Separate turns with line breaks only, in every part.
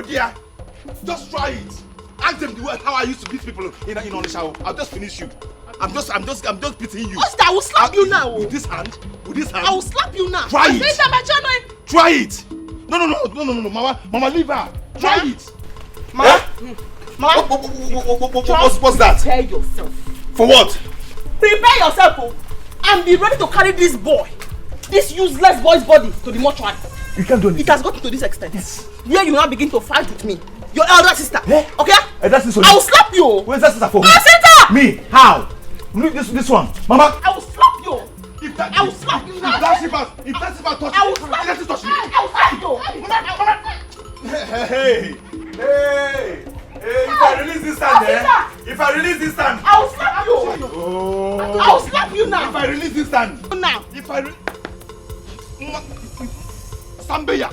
here. Just try it. Ask them the way how I used to beat people in Onisha. I'll just finish you. I'm just beating you.
Osita, I will slap you now.
With this hand?
I will slap you now.
Try it. Try it. No, Mama, leave her. Try it.
Mama.
What's that?
Prepare yourself.
For what?
Prepare yourself, and be ready to carry this boy, this useless boy's body to the mortuary.
You can't do anything.
It has gotten to this extent. Yes. Where you now begin to fight with me, your elder sister.
Yeah.
Okay?
Elder sister.
I will slap you.
Where's that sister for?
Sister!
Me? How? This one. Mama.
I will slap you. I will slap you now.
If that sister touch me,
I will slap you.
I will slap you. Hey. If I release this hand, If I release this hand,
I will slap you.
Oh.
I will slap you now.
If I release this hand,
now.
If I Sambeya.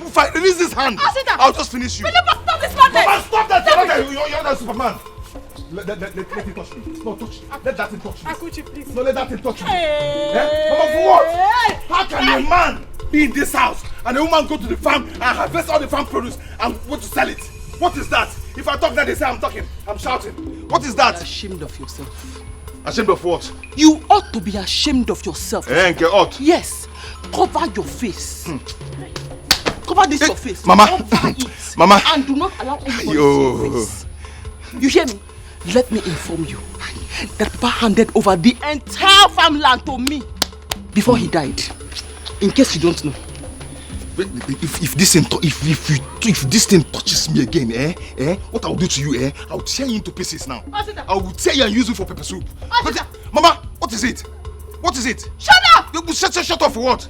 If I release this hand, I'll just finish you.
Stop this madness.
Mama, stop that. You're not Superman. Let him touch me. No, touch. Let that thing touch me.
Akuchi, please.
No, let that thing touch me. Mama, for what? How can a man be in this house and a woman go to the farm and harvest all the farm produce and want to sell it? What is that? If I talk that, they say I'm talking. I'm shouting. What is that?
You're ashamed of yourself.
Ashamed of what?
You ought to be ashamed of yourself.
Ought?
Yes. Cover your face. Cover this your face.
Mama.
Cover it.
Mama.
And do not allow anybody to see your face. You hear me? Let me inform you that Papa handed over the entire farmland to me before he died. In case you don't know.
If this thing touches me again, what I will do to you, I will tear you into pieces now. I will tear you and use you for pepper soup. Mama, what is it? What is it?
Shut up!
Shut up for what?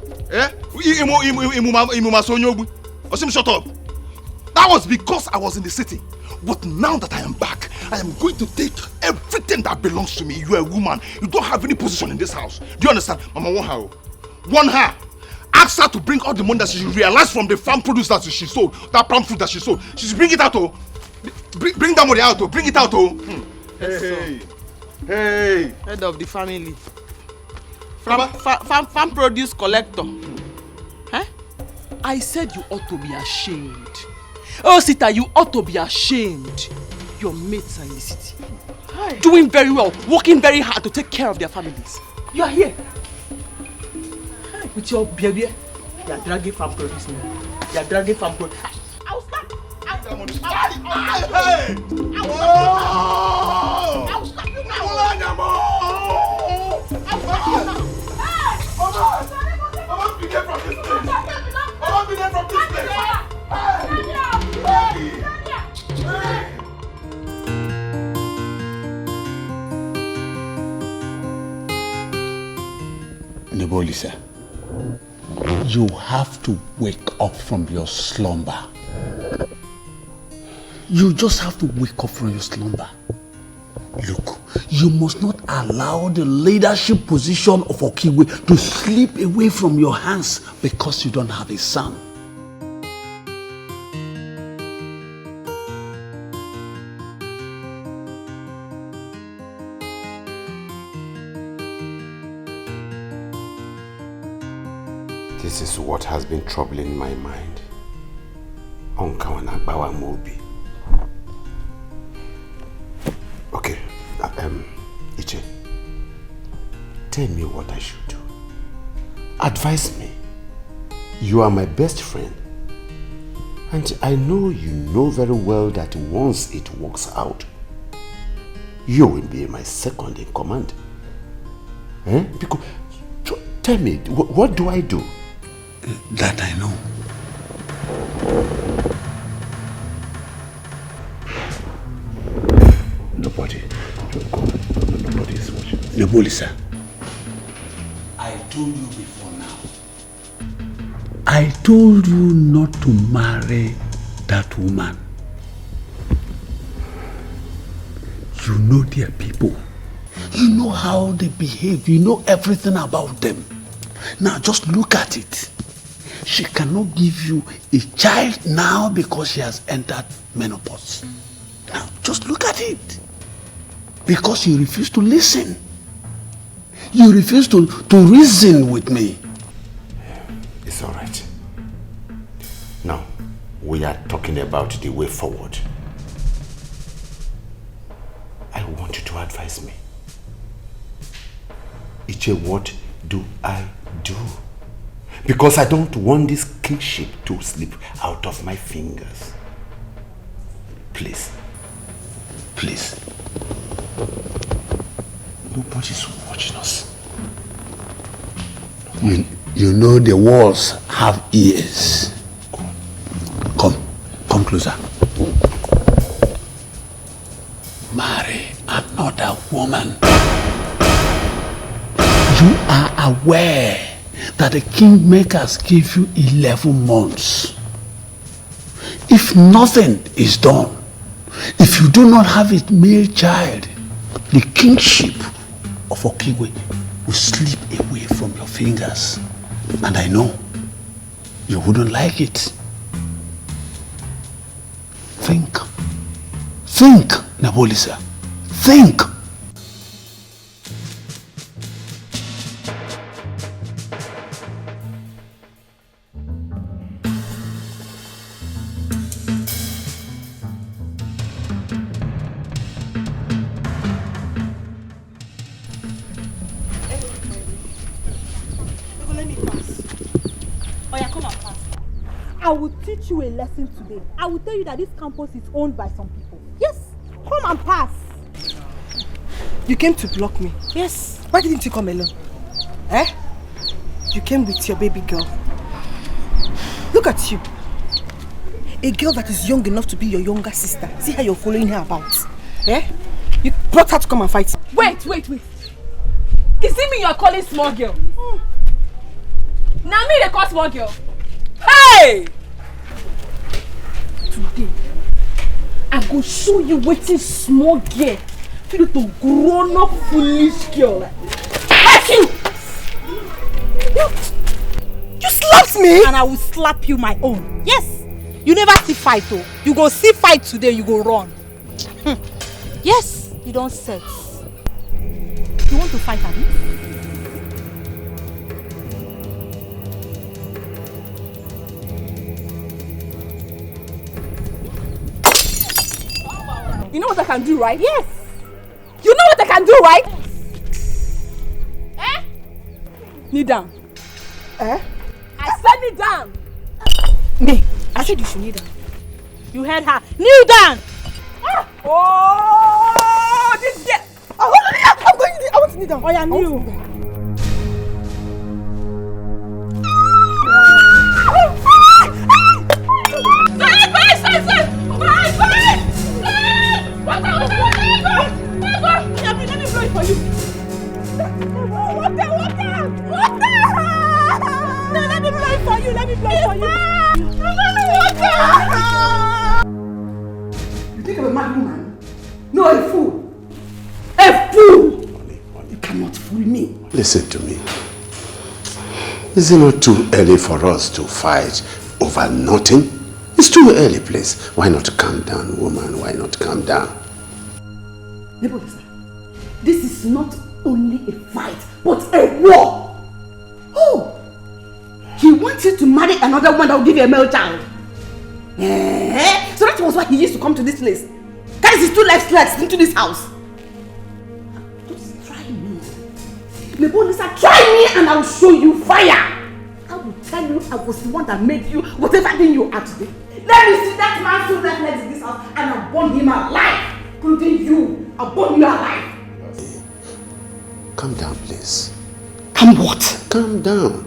Shut up. That was because I was in the city. But now that I am back, I am going to take everything that belongs to me. You are a woman. You don't have any position in this house. Do you understand? Mama, want her. Ask her to bring all the money that she realized from the farm produce that she sold, that palm fruit that she sold. She should bring it out, Bring that money out, Bring it out, Hey.
Head of the family. Farm produce collector. Huh? I said you ought to be ashamed. Oh, Sita, you ought to be ashamed. Your mates are in the city. Hi. Doing very well, working very hard to take care of their families. You are here. With your baby, you are dragging farm produce now. You are dragging farm produce. I will slap. I will slap you now. I will slap you now.
Mama, be there from this place. Mama, be there from this place.
Nebolisa, you have to wake up from your slumber. You just have to wake up from your slumber. Look, you must not allow the leadership position of Okiwe to slip away from your hands because you don't have a son.
This is what has been troubling my mind. Okay, Iche, tell me what I should do. Advise me. You are my best friend. And I know you know very well that once it works out, you will be my second in command. Because, tell me, what do I do?
That I know.
Nobody is watching.
Nebolisa, I told you before now. I told you not to marry that woman. You know their people. You know how they behave. You know everything about them. Now just look at it. She cannot give you a child now because she has entered menopause. Now just look at it. Because you refuse to listen. You refuse to reason with me.
It's all right. Now, we are talking about the way forward. I want you to advise me. Iche, what do I do? Because I don't want this kingship to slip out of my fingers. Please. Please. Nobody's watching us.
You know the walls have ears. Come closer. Marry another woman. You are aware that the kingmakers gave you 11 months. If nothing is done, if you do not have a male child, the kingship of Okigwe will slip away from your fingers. And I know you wouldn't like it. Think, Nabolisa. Think.
I will teach you a lesson today. I will tell you that this campus is owned by some people. Yes, come and pass.
You came to block me?
Yes.
Why didn't you come alone? Eh? You came with your baby girl. Look at you. A girl that is young enough to be your younger sister. See how you're following her about. Eh? You brought her to come and fight.
Wait. Is it me you're calling small girl? Now me they call small girl. Hey! Today, I go show you wetin small girl fit to grown up foolish girl. Like you!
You slapped me!
And I will slap you my own. Yes. You never see fight though. You go see fight today, you go run. Yes, you don't sex. You want to fight, Abi?
You know what I can do, right?
Yes.
You know what I can do, right? Eh? Kneel down.
Eh?
I said kneel down.
Me? I said you should kneel down.
You heard her. Kneel down.
Ah. Oh, this girl.
I want to kneel down.
Oh, yeah, kneel.
Let me blow it for you. Water!
No, let me blow it for you.
Water!
You think I'm a mad woman? No, a fool. A fool! You cannot fool me.
Listen to me. Is it not too early for us to fight over nothing? It's too early, please. Why not calm down, woman? Why not calm down?
Nebuchadnezzar, this is not only a fight, but a war. Oh! He wants you to marry another one that will give you a male child. Eh? So that was why he used to come to this place. Carries his 2 life slugs into this house. Just try me. Nebuchadnezzar, try me and I will show you fire. I will tell you I was the one that made you whatever thing you are today. Let me see that man so that legs in this house and I'll burn him alive. Including you. I'll burn you alive.
Calm down, please.
Calm what?
Calm down.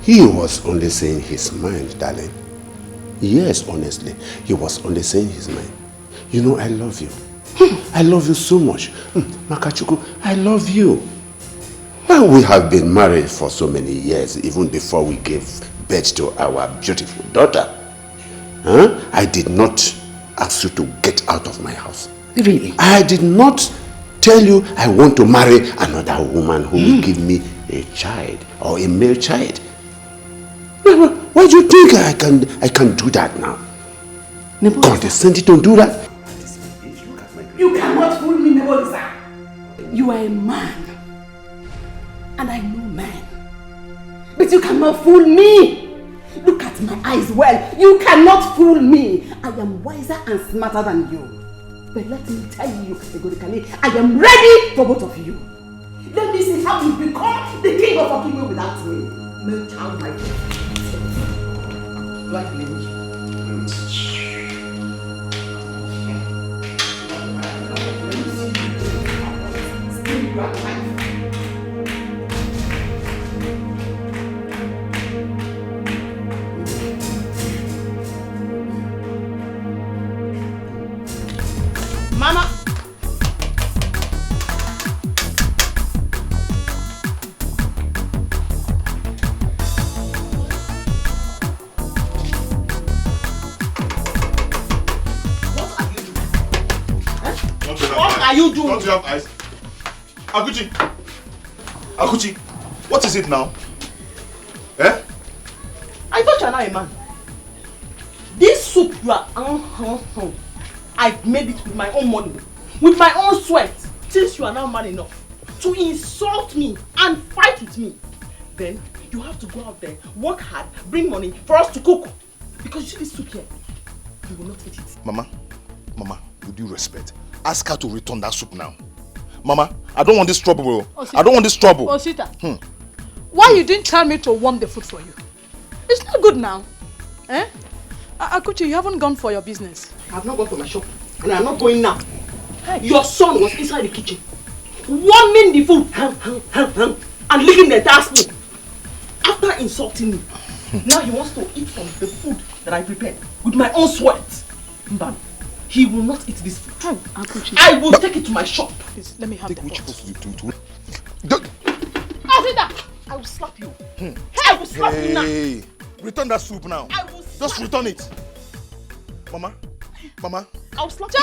He was only saying his mind, darling. Yes, honestly, he was only saying his mind. You know, I love you. I love you so much. Makachuku, I love you. Well, we have been married for so many years, even before we gave birth to our beautiful daughter. Huh? I did not ask you to get out of my house.
Really?
I did not tell you I want to marry another woman who will give me a child or a male child. Why do you think I can do that now? Condescending to do that?
You cannot fool me, Nebuchadnezzar. You are a man. And I know men. But you cannot fool me. Look at at my eyes well. You cannot fool me. I am wiser and smarter than you. But let me tell you, Egodikale, I am ready for both of you. Let me see how you become the king of Okigwe without me. No child like you. Do I blame you?
Mama. What are you doing?
Don't you have eyes? Akuchi, what is it now? Eh?
I thought you are not a man. This soup you are I made it with my own money, with my own sweat. Since you are now man enough to insult me and fight with me, then you have to go out there, work hard, bring money for us to cook. Because you see this soup here, you will not eat it.
Mama, with due respect, ask her to return that soup now. Mama, I don't want this trouble. I don't want this trouble.
Osita, why you didn't tell me to warm the food for you? It's not good now. Eh? Akuchi, you haven't gone for your business.
I have not gone to my shop, and I am not going now. Your son was inside the kitchen, warming the food, and licking the entire spoon. After insulting me, now he wants to eat from the food that I prepared with my own sweat. Mbam, he will not eat this food. I will take it to my shop.
Please, let me have the pot.
Asida, I will slap you. I will slap you now.
Hey, return that soup now.
I will
just return it. Mama,
I will slap
you.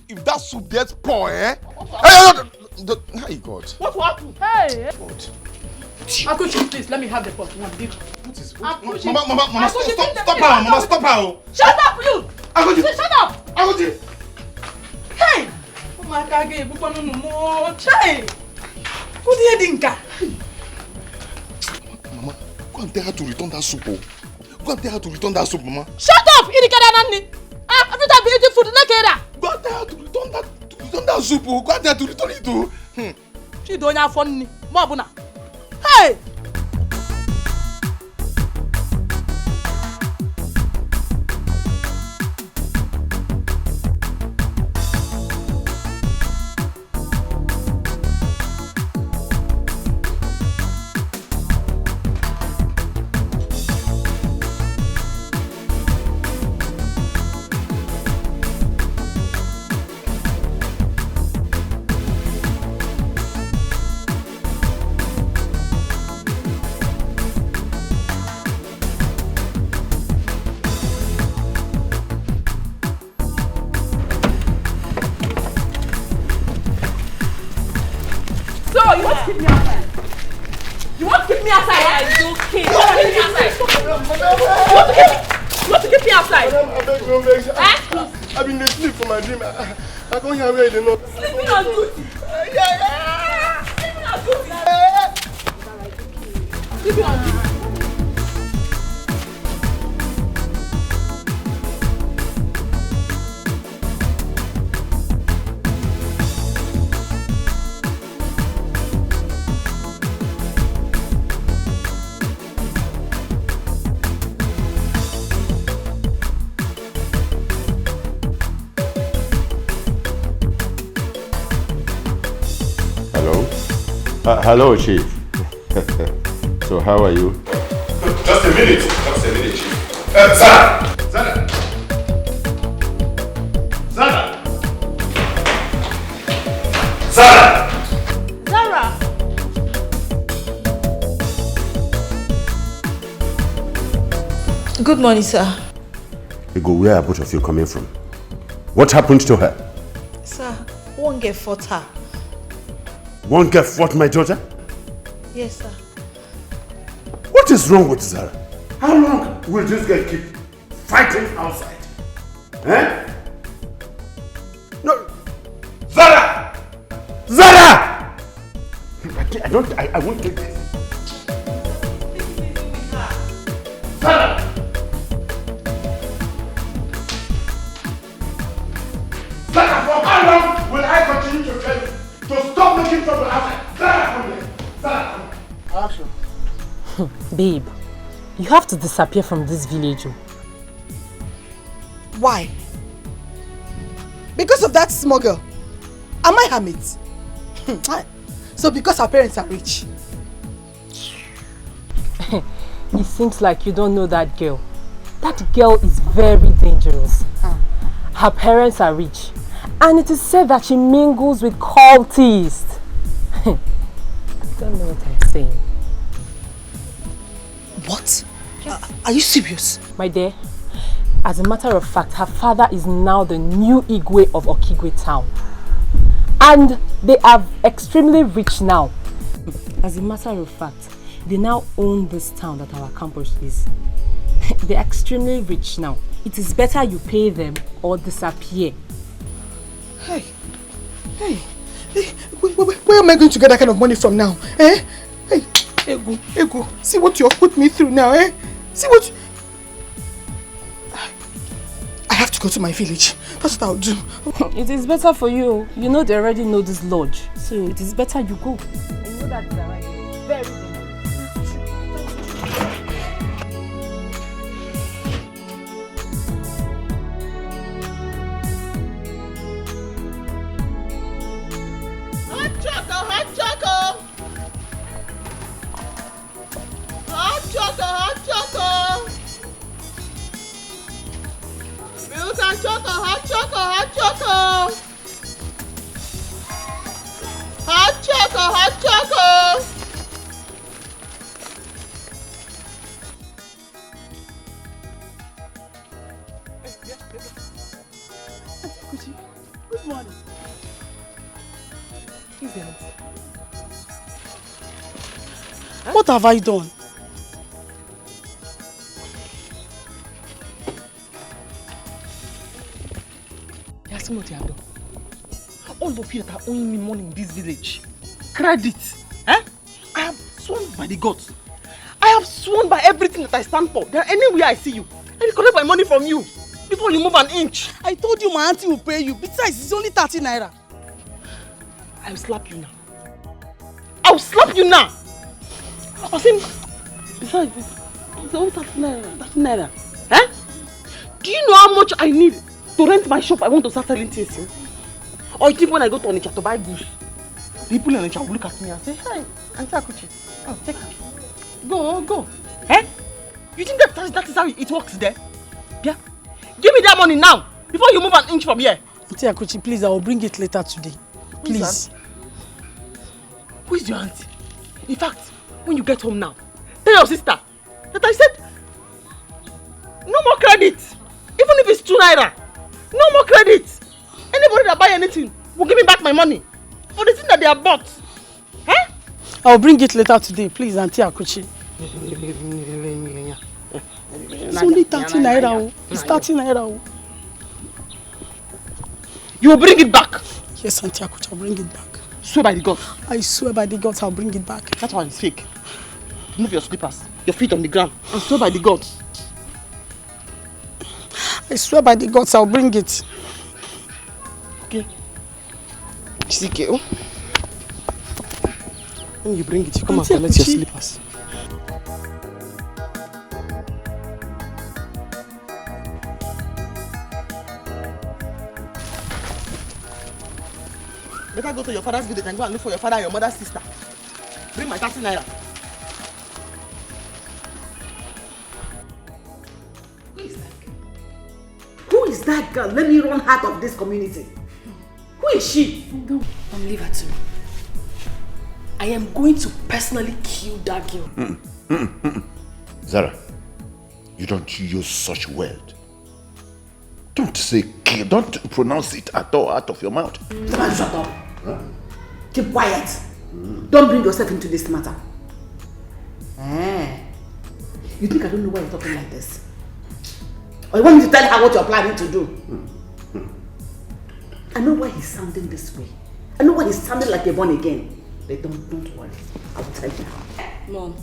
If that soup gets poor, eh? Hey, God.
What will happen?
Hey!
God.
Akuchi, please, let me have the pot. Mama,
stop her. Mama, stop her.
Shut up, you!
Akuchi.
Shut up!
Akuchi.
Hey! Oh my God, hey! Who did you think?
Mama, go and tell her to return that soup. Go and tell her to return that soup, Mama.
Shut up! Every time you eat food,
go and tell her to return that soup. Go and tell her to return it.
She don't have fun. Mabuna. Hey!
I've been asleep for my dream. I can't hear where they know.
Sleeping on duty. Yeah. Sleeping on duty. Sleeping on duty.
Hello, Chief. So, how are you?
Just a minute, Chief. Zara!
Good morning, sir.
Ego, where are both of you coming from? What happened to her?
Sir, one girl fought her.
One girl fought my daughter?
Yes, sir.
What is wrong with Zara? How long will this girl keep fighting outside? Eh? No. Zara! I won't take this. Zara!
trouble outside. Zara, come here. Zara, come. Action.
Babe, you have to disappear from this village.
Why? Because of that small girl. Am I her mate? So because her parents are rich.
It seems like you don't know that girl. That girl is very dangerous. Her parents are rich. And it is said that she mingles with cultists. I don't know what I'm saying.
What? Are you serious?
My dear, as a matter of fact, her father is now the new Igwe of Okigwe town. And they are extremely rich now. As a matter of fact, they now own this town that our campus is. They're extremely rich now. It is better you pay them or disappear.
Hey, where am I going to get that kind of money from now? Eh? Hey, Ego, see what you have put me through now, eh? See what... I have to go to my village. That's what I'll do.
It is better for you. You know they already know this lodge. So it is better you go. I know that is right. Very dangerous.
Good morning.
What have I done?
You're asking what you have done. All of you that are owing me money in this village. Credit. Eh? I have sworn by the gods. I have sworn by everything that I stand for. That anywhere I see you, I will collect my money from you before you move an inch.
I told you my auntie will pay you. Besides, it's only 30 naira.
I will slap you now. I will slap you now. I think, besides, it's only 30 naira. 30 naira. Eh? Do you know how much I need to rent my shop? I want to start selling things. Eh? Or you think when I go to Onitsha to buy goods, people in Onitsha will look at me and say, "Hi, Auntie Akuchi, oh, take it. Go. Eh? You think that is how it works there? Yeah? Give me that money now, before you move an inch from here.
Auntie Akuchi, please, I will bring it later today. Please.
Who is your auntie? In fact, when you get home now, tell your sister that I said, no more credit. Even if it's 2 naira, no more credit. Anybody that buy anything will give me back my money for the thing that they have bought. Eh?
I'll bring it later today, please, Auntie Akuchi. It's only 30 naira. It's 30 naira.
You will bring it back?
Yes, Auntie Akuchi, I'll bring it back.
Swear by the gods.
I swear by the gods, I'll bring it back.
That one is fake. Move your slippers, your feet on the ground, and swear by the gods.
I swear by the gods, I'll bring it.
Okay. Chizike, when you bring it, you come and collect your slippers. Better go to your father's village and go and look for your father and your mother's sister. Bring my 30 naira.
Who is that girl? Let me run out of this community. Who is she?
Don't leave her to me. I am going to personally kill that girl.
Zara, you don't use such word. Don't say kill. Don't pronounce it at all out of your mouth.
Someone shut up. Huh? Keep quiet. Don't bring yourself into this matter. You think I don't know why you're talking like this? Or you want me to tell her what you're planning to do? I know why he's sounding this way. I know why he's sounding like a born again. But don't worry. I will tell you.
Mom,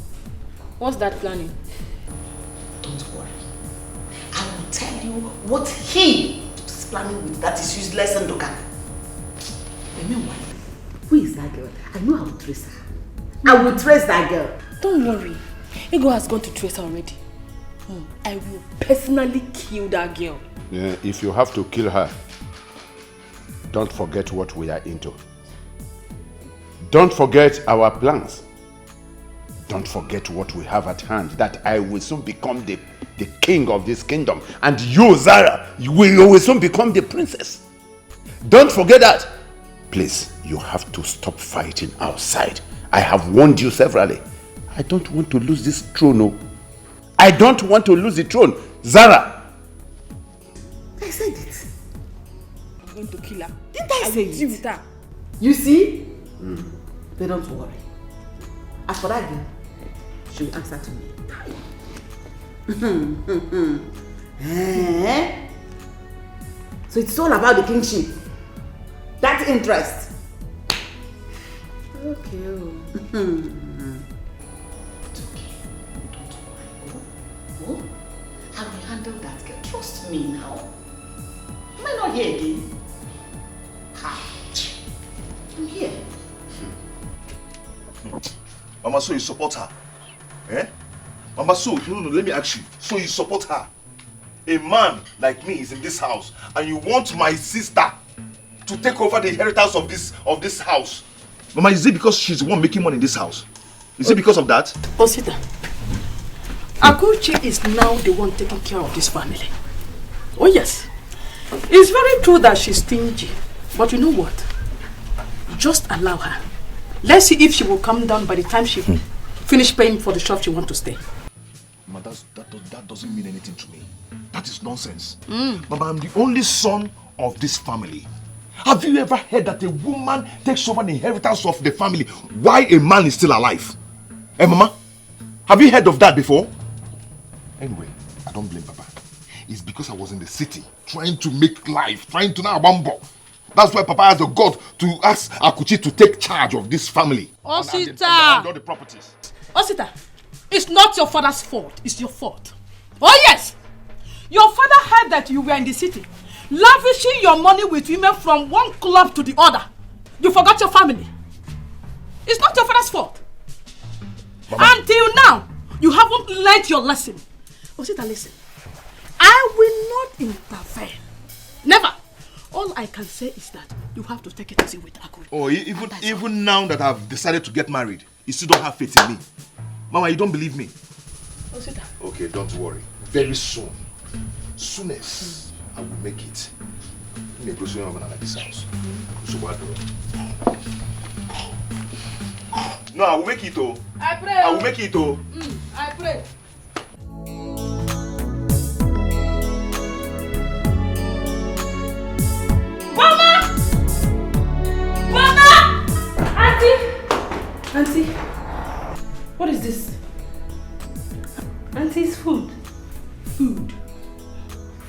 what's that planning?
Don't worry. I will tell you what he is planning with that is useless Nduka. But meanwhile, Who is that girl? I know I will trace her. I will trace that girl.
Don't worry. Ego has gone to trace her already. I will personally kill that girl.
Yeah, if you have to kill her, don't forget what we are into. Don't forget our plans. Don't forget what we have at hand, that I will soon become the king of this kingdom. And you, Zara, you will soon become the princess. Don't forget that. Please, you have to stop fighting outside. I have warned you severally. I don't want to lose this throne. No. I don't want to lose the throne. Zara!
I said it.
I'm going to kill her.
Didn't I say
deal
it?
with her.
You see? But don't worry. As for that girl, she will answer to me. So it's all about the kingship. That interest. Okay. It's okay. Don't worry. Oh, I will handle that girl. Trust me now. Am I not here again? I'm here.
Mama, so you support her? Eh? Mama, so, no, let me ask you. So you support her? A man like me is in this house and you want my sister to take over the inheritance of this house. Mama, is it because she's the one making money in this house? Is it because of that?
Osita, Akuchi is now the one taking care of this family. Oh yes. It's very true that she's stingy. But you know what? Just allow her. Let's see if she will come down by the time she finish paying for the shop she wants to stay.
Mama, that doesn't mean anything to me. That is nonsense. Mama, I'm the only son of this family. Have you ever heard that a woman takes over the inheritance of the family while a man is still alive? Eh, Mama? Have you heard of that before? Anyway, I don't blame Papa. It's because I was in the city trying to make life, trying to now bumble. That's why Papa has the God to ask Akuchi to take charge of this family.
Osita!
And all the properties.
Osita, it's not your father's fault. It's your fault. Oh yes! Your father heard that you were in the city, lavishing your money with women from one club to the other. You forgot your family. It's not your father's fault. Mama. Until now, you haven't learned your lesson. Osita, listen. I will not interfere. Never. All I can say is that you have to take it easy with Akuri.
Oh, even now that I've decided to get married, you still don't have faith in me. Mama, you don't believe me?
Osita.
Okay, don't worry. Very soon. Soonest, I will make it. Let me go see your mama at this house. No, I will make it, oh.
I pray.
I will make it, oh.
I pray. Mama! Mama! Auntie! What is this?
Auntie's food.
Food?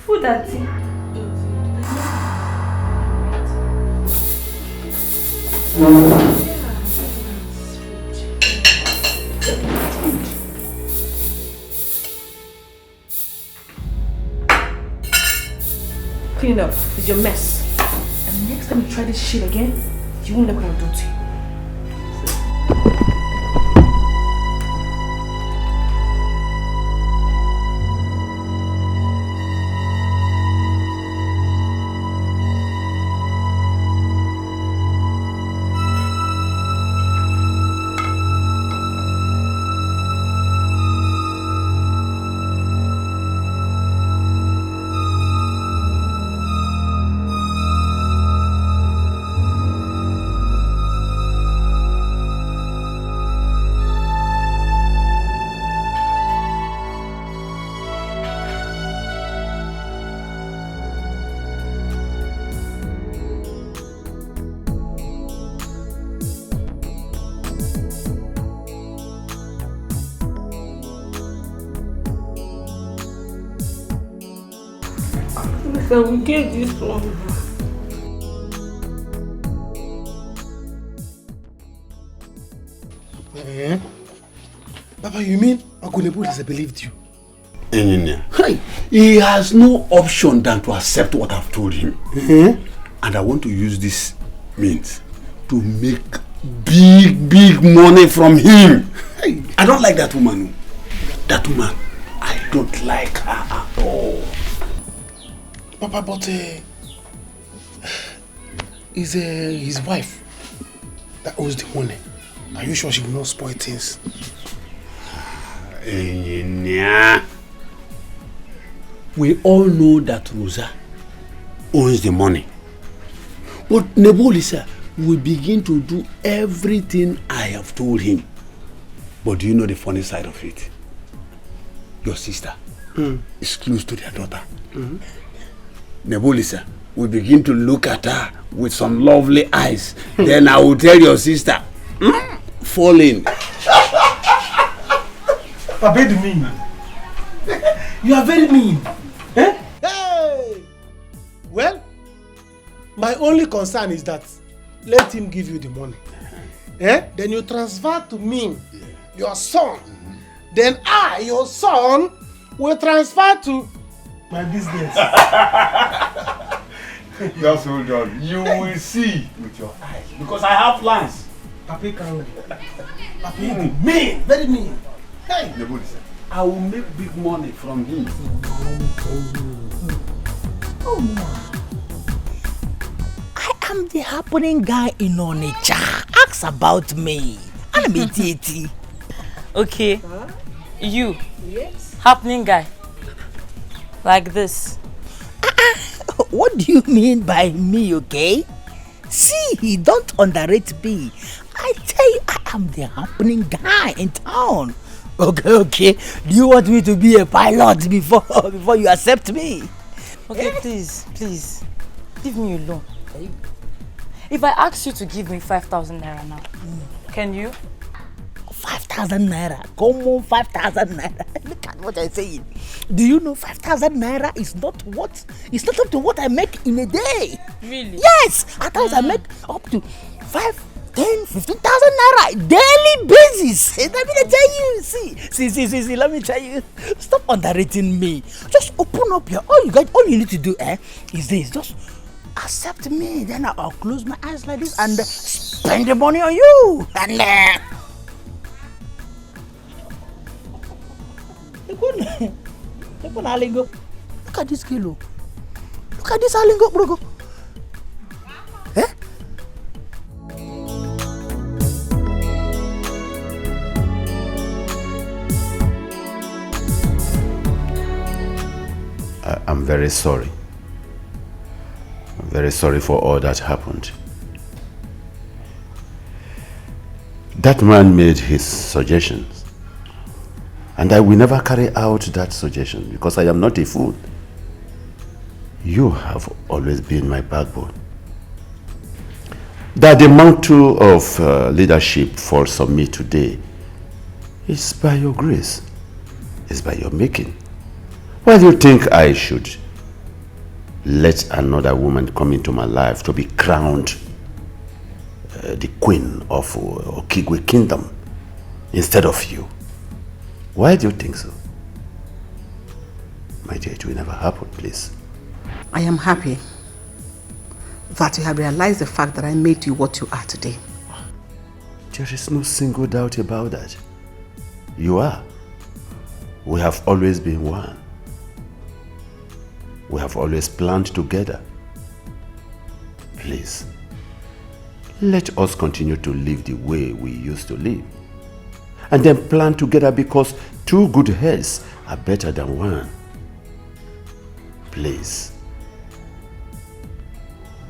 Food, Auntie. Clean up with your mess. And next time you try this shit again, you won't know what I'll do to you. I will get this one.
Papa, you mean Uncle Nebu has believed you?
Engineer.
He has no option than to accept what I've told him. And I want to use this means to make big money from him. Hey, I don't like that woman. That woman, I don't like her at all.
Papa, but is his wife that owes the money. Are you sure she will not spoil things?
We all know that Rosa owns the money. But Nebulisa will begin to do everything I have told him. But do you know the funny side of it? Your sister is close to their daughter. Nebulisa will begin to look at her with some lovely eyes. Then I will tell your sister, fall in.
Papa, be mean. You are very mean. Eh? Hey! Well, my only concern is that let him give you the money. Then you transfer to me, your son. Then I, your son, will transfer to my business.
Just hold on. You will see with your eyes. Because I have plans.
Papa, Papa, mean, very mean. Hey!
I will make big money from him.
Oh no. I am the happening guy in Onitsha. Ask about me. I'm a deity.
Okay. You. Yes. Happening guy. Like this.
What do you mean by me, okay? See, don't underrate me. I tell you, I am the happening guy in town. Okay. Do you want me to be a pilot before you accept me?
Okay, please. Leave me alone. If I ask you to give me 5,000 naira now, can you?
5,000 naira. Come on, 5,000 naira. Look at what I'm saying. Do you know 5,000 naira is not up to what I make in a day.
Really?
Yes. At times I make up to 5, 10, 15,000 naira daily basis. Let me tell you. See. Let me tell you. Stop underrating me. Just open up your. All you need to do, is this. Just accept me. Then I'll close my eyes like this and spend the money on you. And look at this kilo. Look at this Alingo, bro.
I'm very sorry. I'm very sorry for all that happened. That man made his suggestions, and I will never carry out that suggestion because I am not a fool. You have always been my backbone. That the mantle of leadership falls on me today is by your grace, is by your making. Why do you think I should let another woman come into my life to be crowned the queen of Okigwe Kingdom instead of you? Why do you think so? My dear, it will never happen, please.
I am happy that you have realized the fact that I made you what you are today.
There is no single doubt about that. You are. We have always been one. We have always planned together. Please, let us continue to live the way we used to live. And then plan together because two good heads are better than one. Please.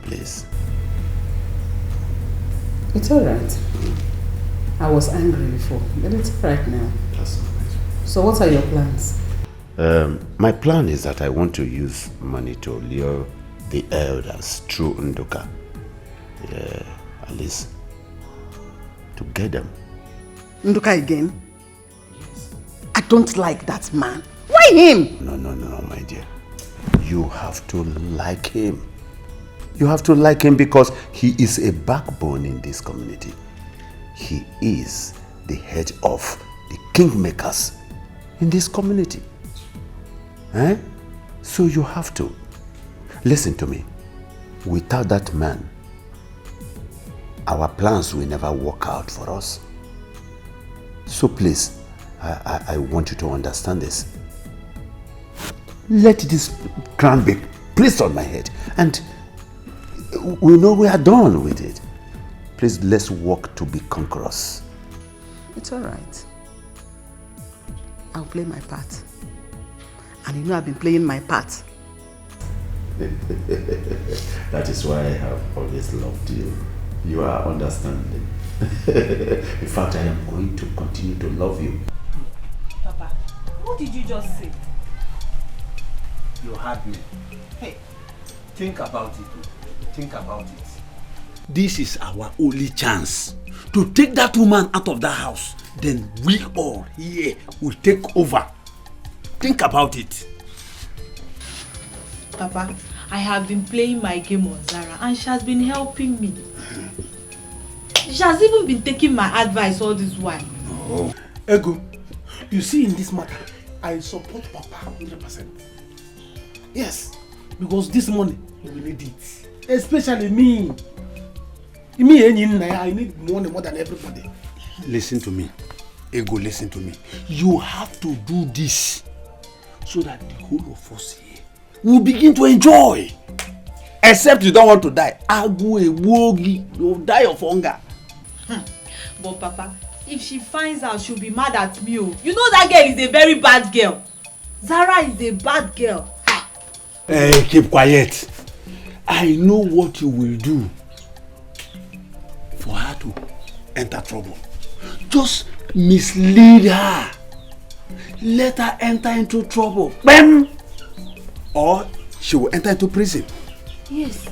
Please.
It's alright. I was angry before, but it's alright now.
That's all right.
So what are your plans?
My plan is that I want to use money to lure the elders through Nduka. At least to get them.
Nduka again? Yes. I don't like that man. Why him?
No, my dear. You have to like him. You have to like him because he is a backbone in this community. He is the head of the kingmakers in this community. So you have to. Listen to me. Without that man, our plans will never work out for us. So please, I want you to understand this. Let this crown be placed on my head and we know we are done with it. Please, let's work to be conquerors.
It's all right. I'll play my part. And you know I've been playing my part.
That is why I have always loved you. You are understanding. In fact, I am going to continue to love you.
Papa, what did you just say?
You heard me. Hey, think about it. Think about it. This is our only chance to take that woman out of that house. Then we all here will take over. Think about it.
Papa, I have been playing my game on Zara and she has been helping me. She has even been taking my advice all this while.
Oh. Ego, you see, in this matter, I support Papa 100%. Yes, because this money, we need it. Especially me. I need money more than everybody. Listen to me. Ego, listen to me. You have to do this so that the whole of us here will begin to enjoy. Except you don't want to die. You'll die of hunger.
But Papa, if she finds out, she'll be mad at me. You know that girl is a very bad girl. Zara is a bad girl.
Hey, keep quiet. I know what you will do for her to enter trouble. Just mislead her. Let her enter into trouble. Bam! Or she will enter into prison.
Yes.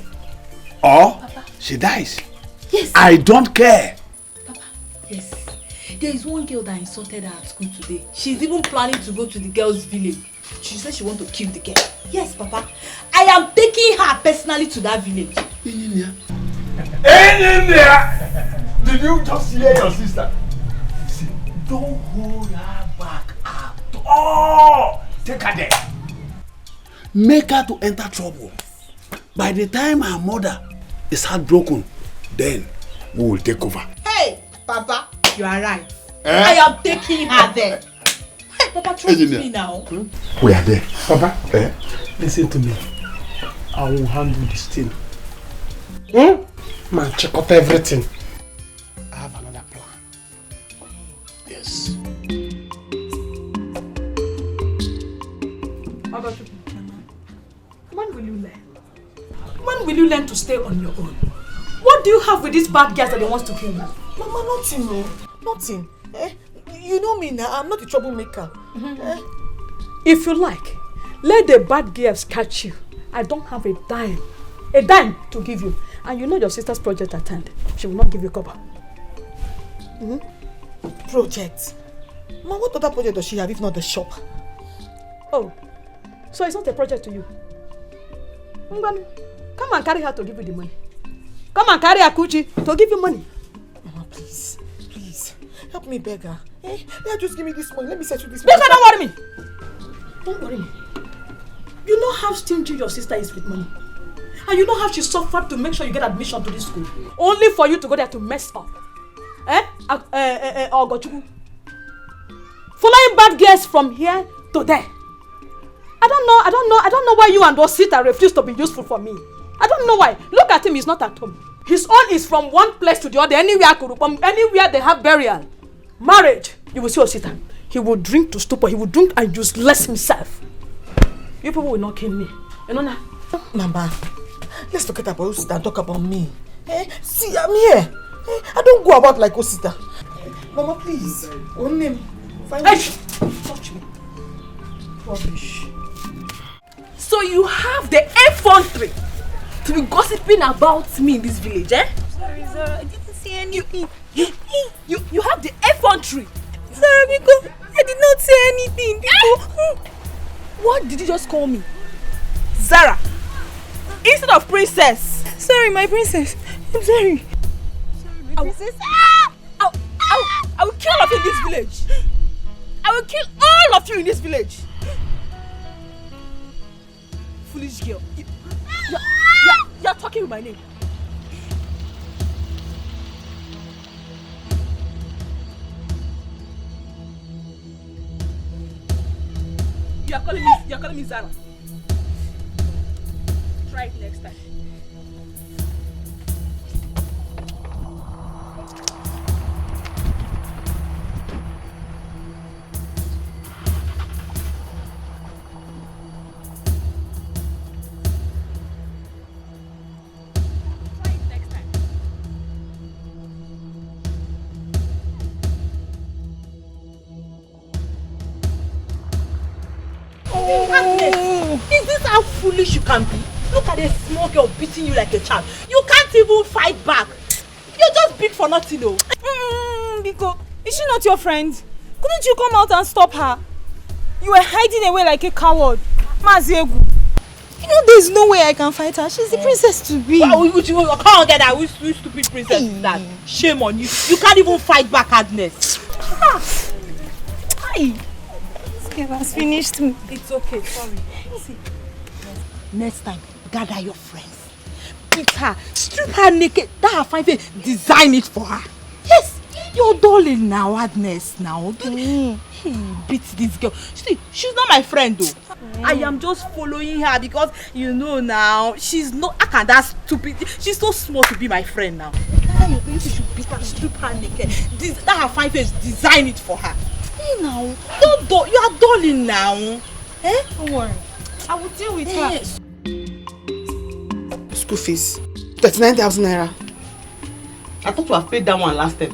Or Papa, she dies.
Yes.
I don't care.
Papa, yes. There is one girl that insulted her at school today. She's even planning to go to the girls' village. She said she wants to kill the girl. Yes, Papa. I am taking her personally to that village.
In there! Did you just hear your sister? See, don't hold her back at all. Take her there. Make her to enter trouble. By the time her mother is heartbroken, then we will take over.
Hey, Papa, you are right. I am taking her there. Hey, Papa, trust me now.
We are there. Papa, listen to me. I will handle this thing. Man, check out everything. I have another plan. Yes.
When will you learn? When will you learn to stay on your own? What do you have with these bad guys that they want to kill you?
Mama, nothing, no. Nothing. You know me now, I'm not a troublemaker.
If you like, let the bad girls catch you. I don't have a dime to give you. And you know your sister's project at hand. She will not give you cover.
Project? Ma, what other project does she have if not the shop?
Oh, so it's not a project to you? Come and carry her to give you the money. Come and carry Akuchi to give you money.
Mama, please, please, help me beg her. Let just give me this money. Let me settle this.
Because don't worry me. Don't worry me. You know how stingy your sister is with money. And you know how she suffered to make sure you get admission to this school. Only for you to go there to mess up. Ogochukwu. Following bad girls from here to there. I don't know why you and Osita refuse to be useful for me. I don't know why. Look at him, he's not at home. His own is from one place to the other, anywhere they have burial. Marriage, you will see Osita. He will drink to stupor, he will drink and useless himself. You people will not kill me. You know now?
Mama, let's forget about Osita and talk about me. See, I'm here. I don't go about like Osita. Mama, please. Own name.
Touch me. Rubbish. So you have the effrontery to be gossiping about me in this village, eh?
Sorry, Zara, I didn't see anything.
You have the effrontery.
Zara, because I did not say anything.
What did you just call me? Zara, instead of princess.
Sorry, my princess. I'm sorry. Sorry, my princess.
I will kill all of you in this village. I will kill all of you in this village. Foolish girl. You're talking with my name. You're calling me Zara. Try it next time.
Is this how foolish you can be? Look at this small girl beating you like a child. You can't even fight back. You're just big for nothing, though.
Biko, is she not your friend? Couldn't you come out and stop her? You were hiding away like a coward. Maziegu. You know there's no way I can fight her. She's the princess to be.
Wow, can't get that. Which stupid princess is that? Shame on you. You can't even fight back, Agnes.
Hi. This girl has finished me.
It's okay, sorry. See, next time, gather your friends. Beat her, strip her naked. That her fine face, design it for her. Yes, you're darling now, Agnes. Now, beat this girl. See, she's not my friend though. I am just following her because you know now she's not. I can't. That stupid. She's so small to be my friend now. You should beat her, strip her naked. That her fine face, design it for her. Hey now, you are darling now. Eh?
Don't worry. I will deal with her.
School fees. 39,000 naira.
I thought you have paid that one last time.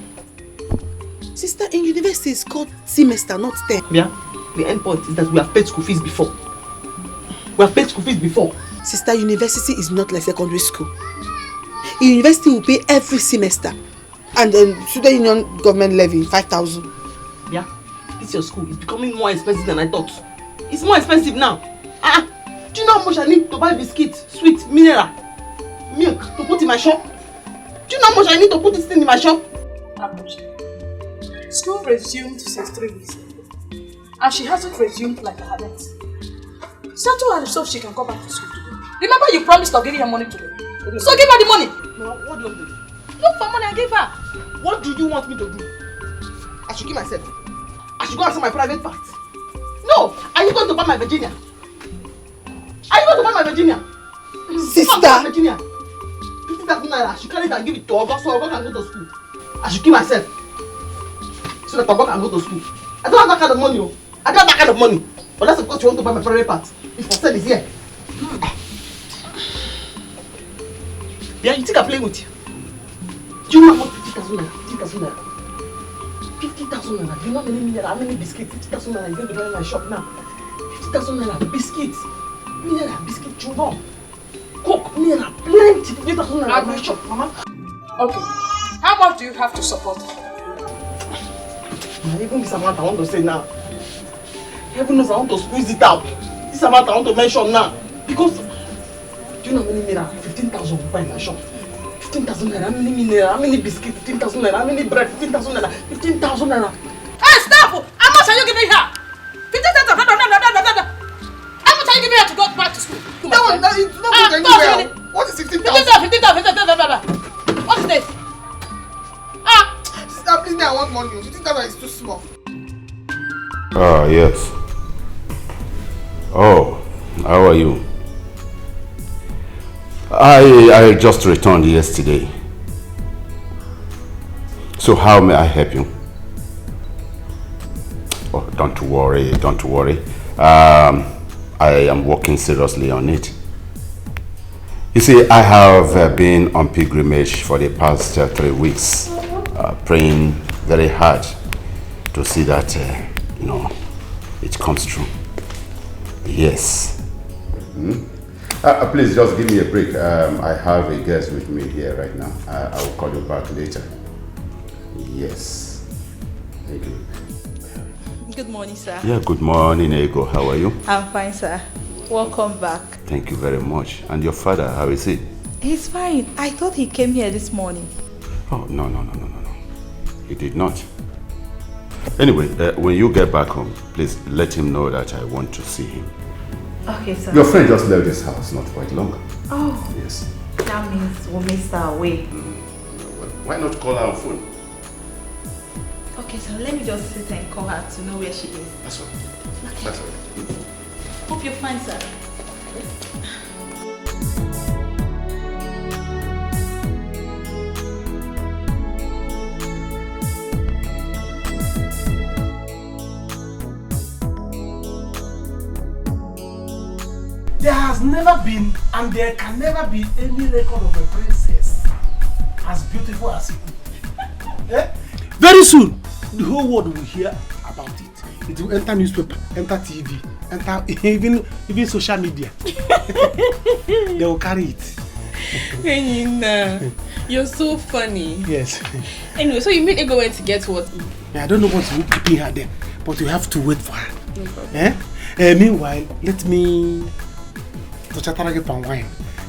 Sister, in university it's called semester, not term.
Yeah. The end point is that we have paid school fees before. We have paid school fees before.
Sister, university is not like secondary school. In university we pay every semester. And then student union government levy 5,000.
Yeah. This your school is becoming more expensive than I thought. It's more expensive now. Do you know how much I need to buy biscuits, sweet, mineral, milk to put in my shop? Do you know how much I need to put this thing in my shop?
School resumed since 3 weeks ago, and she hasn't resumed like her net. Settle her so she can go back to school today. Remember you promised of giving her money today. So give her the money.
No, what do you want to do?
Look for money and give her.
What do you want me to do? I should give myself. I should go answer my private parts. No, are you going to buy my Virginia? Are you going to buy my Virginia?
Sister!
Virginia. 50,000 naira. I should carry it and give it to Oga so Oga can go to school. I should kill myself so that Oga can go to school. I don't have that kind of money. I don't have that kind of money. But that's because you want to buy my private parts. If for sale is here. Yeah, you think I'm playing with you? Do you know how much 50,000 naira? 50,000 naira. 50,000 naira. Do you know how many biscuits? 50,000 naira is going to buy in my shop now. 50,000 naira biscuits. Naira biscuit chewing Coke, naira plenty. 50,000 naira in my shop, mama.
Okay. How much do you have to support her?
Even this amount I want to say now. Heaven knows I want to squeeze it out. This amount I want to mention now. Because, do you know how many naira? 15,000 will buy in my shop. 15,000 naira, how many naira? How many biscuits? 15,000 naira, how many bread? 15,000 naira, 15,000 naira.
Hey, stop! How much are you giving her? 15,000. How much are you giving her to go back to school?
That one, it's not good anywhere. What is 15,000?
15,000. What is this?
Sister, please, I want money. 15,000 is too small.
Yes. Oh, how are you? I just returned yesterday. So how may I help you? Oh, don't worry. I am working seriously on it. You see, I have been on pilgrimage for the past 3 weeks, praying very hard to see that, it comes true. Yes. Please just give me a break. I have a guest with me here right now. I will call you back later. Yes. Thank you.
Good morning, sir.
Yeah, good morning, Ego. How are you?
I'm fine, sir. Welcome back.
Thank you very much. And your father, how is he?
He's fine. I thought he came here this morning.
Oh, no. He did not. Anyway, when you get back home, please let him know that I want to see him.
Okay, sir.
Your friend just left this house not quite long.
Oh.
Yes.
That means we'll miss her away.
Well, why not call her on phone?
Okay, so let me just sit and call her to know where she is.
That's all. That's all.
Hope you're fine, sir.
There has never been and there can never be any record of a princess as beautiful as you. Eh? Very soon, the whole world will hear about it. It will enter newspaper, enter TV, enter even social media. They will carry it.
You're so funny.
Yes.
Anyway, so you mean Ego went to get what?
I don't know what's keeping her there, but you have to wait for her. No problem. Meanwhile, let me get palm wine.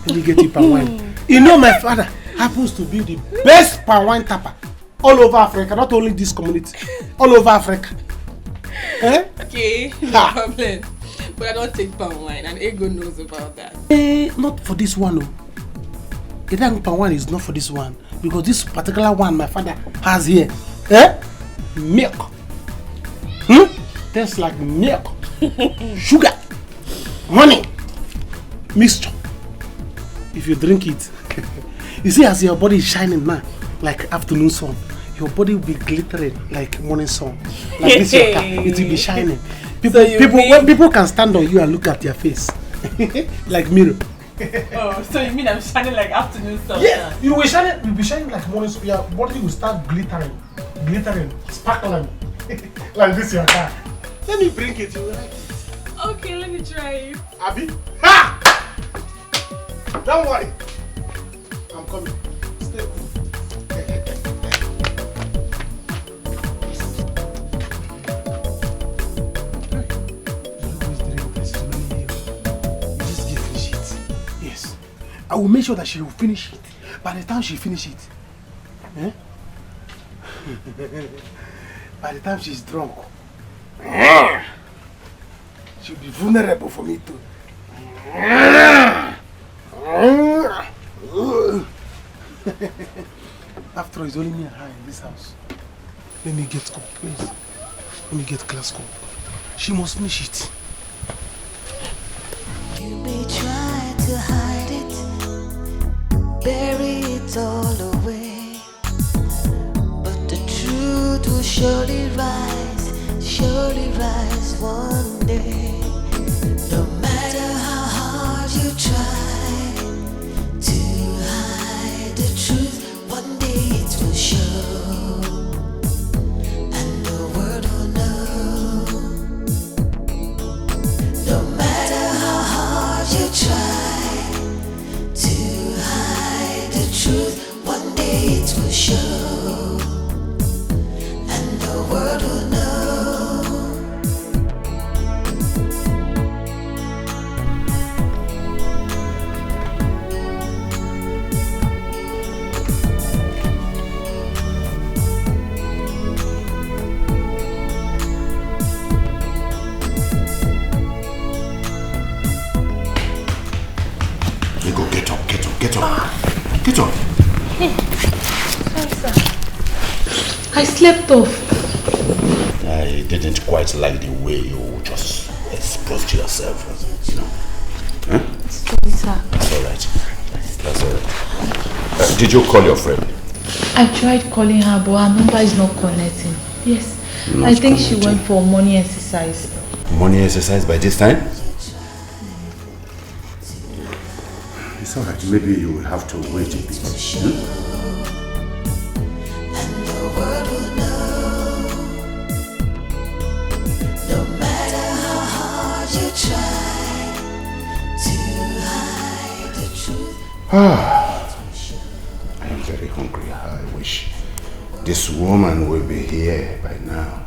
Let me get you palm wine. You know my father happens to be the best palm wine tapper all over Africa, not only this community, all over Africa.
Okay, no problem. But I don't take palm wine and Ego knows about that.
Not for this one, no. The palm wine is not for this one because this particular one my father has here, milk. Tastes like milk, sugar, honey, mixture. If you drink it, you see as your body is shining now, like afternoon sun, your body will be glittering like morning sun. Like this your car, it will be shining. When people can stand on you and look at your face, like mirror.
Oh, so you mean I'm shining like afternoon sun?
Yeah, you'll be shining like morning sun. Your body will start glittering, sparkling, like this your car. Let me bring it, you like it.
Okay, let me try it.
Abby? Ha! Don't worry. I'm coming. Stay cool. Yes. I will make sure that she will finish it. By the time she finishes it, by the time she's drunk, she'll be vulnerable for me too. After all, it's only me and her in this house. Let me get cup, please. Let me get glass cup. She must finish it.
You may try to hide it, bury it all away, but the truth will surely rise one day. No matter how hard you try to hide the truth, one day it will show, and the world will know. No matter how hard you try to hide the truth, one day it will show, and the world will know.
Get up.
Hey, sorry, sir. I slept off.
I didn't quite like the way you just exposed yourself. You know. Huh?
Sorry, sir.
That's alright. Did you call your friend?
I tried calling her, but her number is not connecting. Yes. I think she went for morning exercise.
Morning exercise by this time? It's alright, maybe you will have to wait a bit.
No matter how hard you try to hide the truth.
I am very hungry. I wish this woman will be here by now.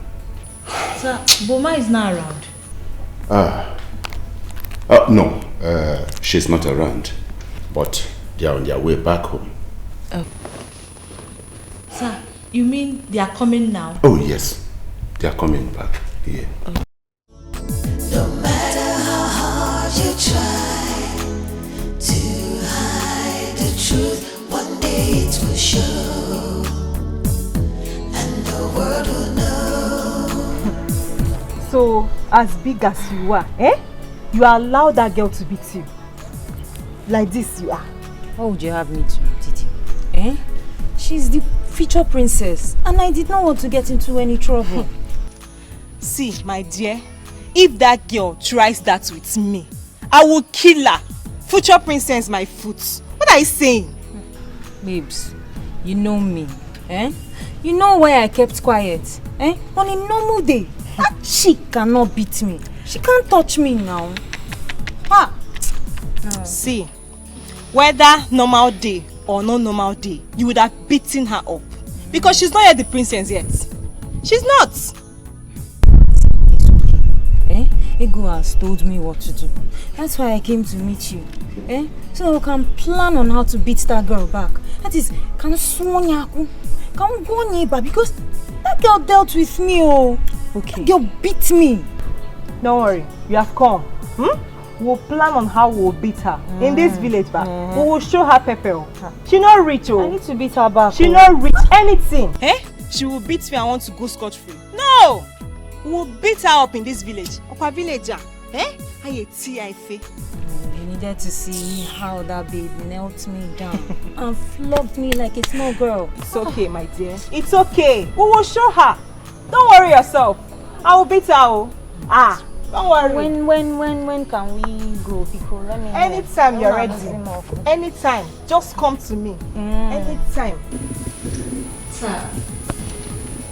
Sir, Boma is not around.
No, she's not around. But they are on their way back home.
Oh. Sir, you mean they are coming now?
Oh yes, they are coming back here.
No matter how hard you try to hide the truth, one day it will show, and the world will know.
So, as big as you are, You allow that girl to beat you. Like this you are.
What would you have me do, Titi? Eh? She's the future princess and I did not want to get into any trouble.
See, my dear, if that girl tries that with me, I will kill her. Future princess my foot. What are you saying?
Babes, you know me, eh? You know why I kept quiet, eh? On a normal day, that chick cannot beat me. She can't touch me now.
Ah. No. See, whether normal day or no normal day, you would have beaten her up. Because she's not yet the princess yet. She's not.
Eh? Ego has told me what to do. That's why I came to meet you. Eh? So we can plan on how to beat that girl back. That is, can Sonyaku, can go neighbor because that girl dealt with me. Oh, okay. That girl beat me.
Don't worry, you have come. We'll plan on how we'll beat her in this village back. We will show her pepper. She not reach.
I need to beat her back.
She not reach anything.
Eh? She will beat me and want to go scot-free. No! We'll beat her up in this village. Okwa villager. Eh?
You needed to see how that babe knelt me down and flogged me like a small girl.
It's okay, my dear. It's okay. We will show her. Don't worry yourself. I will beat her. Don't worry.
When can we go? Because let me
anytime you're ready. Anytime. Just come to me. Anytime.
Sir,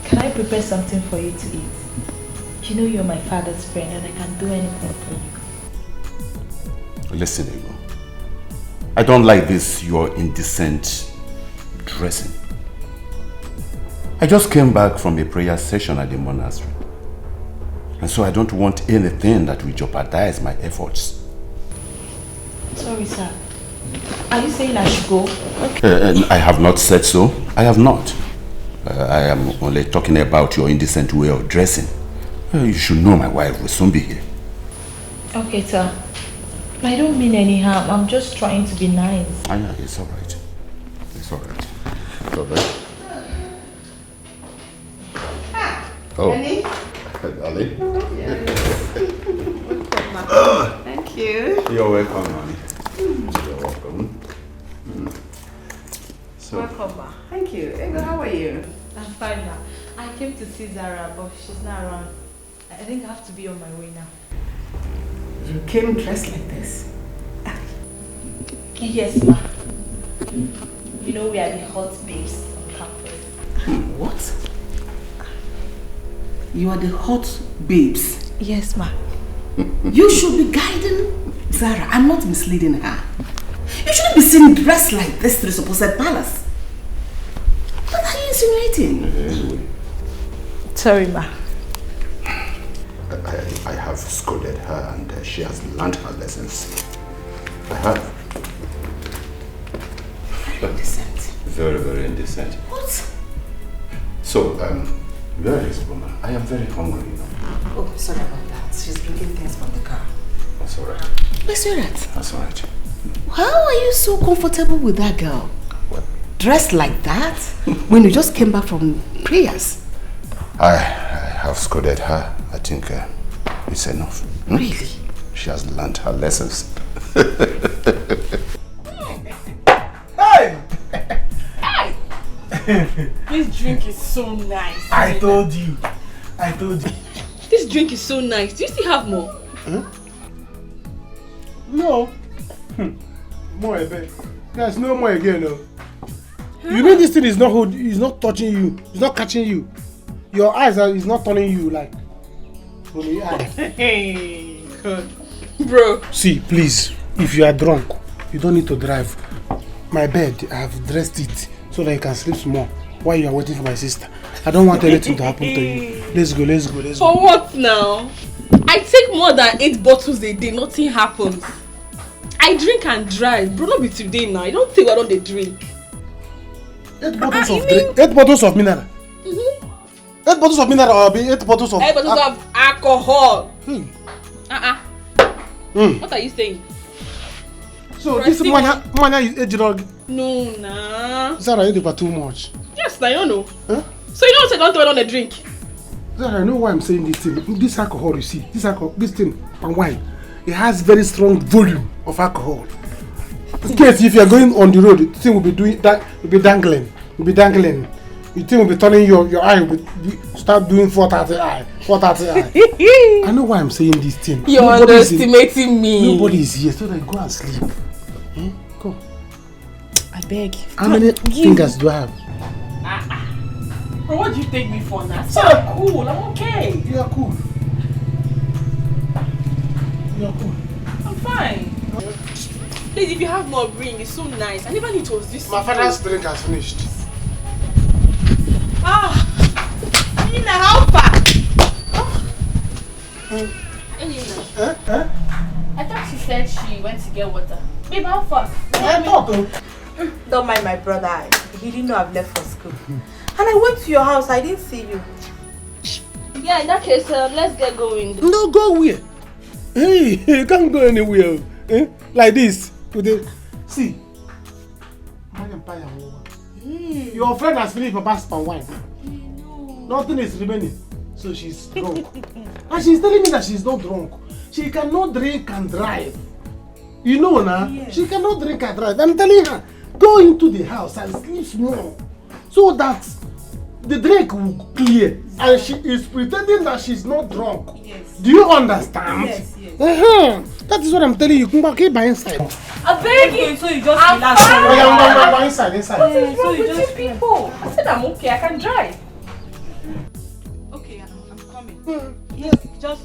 can I prepare something for you to eat? You know you're my father's friend and I can do anything for you.
Listen, Ego. I don't like this your indecent dressing. I just came back from a prayer session at the monastery. And so I don't want anything that will jeopardize my efforts.
Sorry, sir. Are you saying I should go?
I have not said so. I have not. I am only talking about your indecent way of dressing. You should know my wife will soon be here.
Okay, sir. I don't mean any harm. I'm just trying to be nice.
Yeah, it's all right. It's all right. It's all right. Oh.
Annie?
Ali?
Thank you.
You're welcome, honey. You're welcome. So.
Welcome, ma. Thank you. Ego, how are you?
I'm fine now. I came to see Zara, but she's not around. I think I have to be on my way now.
You came dressed like this?
Yes, ma. You know we are the hot babes on campus.
What? You are the hot babes?
Yes, ma.
You should be guiding Zara. I'm not misleading her. You shouldn't be seen dressed like this to the supposed palace. What are you insinuating?
Sorry, ma.
I have scolded her and she has learned her lessons. I have.
Very indecent.
Very, very indecent.
What?
So, where is Boma? I am very hungry now.
Oh, sorry about that. She's bringing things from the car.
That's all right.
Where's Sweetheart?
That's all right.
How are you so comfortable with that girl?
What?
Dressed like that? When you just came back from prayers?
I have scolded her. I think it's enough.
Really?
She has learned her lessons.
Hey!
This drink is so nice.
I told you. I told you.
This drink is so nice. Do you still have more?
Huh? No. More I bet. There's no more again, no. You mean this thing is not touching you, it's not catching you. Your eyes is not turning you like from the eyes.
Hey, God. Bro.
See, please, if you are drunk, you don't need to drive. My bed, I have dressed it so that you can sleep small while you are waiting for my sister. I don't want anything to happen to you. Let's go, let's go, let's go.
For what now? I take more than 8 bottles a day, nothing happens. I drink and drive. Bro, not be today now. I don't think I don't drink.
8 bottles of drink? 8 bottles of mineral? 8 bottles of mineral or 8 bottles of...
8 bottles of alcohol. What are you saying?
So bro, this mania is a drug?
No, nah.
Zara, you do too much.
Yes, I don't know. Huh? So you don't say don't throw it on the drink?
Zara, I know why I'm saying this thing. This alcohol you see, this alcohol, this thing, and wine. it has very strong volume of alcohol. In case if you are going on the road, the thing will be doing that, will be dangling. The thing will be turning your eye will start doing 430 eye. 430 eye. I know why I'm saying this thing.
You're underestimating me.
Nobody is here, so then go and sleep. Go.
I beg.
How many fingers do I have?
Bro, what do you take me for now? So cool, I'm okay.
You are cool. You are cool.
I'm fine. Please, if you have more ring, it's so nice. I never knew it was this.
My father's drink has finished.
Nina, how far?
I thought she said she went to get water. Babe, how far?
Don't mind my brother. He didn't know I've left for school. And I went to your house. I didn't see you.
Yeah, in that case, let's get going.
No, go where? Hey, you can't go anywhere. Like this. See. Your friend has finished Papa's palm wine. Nothing is remaining. So she's drunk. And she's telling me that she's not drunk. She cannot drink and drive. You know now? Yes. She cannot drink and drive. I'm telling her, go into the house and sleep small. So that the drink will clear. And she is pretending that she's not drunk. Yes. Do you understand?
Yes, yes.
That is what I'm telling you. Come back here by inside.
I beg you. So you just relax.
Oh, inside.
What is wrong with you people?
I said I'm okay, I can drive.
Okay, I'm coming. Yes, just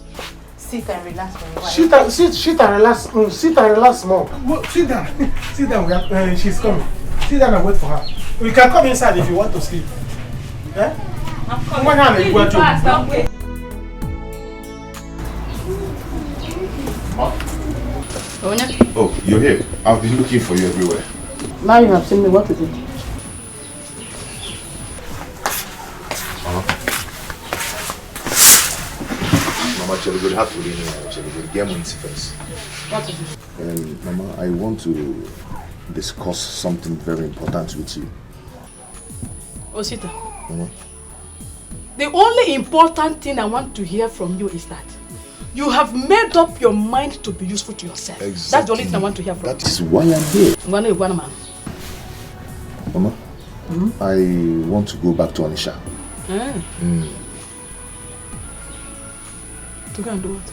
sit and relax for a while.
Sit and relax. Sit and relax more. Sit down. Sit down. She's coming. Sit down and wait for her. We can come inside if you want to sleep. Eh?
I'm coming.
Please be fast,
I'm waiting.
Oh, you're here. I've been looking for you everywhere.
Now you have seen me, what is it?
Mama, Chelly, have to leave. Chelly, get me first.
What is it?
Mama, I want to discuss something very important with you.
Osita,
Mama.
the only important thing I want to hear from you is that you have made up your mind to be useful to yourself.
Exactly.
That's the only thing I want to hear from you.
That is why I'm here. Mama, I want to go back to Onisha.
To go and do what?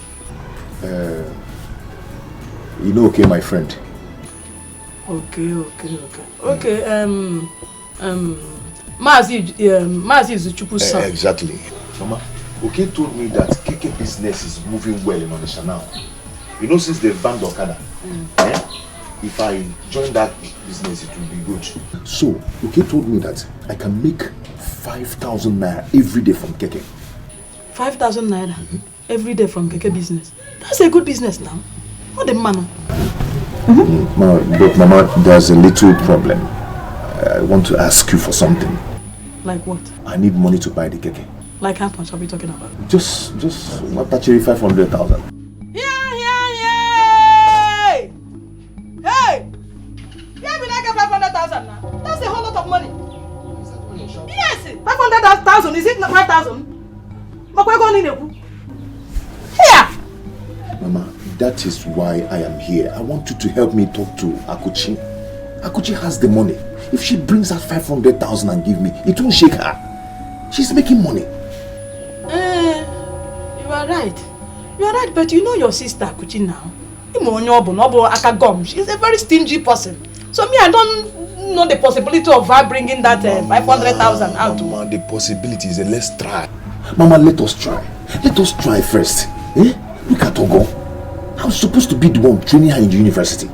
You know, okay, my friend.
Okay, Mazi is Chuku's son.
Exactly. Mama, okay told me that KK business is moving well in Onisha now. You know, since they've banned Okada, if I join that business, it will be good. So, okay told me that I can make 5,000 naira every day from KK.
5,000 naira every day from KK business. That's a good business now. What the man?
But Mama, there's a little problem. I want to ask you for something.
Like what?
I need money to buy the KK.
Like how much are we talking about?
Just not actually 500,000.
Hey! Yeah, we like 500,000 now. That's a whole lot of money. Yes, 500,000. Is it not 5,000? Here!
Mama, that is why I am here. I want you to help me talk to Akuchi. Akuchi has the money. If she brings out 500,000 and give me, it won't shake her. She's making money.
You are right. You are right, but you know your sister Akuchi now. She's a very stingy person. So me, I don't know the possibility of her bringing that 500,000 out.
Mama, the possibility is let's try. Mama, let us try. Let us try first. Look at Ogo. I'm supposed to be the one training her in the university.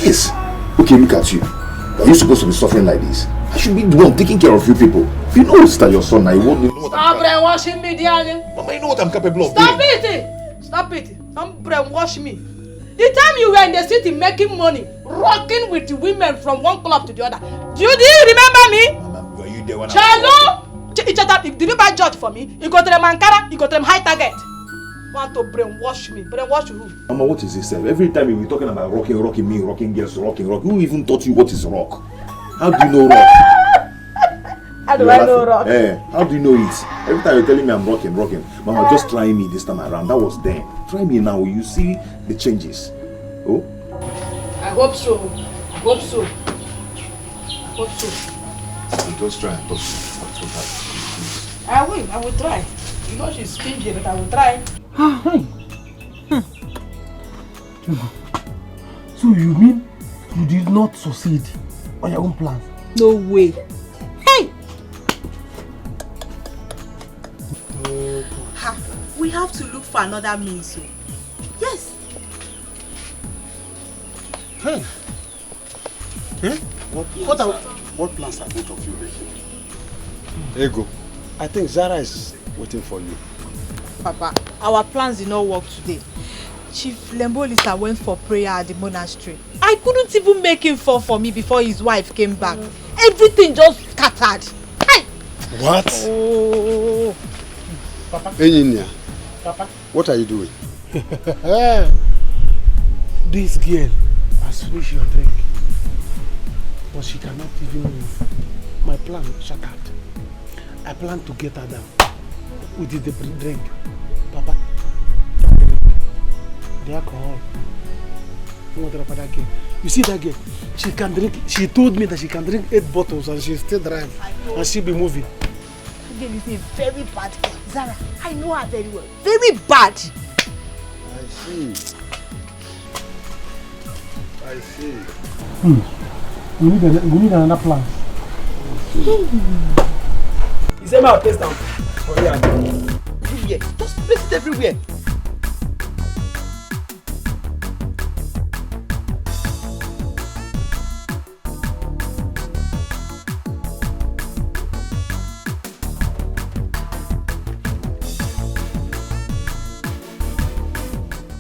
Yes. Okay, look at you. Are you supposed to be suffering like this? I should be the one taking care of you people. You know that your son, I won't know what
Stop brainwashing me, Diane.
Mama, you know what I'm capable of
Stop it! Stop it! Don't brainwash me. The time you were in the city making money, rocking with the women from one club to the other. Do you remember me?
Mama, were you there when
Chalo! Did you buy George for me? You got them Ankara, you got them high target. Want to brainwash me? Brainwash who?
Mama, what is this? Every time you be talking about rocking me, rocking girls, rocking. Who even taught you what is rock? How do you know rock?
How do I know rock?
How do you know it? Every time you're telling me I'm rocking. Mama, just try me this time around. That was then. Try me now. You see the changes. Oh?
I hope so.
Just try.
I will try. You know she's stingy, but I will try.
So you mean you did not succeed on your own plans?
No way. Hey! We have to look for another means. Yes.
Hey. What plans are both of you making? Ego, I think Zara is waiting for you.
Papa, our plans did not work today. Chief Lembolisa went for prayer at the monastery. I couldn't even make him fall for me before his wife came back. Everything just scattered. Hey!
What?
Oh.
Papa. Enyinya,
Papa.
what are you doing?
This girl has finished your drink, but she cannot even move. My plan shattered. I plan to get her down with the drink. Papa, the alcohol. What about that girl? You see that girl? She can drink. She told me that she can drink 8 bottles and she still drive, and she'll be moving.
That girl is a very bad girl. Zara, I know her very well. Very bad.
I see.
We need another plan.
He said my place down. For here. Everywhere. Just place it everywhere.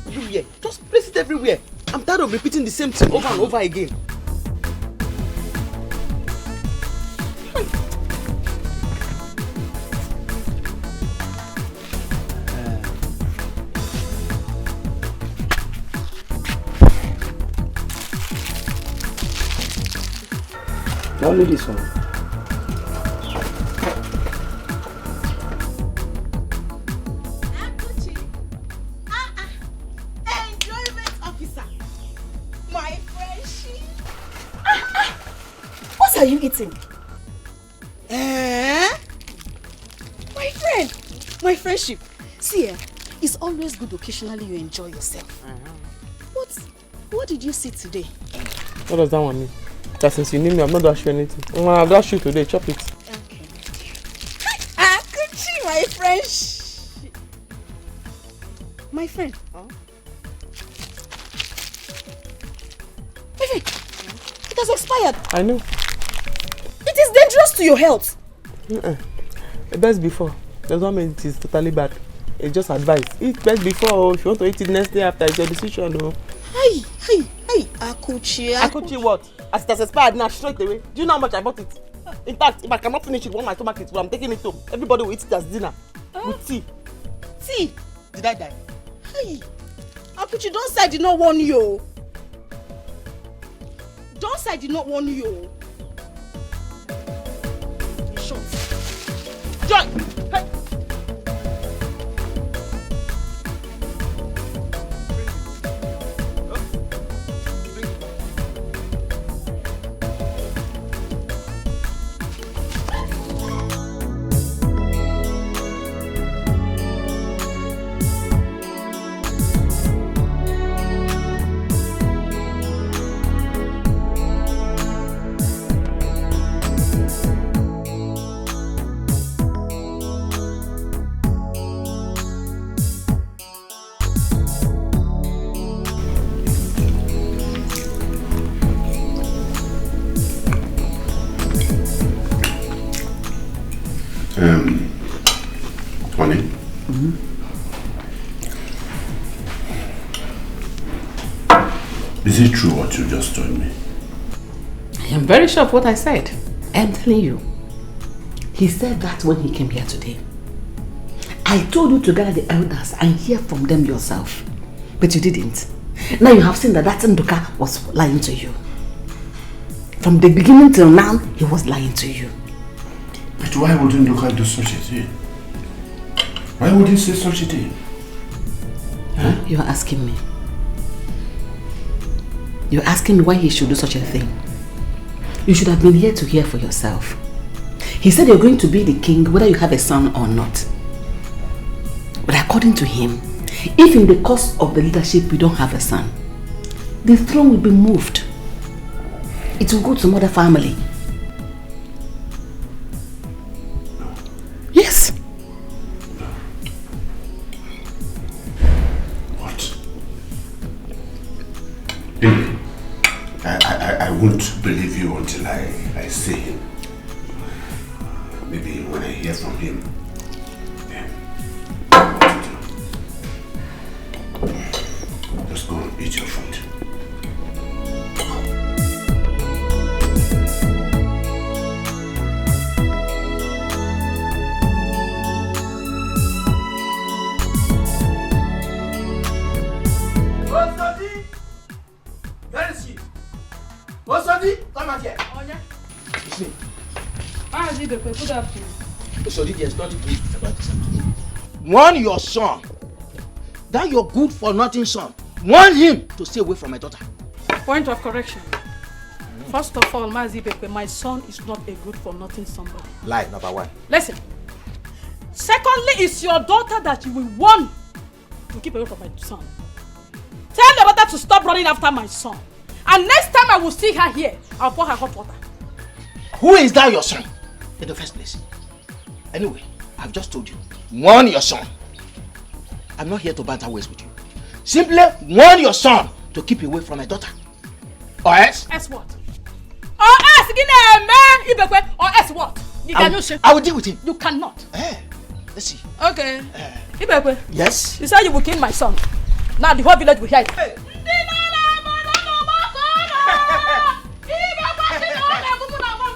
Everywhere. Just place it everywhere. I'm tired of repeating the same thing over and over again. Only this one.
Enjoyment officer. My friendship.
What are you eating?
My friend.
My friendship. See, it's always good occasionally you enjoy yourself. What did you see today?
What does that one mean? That since you need me, I'm not dash you anything. I'll dash you today, chop it.
Okay. Akuchi, my friend. My friend. Huh? My friend, it has expired.
I know.
It is dangerous to your health.
Best before. Does not mean it is totally bad. It's just advice. Eat best before. If you want to eat it next day after, it's your decision. No.
Hey, Akuchi.
Akuchi what? As it has expired now, straight away. Do you know how much I bought it? In fact, if I cannot finish it, when my stomach is full, I'm taking it home. Everybody will eat it as dinner. With tea.
Tea? Did I die? Hey, Akuchi, don't say I did not warn you. Don't say I did not warn you. In short. Joy! Hey!
Honey? Is it true what you just told me?
I am very sure of what I said. I am telling you. He said that when he came here today. I told you to gather the elders and hear from them yourself. But you didn't. Now you have seen that Nduka was lying to you. From the beginning till now, he was lying to you.
But why wouldn't Nduka do such a thing? Why would he say such a thing?
Huh? You're asking me. You're asking me why he should do such a thing. You should have been here to hear for yourself. He said you're going to be the king whether you have a son or not. But according to him, if in the course of the leadership we don't have a son, the throne will be moved. It will go to some other family. Yes.
What? I won't believe you until I see him. Maybe when I hear from him. Just go and eat your food.
Osodi, come out here.
Oh, yeah.
It's me.
Good afternoon.
Osodi, there's nothing to eat about this afternoon. Warn your son. That your good for nothing son. Warn him to stay away from my daughter.
Point of correction. First of all, Mazi Bekwe, my son is not a good for nothing somebody.
Lie number one.
Listen. Secondly, it's your daughter that you will warn to keep away from my son. Tell your daughter to stop running after my son. And next time I will see her here, I'll pour her hot water.
Who is that your son in the first place? Anyway, I've just told you. Warn your son. I'm not here to banter ways with you. Simply warn your son to keep away from my daughter. Or else?
Else what? Or else, or else what? You cannot.
I will deal with him.
You cannot.
Let's see.
Okay. Ibekwe.
Yes?
You said you will kill my son. Now the whole village will hear it. Hey.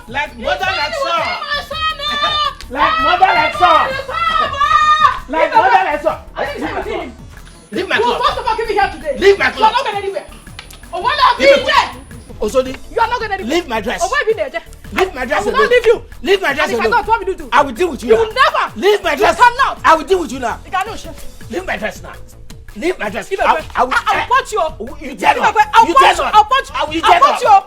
Like mother, like son. Like mother, like son. Like mother, like son. Leave my club.
First of all, give me here today.
Leave my club.
You are not going anywhere. Oh, when I be there.
Osodi.
You are not going anywhere.
Leave my dress.
Oh, why be there?
Leave my dress.
I will not leave you.
Leave my dress.
And if I don't, what will you do?
I will deal with you.
You
now.
will never.
Leave my dress.
You cannot.
I will deal with you now.
You cannot.
Leave my dress now. Leave my dress.
I'll punch you.
You dare not.
I'll punch you. I'll punch you.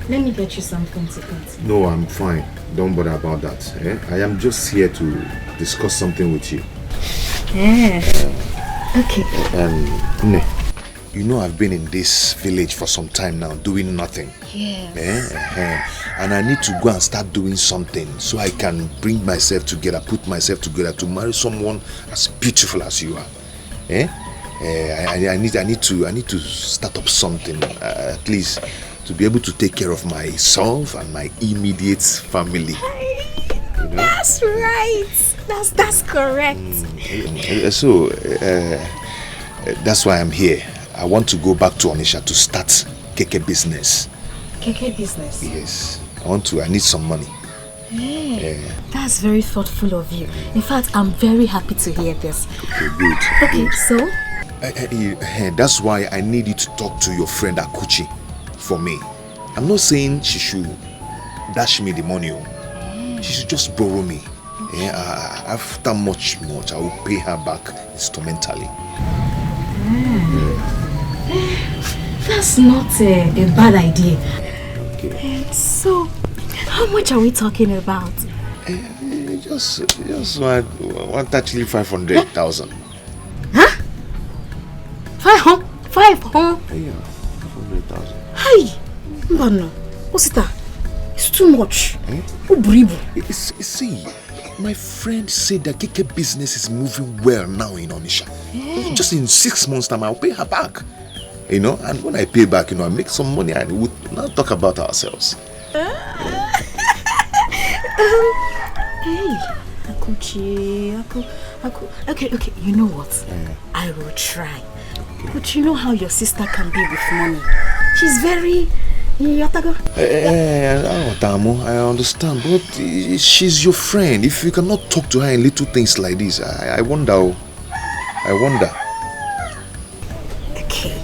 Let me get you something to eat.
No, I'm fine. Don't bother about that. I am just here to discuss something with you.
Yeah. Okay.
Ne, you know I've been in this village for some time now, doing nothing.
Yes.
And I need to go and start doing something so I can bring myself together, put myself together to marry someone as beautiful as you are. I need to start up something, at least to be able to take care of myself and my immediate family. You know?
That's right. That's correct.
So that's why I'm here. I want to go back to Onitsha to start keke business.
Keke business?
Yes. I need some money.
That's very thoughtful of you. In fact, I'm very happy to hear this.
Okay, good.
Okay, so?
That's why I need you to talk to your friend Akuchi for me. I'm not saying she should dash me the money. She should just borrow me. After much, I will pay her back instrumentally.
That's not a bad idea.
Okay.
So, how much are we talking about?
Just want actually 500,000.
Huh? 500?
Yeah, 500,000.
Hi! Mbano, what's that? It's too much.
See, my friend said that keke business is moving well now in Onitsha. Just in 6 months' time, I'll pay her back. You know, and when I pay back, I make some money and we'll now talk about ourselves.
Hey, Akuchi, okay, you know what? I will try. Okay. But you know how your sister can be with money. She's very...
I understand, but she's your friend. If you cannot talk to her in little things like this, I wonder.
Okay,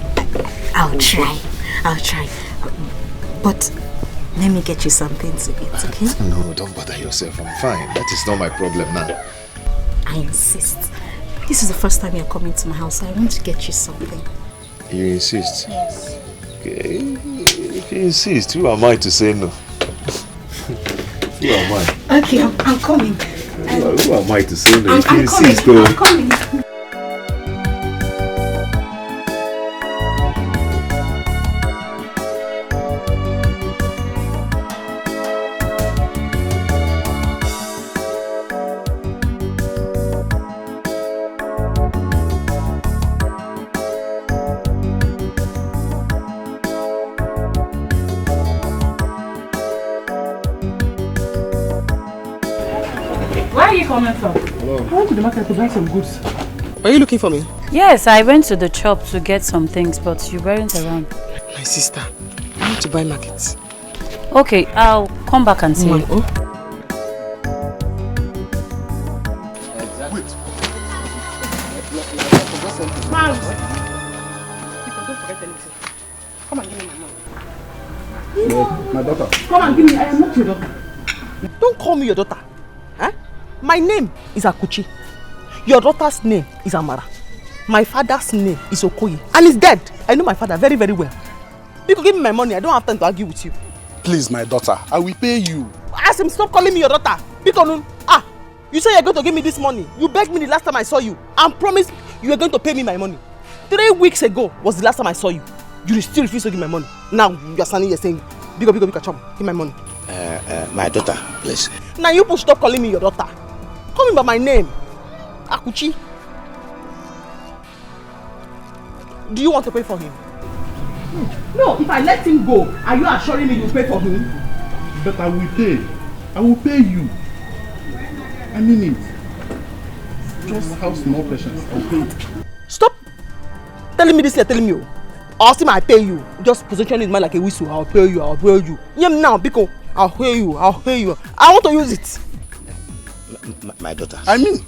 I'll try. But Let me get you something to eat, okay?
No, don't bother yourself. I'm fine. That is not my problem now.
I insist. This is the first time you're coming to my house, so I want to get you something.
You insist?
Yes.
Okay. If you insist, who am I to say no? Who am I?
Okay, I'm coming.
Who am I to say no? If you
I'm
insist,
coming.
though.
I'm coming.
Where are you coming from? I went to the market to buy some goods.
Are you looking for me?
Yes, I went to the shop to get some things, but you weren't around.
My sister, I want to buy markets.
Okay, I'll come back and see you.
Oh.
Wait.
Miles. Don't forget anything. Come and give me my money.
My daughter.
Come and give me. I am not your daughter. Don't call me your daughter. Huh? My name is Akuchi. Your daughter's name is Amara. My father's name is Okoye. And he's dead. I know my father very, very well. You could give me my money. I don't have time to argue with you.
Please, my daughter, I will pay you.
Ask him, stop calling me your daughter. Because, you say you're going to give me this money. You begged me the last time I saw you and promised you were going to pay me my money. 3 weeks ago was the last time I saw you. You still refuse to give my money. Now you're standing here saying, Biko, chum, give my money.
My daughter, please.
Now you should stop calling me your daughter. Call me by my name. Akuchi. Do you want to pay for him? No, if I let him go, are you assuring me you'll pay for him?
But I will pay. I will pay you. I mean it. Just have small patience. I'll pay you.
Stop telling me this, you're telling me. Or see I pay you. Just position it man like a whistle. I'll pay you, I'll pay you. Yem now, Biko. I'll pay you, I'll pay you. I want to use it.
My daughter.
I mean.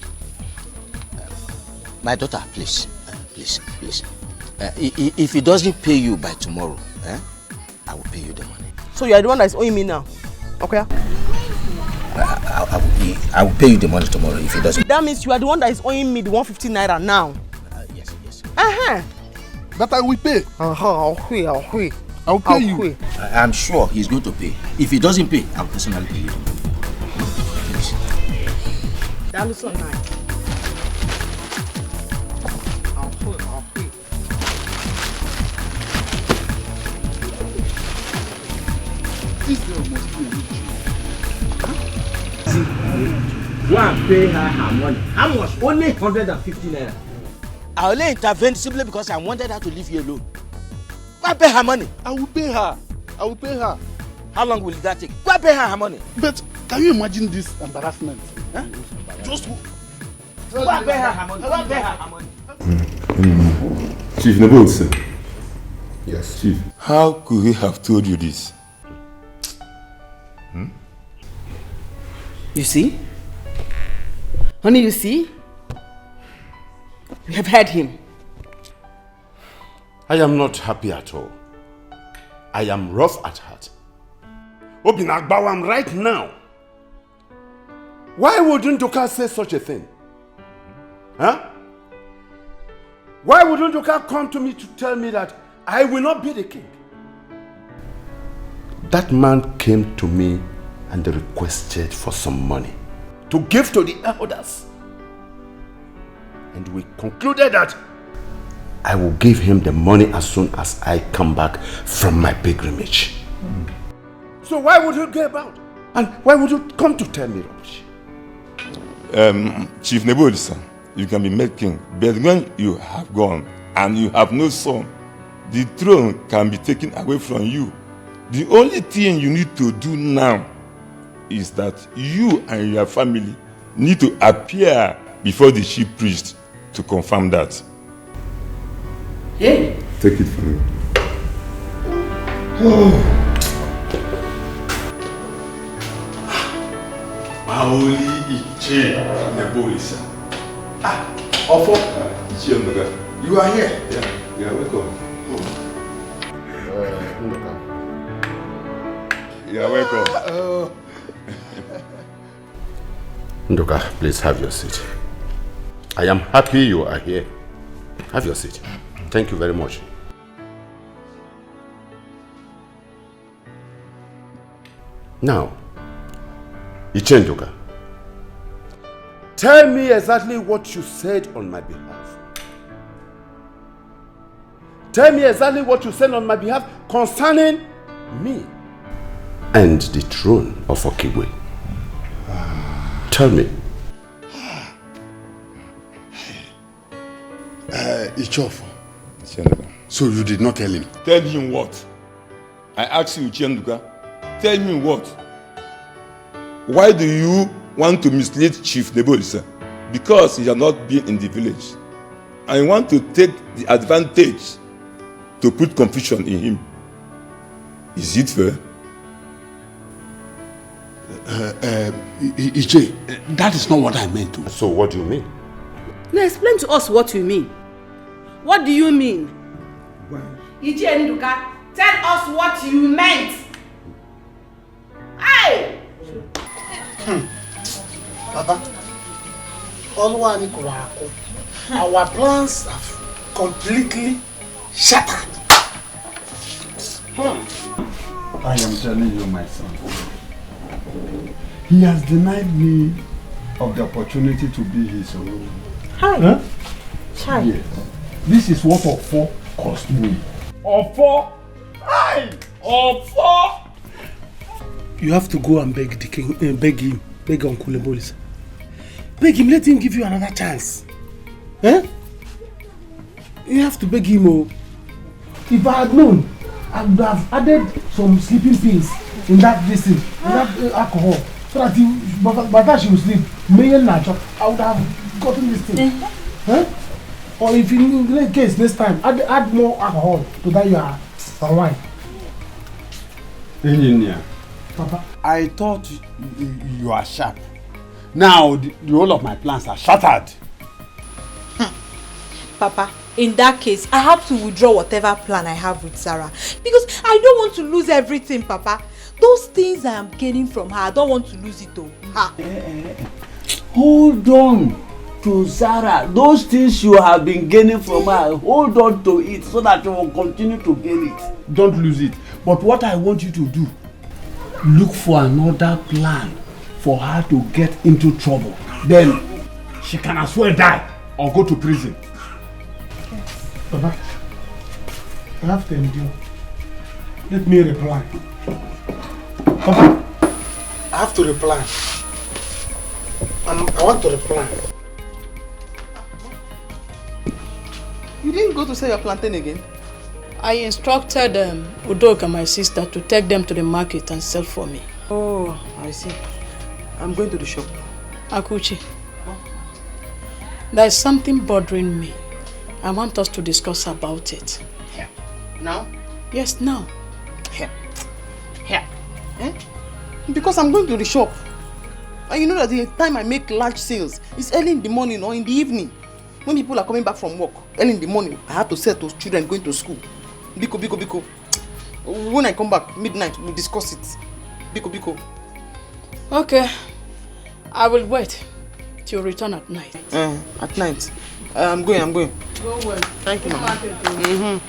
My daughter, please. Please. If he doesn't pay you by tomorrow, I will pay you the money.
So you are the one that is owing me now? Okay?
I will pay you the money tomorrow if he doesn't.
That means you are the one that is owing me the 150 naira now?
Yes.
That I will pay.
I'll pay.
I'll pay you.
I'm sure he's going to pay. If he doesn't pay, I'll personally pay you. Please.
That looks so nice. I'll pay.
This girl must be a witch.
Go and pay her money. How much? Only 150 naira.
I only intervened simply because I wanted her to leave you alone. Go and pay her money.
I will pay her.
How long will that take? Go and pay her money.
But can you imagine this embarrassment? Just
go and pay her money.
Chief Nebulson. Yes, Chief. How could he have told you this?
You see? Honey, you see? We have heard him.
I am not happy at all. I am rough at heart. Obinagbawam right now. Why wouldn't Nduka say such a thing? Huh? Why wouldn't Nduka come to me to tell me that I will not be the king? That man came to me and requested for some money to give to the elders. And we concluded that I will give him the money as soon as I come back from my pilgrimage. So why would you go about? And why would you come to tell me rubbish?
Chief Nebulson, you can be made king, but when you have gone and you have no son, the throne can be taken away from you. The only thing you need to do now is that you and your family need to appear before the chief priest to confirm that.
Hey.
Take it from me.
Maoli Iche Nebulisa. Ofo Iche Onoga. You are here. Yeah, welcome.
You're welcome.
Nduka, please have your seat. I am happy you are here. Have your seat. Thank you very much. Now, Iche Nduka, tell me exactly what you said on my behalf. Tell me exactly what you said on my behalf concerning me and the throne of Okigwe. Tell me.
Ichofo. So you did not tell him?
Tell him what? I asked you, Chenduka. Tell me what? Why do you want to mislead Chief Nebolisa? Because he has not been in the village. I want to take the advantage to put confusion in him. Is it fair?
Iche, that is not what I meant to.
So what do you mean?
Now explain to us what you mean. What do you mean?
Iche Nduka, tell us what you meant. Hey!
Papa, our plans have completely shattered.
I am telling you, my son. He has denied me of the opportunity to be his own.
Hi.
Huh?
Hi.
Yes. This is what Ofo cost me. Ofo? Hi! Ofo!
You have to go and beg the king, beg Uncle Nebolisa. Beg him, let him give you another chance. Eh? You have to beg him. Oh. If I had known, I would have added some sleeping pills in that in that alcohol, so that by the time she will sleep, I would have gotten this thing. Huh? Or if in the case next time, add more alcohol to that your wine.
Engineer,
Papa,
I thought you are sharp. Now the whole of my plans are shattered.
Papa, in that case, I have to withdraw whatever plan I have with Sarah. Because I don't want to lose everything, Papa. Those things I am gaining from her, I don't want to lose it though.
Hold on to Sarah. Those things you have been gaining from her, hold on to it so that you will continue to gain it. Don't lose it. But what I want you to do, look for another plan for her to get into trouble. Then she can as well die or go to prison.
Papa, I have to endure. Let me reply. Papa, I have to reply. I want to reply.
You didn't go to sell your plantain again?
I instructed Udoka, my sister, to take them to the market and sell for me.
Oh, I see. I'm going to the shop.
Akuchi, there is something bothering me. I want us to discuss about it.
Here. Now?
Yes, now.
Here. Here. Eh? Because I'm going to the shop. And you know that the time I make large sales is early in the morning or in the evening. When people are coming back from work, early in the morning, I have to set those children going to school. Biko. When I come back, midnight, we'll discuss it. Biko.
Okay. I will wait till you return at night.
At night. I'm going.
Go well.
Thank you, Mama.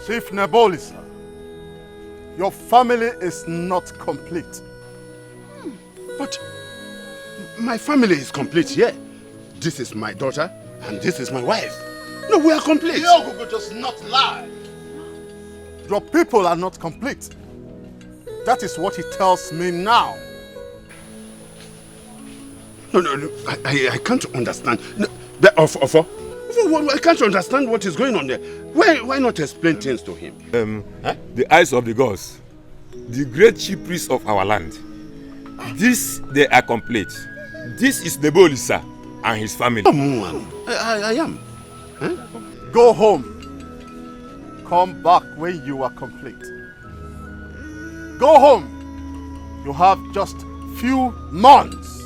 Chief Nebolisa, your family is not complete.
But my family is complete here. This is my daughter and this is my wife.
No, we are complete.
Diogo just not lie.
Your people are not complete. That is what he tells me now. No, I can't understand. No, I can't understand what is going on there. Why not explain things to him?
The eyes of the gods, the great chief priest of our land. This, they are complete. This is the Bolisa and his family.
I am. Huh? Go home. Come back when you are complete. Go home. You have just few months.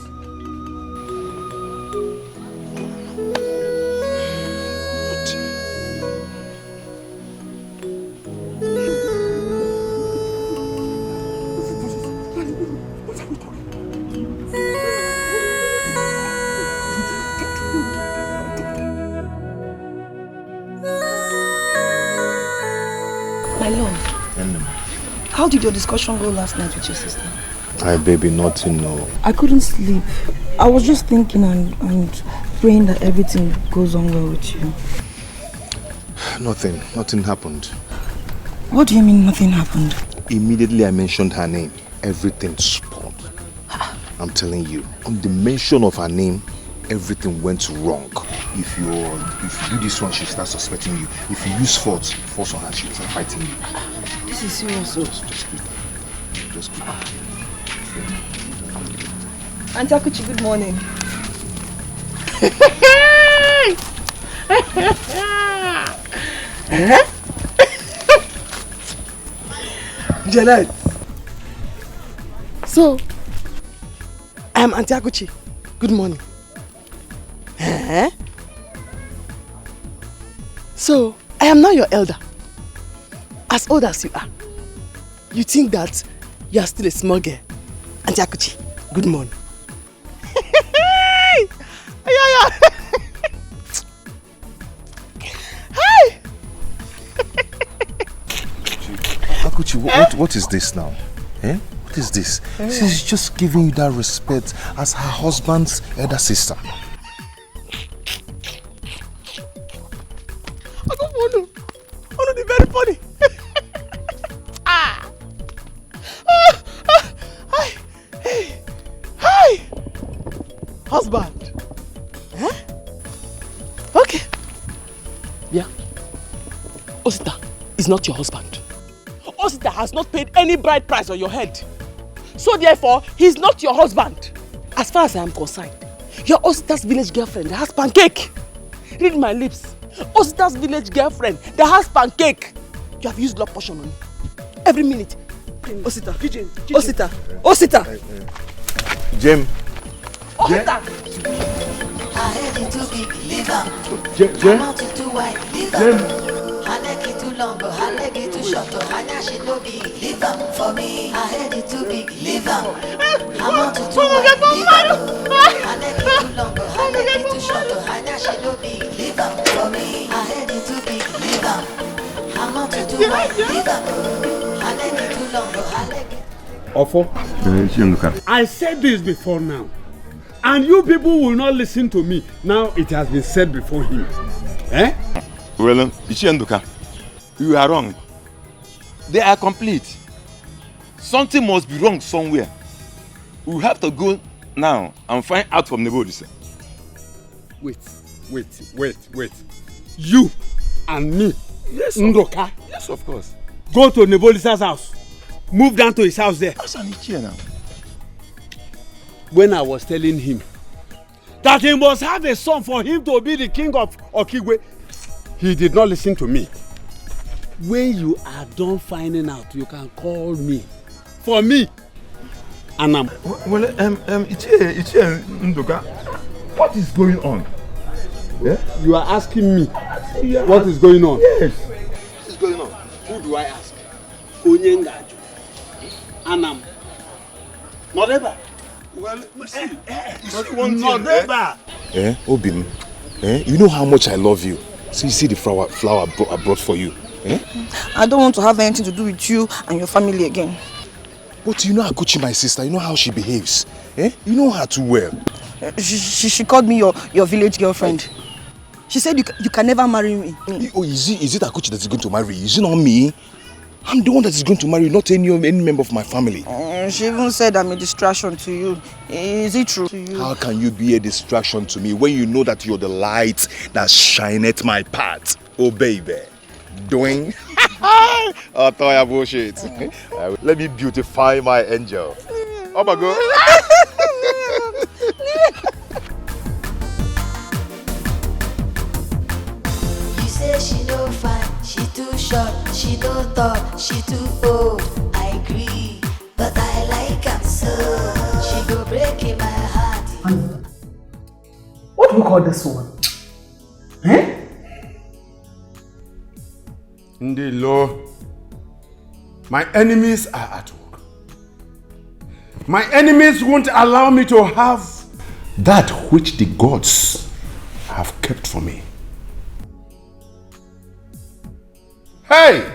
My love, how did your discussion go last night with your sister?
Hi baby, nothing, no.
I couldn't sleep. I was just thinking and praying that everything goes on well with you.
Nothing happened.
What do you mean nothing happened?
Immediately I mentioned her name, everything spoiled. I'm telling you, on the mention of her name, everything went wrong. If you do this one, she starts suspecting you. If you use force on her, she starts fighting you.
This is serious.
Just quick.
Auntie Akuchi, good morning.
Janet. So, I am Auntie Akuchi. Good morning. So, I am now your elder. As old as you are. You think that you are still a small girl. Auntie Akuchi, good morning.
Akuchi, what is this now? What is this? She's just giving you that respect as her husband's elder sister.
Ono the very funny. Hi. Husband. Okay. Yeah. Osita is not your husband. Osita has not paid any bride price on your head. So therefore, he's not your husband. As far as I am concerned, you're Osita's village girlfriend that has pancake. Read my lips. Osita's village girlfriend that has pancake. You have used love potion on me. Every minute. Osita. Kitchen. Osita. Osita.
Jem.
Osita.
I heard it too big, leave am.
Jem.
I'm out to too wide, leave am. I leg it too long, I leg it too short, I dash it no big, leave am for me. I heard it too big, leave am. I'm out to too wide, leave am. I leg it too long, I leg it too short, I dash it no big, leave am for me. I heard it too big, leave am. I'm out to too wide, leave am. I leg it too long, I leg it.
Ofo, I said this before now, and you people will not listen to me. Now it has been said before him.
Well, Ichienduka, you are wrong. They are complete. Something must be wrong somewhere. We have to go now and find out from the Nebodisa.
Wait. You and me,
yes,
Ndoka.
Yes, of course.
Go to Nebodisa's house. Move down to his house there.
That's an Ichie now.
When I was telling him that he must have a son for him to be the king of Okigwe, he did not listen to me. When you are done finding out, you can call me. For me. And I'm...
Well, Ichie Ndoka, what is going on?
Yeah? You are asking me what is going on?
Yes.
What is going on? Who do I ask? Onyengaju. Anam. Not ever.
Well, see,
not ever.
Obim, you know how much I love you. So you see the flower I brought for you.
I don't want to have anything to do with you and your family again.
But you know Akuchi, my sister, you know how she behaves. You know her too well.
She called me your village girlfriend. She said you can never marry me.
Oh, is it Akuchi that is going to marry you? Is it not me? I'm the one that is going to marry you, not any member of my family.
She even said I'm a distraction to you. Is it true?
How can you be a distraction to me when you know that you're the light that shineth my path? Oh, baby. Doing? Oh, Toya bullshit. Let me beautify my angel. Oh my God.
You say she no fine, she too short, she no tall, she too old. I agree, but I like her so. She go break in my heart.
What do you call this one? Eh?
Ndilo, my enemies are at work. My enemies won't allow me to have that which the gods have kept for me. Hey!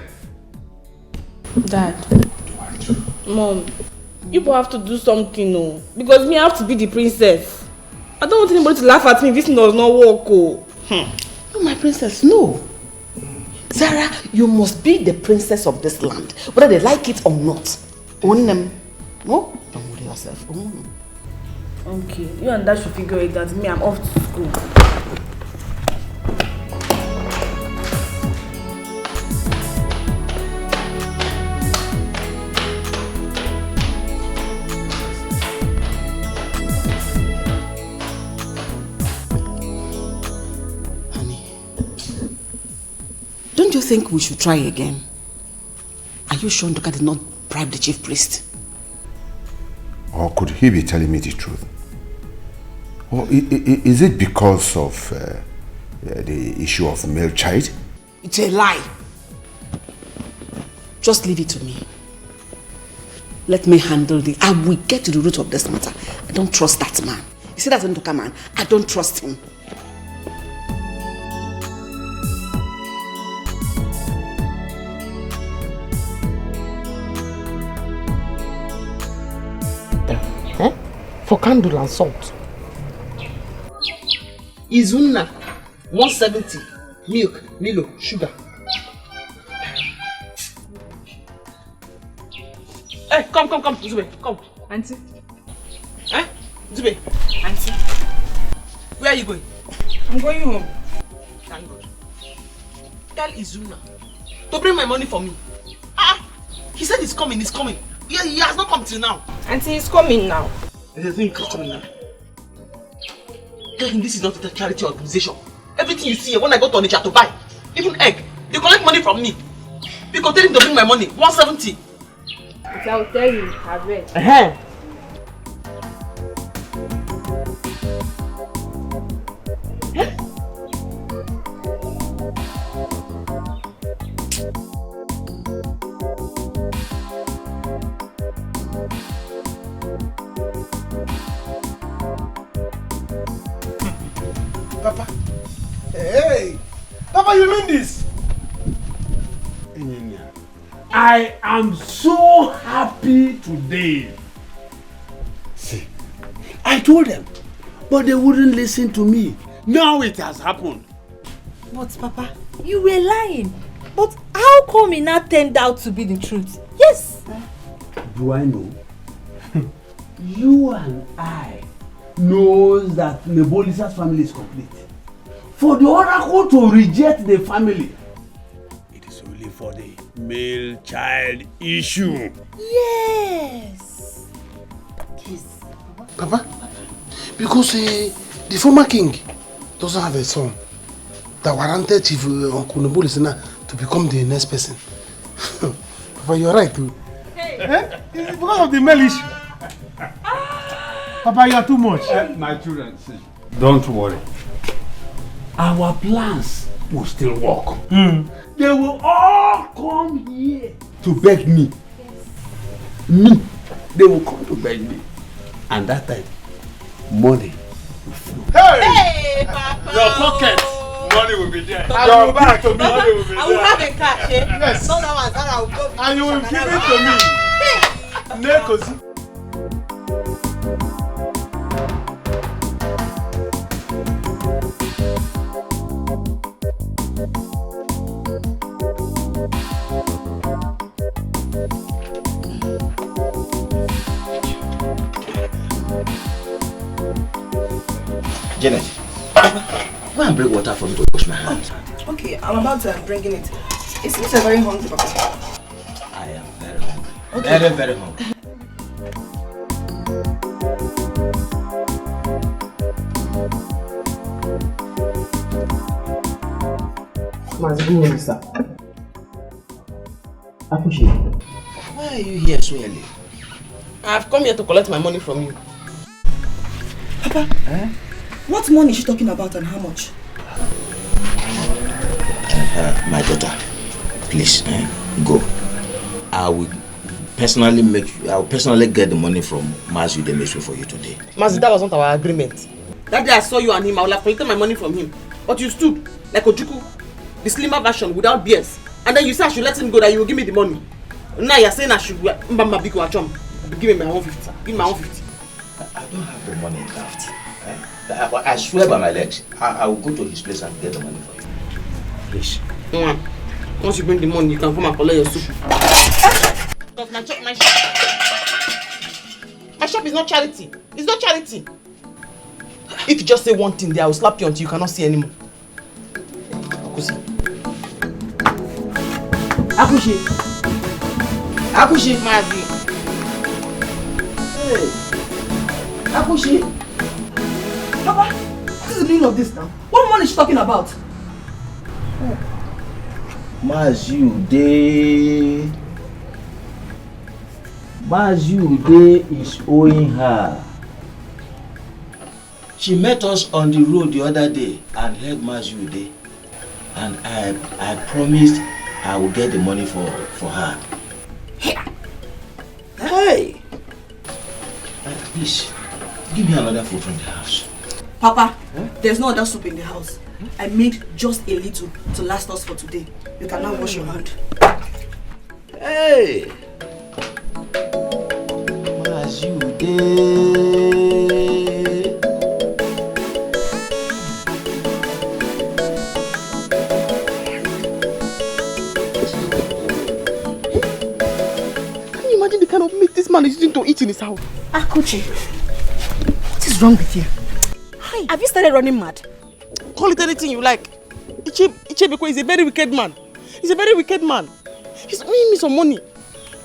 Dad. Mom, you both have to do something, no? Because me, I have to be the princess. I don't want anybody to laugh at me if this does not work, oh.
No, my princess, no. Zara, you must be the princess of this land, whether they like it or not. Own them. No? Don't worry yourself.
Okay, you and Dad should figure it out. Me, I'm off to school.
Don't you think we should try again? Are you sure Ndoka did not bribe the chief priest?
Or could he be telling me the truth? Or is it because of the issue of male child?
It's a lie. Just leave it to me. Let me handle it. I will get to the root of this matter. I don't trust that man. You see that Ndoka man? I don't trust him.
For candle and salt.
Izuna, 170. Milk, Milo, sugar.
Hey, come, Zube, come. Auntie. Eh? Zube, Auntie. Where are you going? I'm going home. Thank God. Tell Izuna to bring my money for me. He said he's coming. Yeah, he has not come till now. Auntie, he's coming now. I think he's coming now. Tell him this is not a charity organization. Everything you see here, when I go to Onitsha to buy, even egg, they collect money from me. Because tell him to bring my money, 170.
I will tell you, I've read.
Papa. Hey! Papa, you mean this?
I am so happy today. See, I told them, but they wouldn't listen to me. Now it has happened.
But Papa, you were lying. But how come it now turned out to be the truth? Yes.
Do I know? You and I knows that Nebolisa's family is complete. For the oracle to reject the family, it is only for the male child issue.
Yes.
Yes. Papa, because the former king doesn't have a son that warranted Chief Uncle Nebolisana to become the next person. Papa, you're right too. Hey. It's because of the male issue. Papa, you are too much.
My children, see, don't worry. Our plans will still work. They will all come here to beg me. Yes. They will come to beg me. And that time, money will flow.
Hey, Papa!
Your pocket, money will be there.
Your back to me, money will be there.
I will have a cash, eh?
Yes.
No, that one, Sarah, I will go.
And you will give it to me. Nekosi.
Janet, go and bring water for me to wash my hands.
Okay, I'm about to bring it. It seems you're very hungry, Papa.
I am very hungry.
Okay.
Very, very hungry. Why are you here so early?
I've come here to collect my money from you.
Papa, what money is she talking about and how much?
My daughter, please, go. I will personally get the money from Mazu Demesu for you today.
Mazi, that was not our agreement. That day I saw you and him, I would have collected my money from him. But you stood like Ojuku, the slimmer version without beers. And then you said I should let him go, that you will give me the money. Now you're saying I should give me my 150. Give me my 150.
I don't have the money left. I swear by my legs, I will go to his place and get the money for you. Please.
Once you bring the money, you can come and collect your soup. Because my shop is not charity. It's not charity. If you just say one thing there, I will slap you until you cannot see anymore. Akushi. Mazi.
Hey. Akushi. Papa, what is the meaning of this now? What money is she talking about?
Mazu is owing her. She met us on the road the other day and heard Mazu. And I promised I will get the money for her.
Hey!
Please, give me another food from the house.
Papa, there's no other soup in the house. I made just a little to last us for today. You can now wash your hand.
Hey! Mazu.
Imagine the kind of meat this man is using to eat in his house.
Akuchi, what is wrong with you? Hi. Have you started running mad?
Call it anything you like. Ichebeko is a very wicked man. He's a very wicked man. He's owing me some money.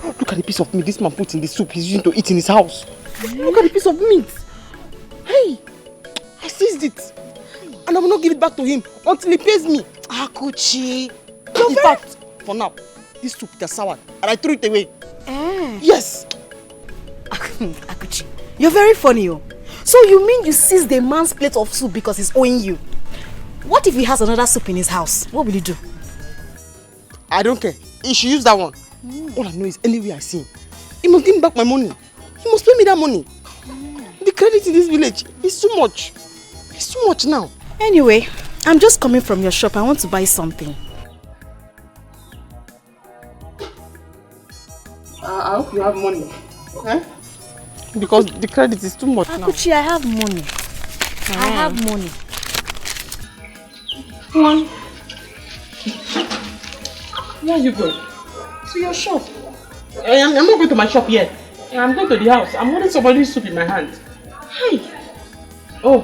Look at the piece of meat this man put in the soup he's using to eat in his house. Look at the piece of meat. Hey, I seized it. And I will not give it back to him until he pays me. Akuchi. In fact, for now, this soup is sour and I threw it away. Yes.
Akuchi, you're very funny. So you mean you seized the man's plate of soup because he's owing you? What if he has another soup in his house? What will you do?
I don't care. He should use that one. All I know is anywhere I see him, he must give me back my money. He must pay me that money. The credit in this village is too much. It's too much now.
Anyway, I'm just coming from your shop. I want to buy something.
I hope you have money. Because the credit is too much now.
Akuchi, I have money. I have money.
Come on. Where are you going?
To your shop.
I'm not going to my shop yet. I'm going to the house. I'm holding somebody's soup in my hand. Hi. Oh,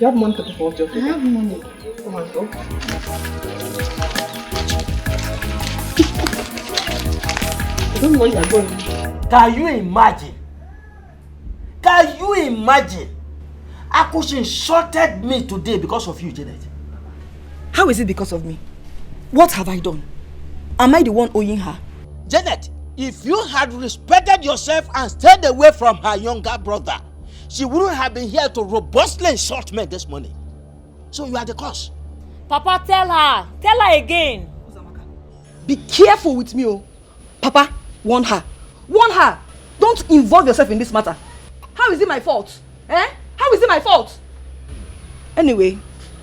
you have money to pay for what you're doing?
I have money.
Come on, go. I don't know where you're going.
Can you imagine? Can you imagine? Akushi insulted me today because of you, Janet.
How is it because of me? What have I done? Am I the one owing her?
Janet, if you had respected yourself and stayed away from her younger brother, she wouldn't have been here to robustly insult me this morning. So you are the cause.
Papa, tell her. Tell her again.
Be careful with me, oh. Papa, warn her. Warn her. Don't involve yourself in this matter. How is it my fault? How is it my fault? Anyway,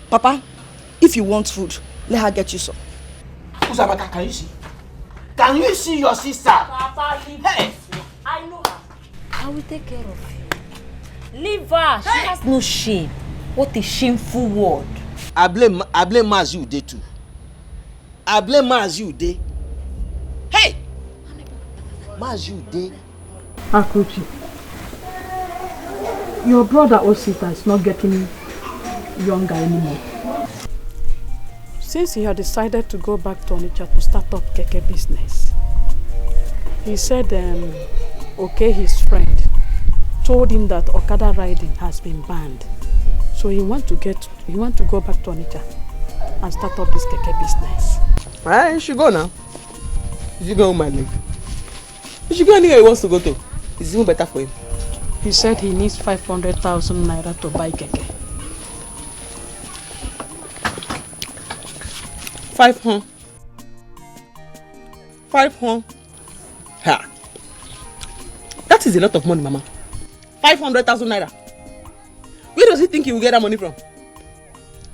Papa, if you want food, let her get you some.
Uzabaka, can you see? Can you see your sister?
Papa, leave her. I know her. I will take care of her. Leave her. She has no shame. What a shameful word.
I blame Mazi Ude too. I blame Mazi Ude. Hey! Mazi Ude.
Akuchi,
Your brother Osita is not getting younger anymore. Since he had decided to go back to Onitsha to start up keke business, he said okay, his friend told him that Okada riding has been banned. So he want to go back to Onitsha and start up this keke business.
He should go now. He should go with my leg. He should go anywhere he wants to go to. It's even better for him.
He said he needs 500,000 naira to buy keke.
500. 500. Ha. That is a lot of money, Mama. 500,000 naira. Where does he think he will get that money from?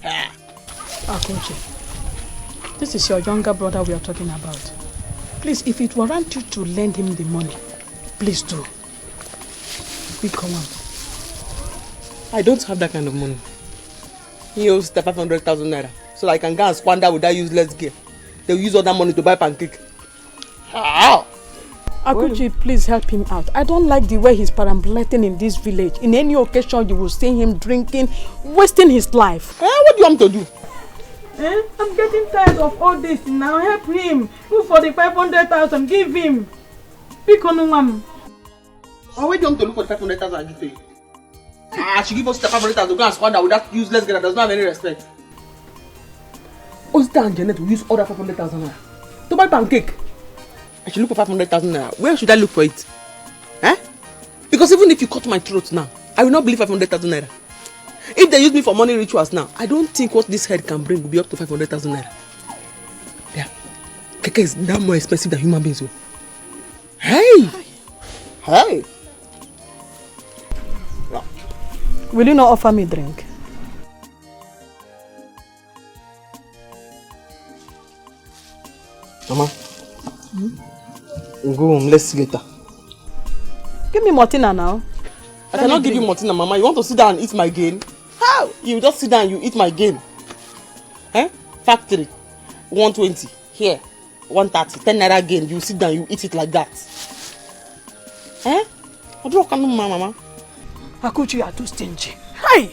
Ha.
Akoche, this is your younger brother we are talking about. Please, if it warrant you to lend him the money, please do. We come on.
I don't have that kind of money. He owes the 500,000 naira. So that I can go and squander with that useless gear. They will use all that money to buy pancake. How?
Akoche, please help him out. I don't like the way he's perambulating in this village. In any occasion, you will see him drinking, wasting his life.
What do you want me to do?
I'm getting tired of all this now. Help him. Look for the 500,000. Give him. Pick on him.
Why do you want to look for the 500,000 I give to you? She give us the 500,000 to go and squander with that useless girl that does not have any respect. Osita and Janet will use all that 500,000 naira to buy pancake. I should look for 500,000 naira. Where should I look for it? Because even if you cut my throat now, I will not believe 500,000 naira. If they use me for money rituals now, I don't think what this head can bring will be up to 500,000 naira. Yeah. Keke is that more expensive than human beings. Hey! Hey!
Will you not offer me a drink?
Mama, go home, let's see later.
Give me Martina now.
I cannot give you Martina, Mama. You want to sit down and eat my gain? How? You just sit down and you eat my gain. Factory, 120. Here, 130. 10 naira gain. You sit down, you eat it like that. I don't know, Mama.
Akoche, you are too stingy. Hey!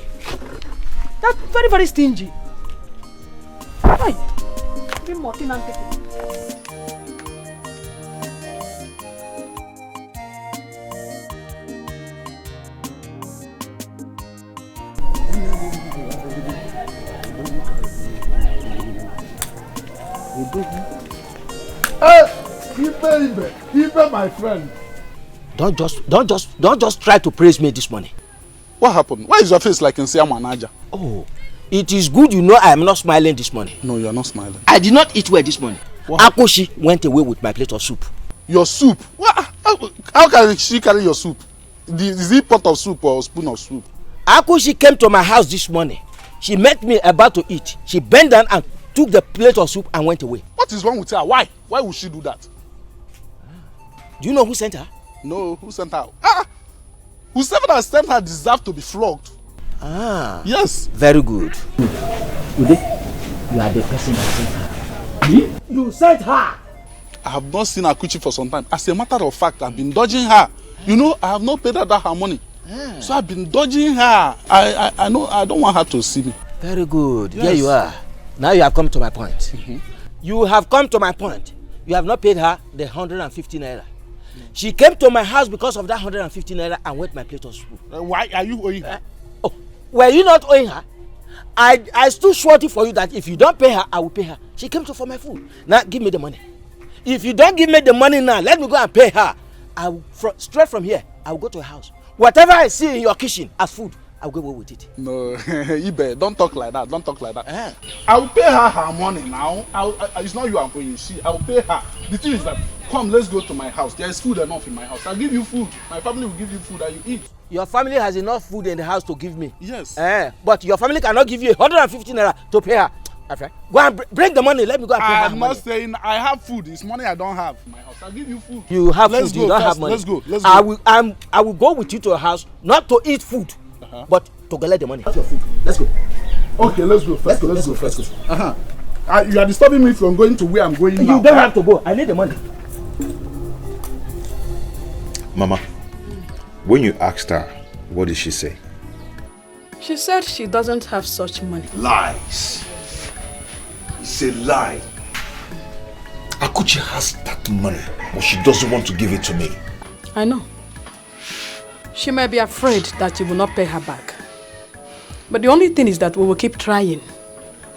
That's very, very stingy. Hey! Give me Martina and take it.
Ibe, my friend.
Don't just try to praise me this morning.
What happened? Why is your face like in Siamanaja?
Oh, it is good you know I am not smiling this morning.
No, you are not smiling.
I did not eat well this morning. Akoshi went away with my plate of soup.
Your soup? What? How can she carry your soup? Is it pot of soup or spoon of soup?
Akoshi came to my house this morning. She met me about to eat. She bent down and took the plate of soup and went away.
What is wrong with her? Why? Why would she do that?
Do you know who sent her?
No, who sent her? Whoever that sent her deserves to be flogged. Yes.
Very good. Ude, you are the person that sent her. Me? You sent her?
I have not seen Akuchi for some time. As a matter of fact, I've been dodging her. You know, I have not paid her that her money. So I've been dodging her. I know I don't want her to see me.
Very good. Yes. Here you are. Now you have come to my point. You have come to my point. You have not paid her the 150 naira. She came to my house because of that 150 naira and went my plate of soup.
Why are you owing her?
Were you not owing her? I stood shorty for you that if you don't pay her, I will pay her. She came to for my food. Now give me the money. If you don't give me the money now, let me go and pay her. I will, straight from here, I will go to her house. Whatever I see in your kitchen as food, I'll go away with it.
No, Ibe, don't talk like that. Don't talk like that. I will pay her her money now. It's not you I'm paying. I will pay her. The thing is that, come, let's go to my house. There is food enough in my house. I'll give you food. My family will give you food that you eat.
Your family has enough food in the house to give me.
Yes.
But your family cannot give you 150 naira to pay her. Go and bring the money. Let me go and pay her.
I'm not saying I have food. It's money I don't have in my house. I'll give you food.
You have food. You don't have money.
Let's go. Let's go.
I will go with you to your house, not to eat food, but to collect the money. Your food. Let's go.
Okay, let's go. Let's go. You are disturbing me from going to where I'm going now.
You don't have to go. I need the money.
Mama, when you asked her What did she say?
She said she doesn't have such money.
Lies. It's a lie. Akuchi has that money, but she doesn't want to give it to me.
I know. She may be afraid that you will not pay her back. But the only thing is that we will keep trying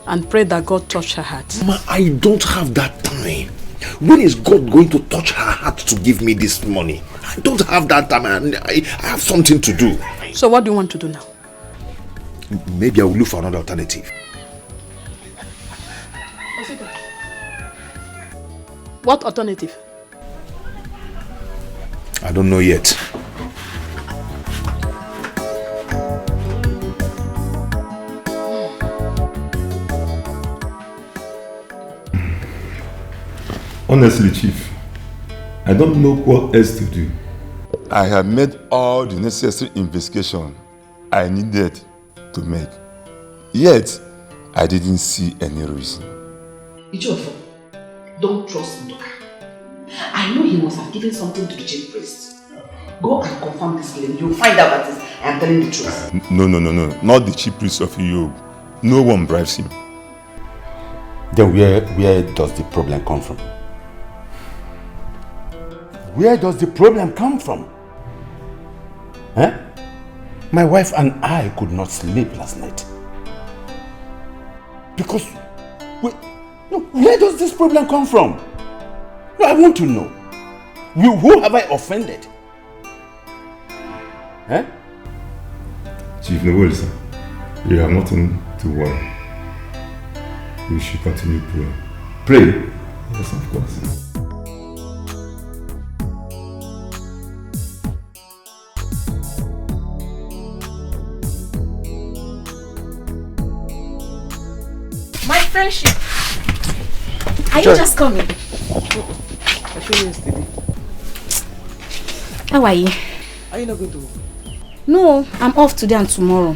and pray that God touch her heart.
Mama, I don't have that time. When is God going to touch her heart to give me this money? I don't have that time. I have something to do.
So what do you want to do now?
Maybe I will look for another alternative.
What alternative?
I don't know yet.
Honestly, Chief, I don't know what else to do. I have made all the necessary investigation I needed to make. Yet, I didn't see any reason.
Ichofo, don't trust Ndoka. I know he must have given something to the chief priest. Go and confirm this claim. You'll find out that I am telling the truth.
No. Not the chief priest of Eyob. No one bribes him.
Then where does the problem come from? Where does the problem come from? Huh? My wife and I could not sleep last night. Because, where does this problem come from? No, I want to know. Who have I offended? Huh?
Chief Nobelsa, you have nothing to worry. We should continue prayer. Pray? Yes, of course.
My friendship. Are you just coming?
I saw you yesterday.
How are you?
Are you not going to work?
No, I'm off today and tomorrow.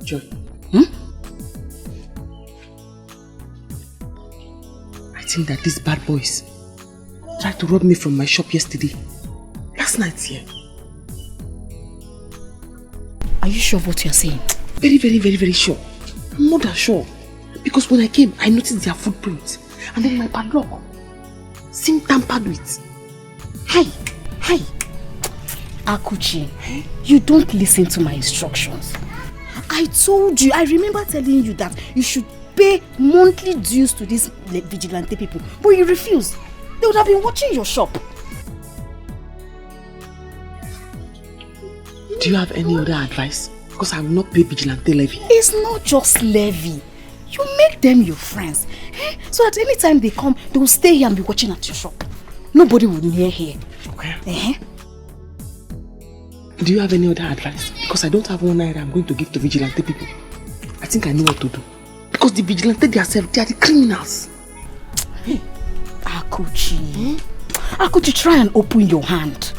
Joy. I think that these bad boys tried to rob me from my shop yesterday. Last night here.
Are you sure of what you're saying?
Very, very, very, very sure. I'm more than sure. Because when I came, I noticed their footprints. And then my padlock seemed tampered with. Hi.
Akuchi, you don't listen to my instructions. I told you, I remember telling you that you should pay monthly dues to these vigilante people. But you refused. They would have been watching your shop.
Do you have any other advice? Because I will not pay vigilante levy.
It's not just levy. You make them your friends. So that anytime they come, they will stay here and be watching at your shop. Nobody will near here.
Okay. Do you have any other advice? Because I don't have one naira I'm going to give to vigilante people. I think I know what to do. Because the vigilante themselves, they are the criminals.
Akuchi. Akuchi, try and open your hand.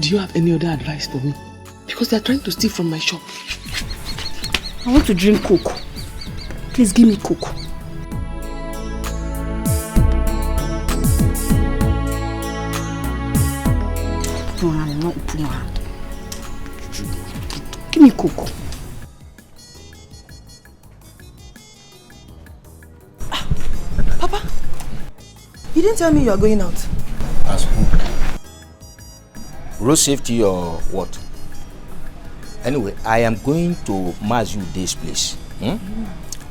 Do you have any other advice for me? Because they are trying to steal from my shop.
I want to drink Coke. Please give me Coke. No, I'm not opening your hand. Give me Coke.
Papa, you didn't tell me you are going out.
As who? Road safety or what? Anyway, I am going to Mazu Day's place.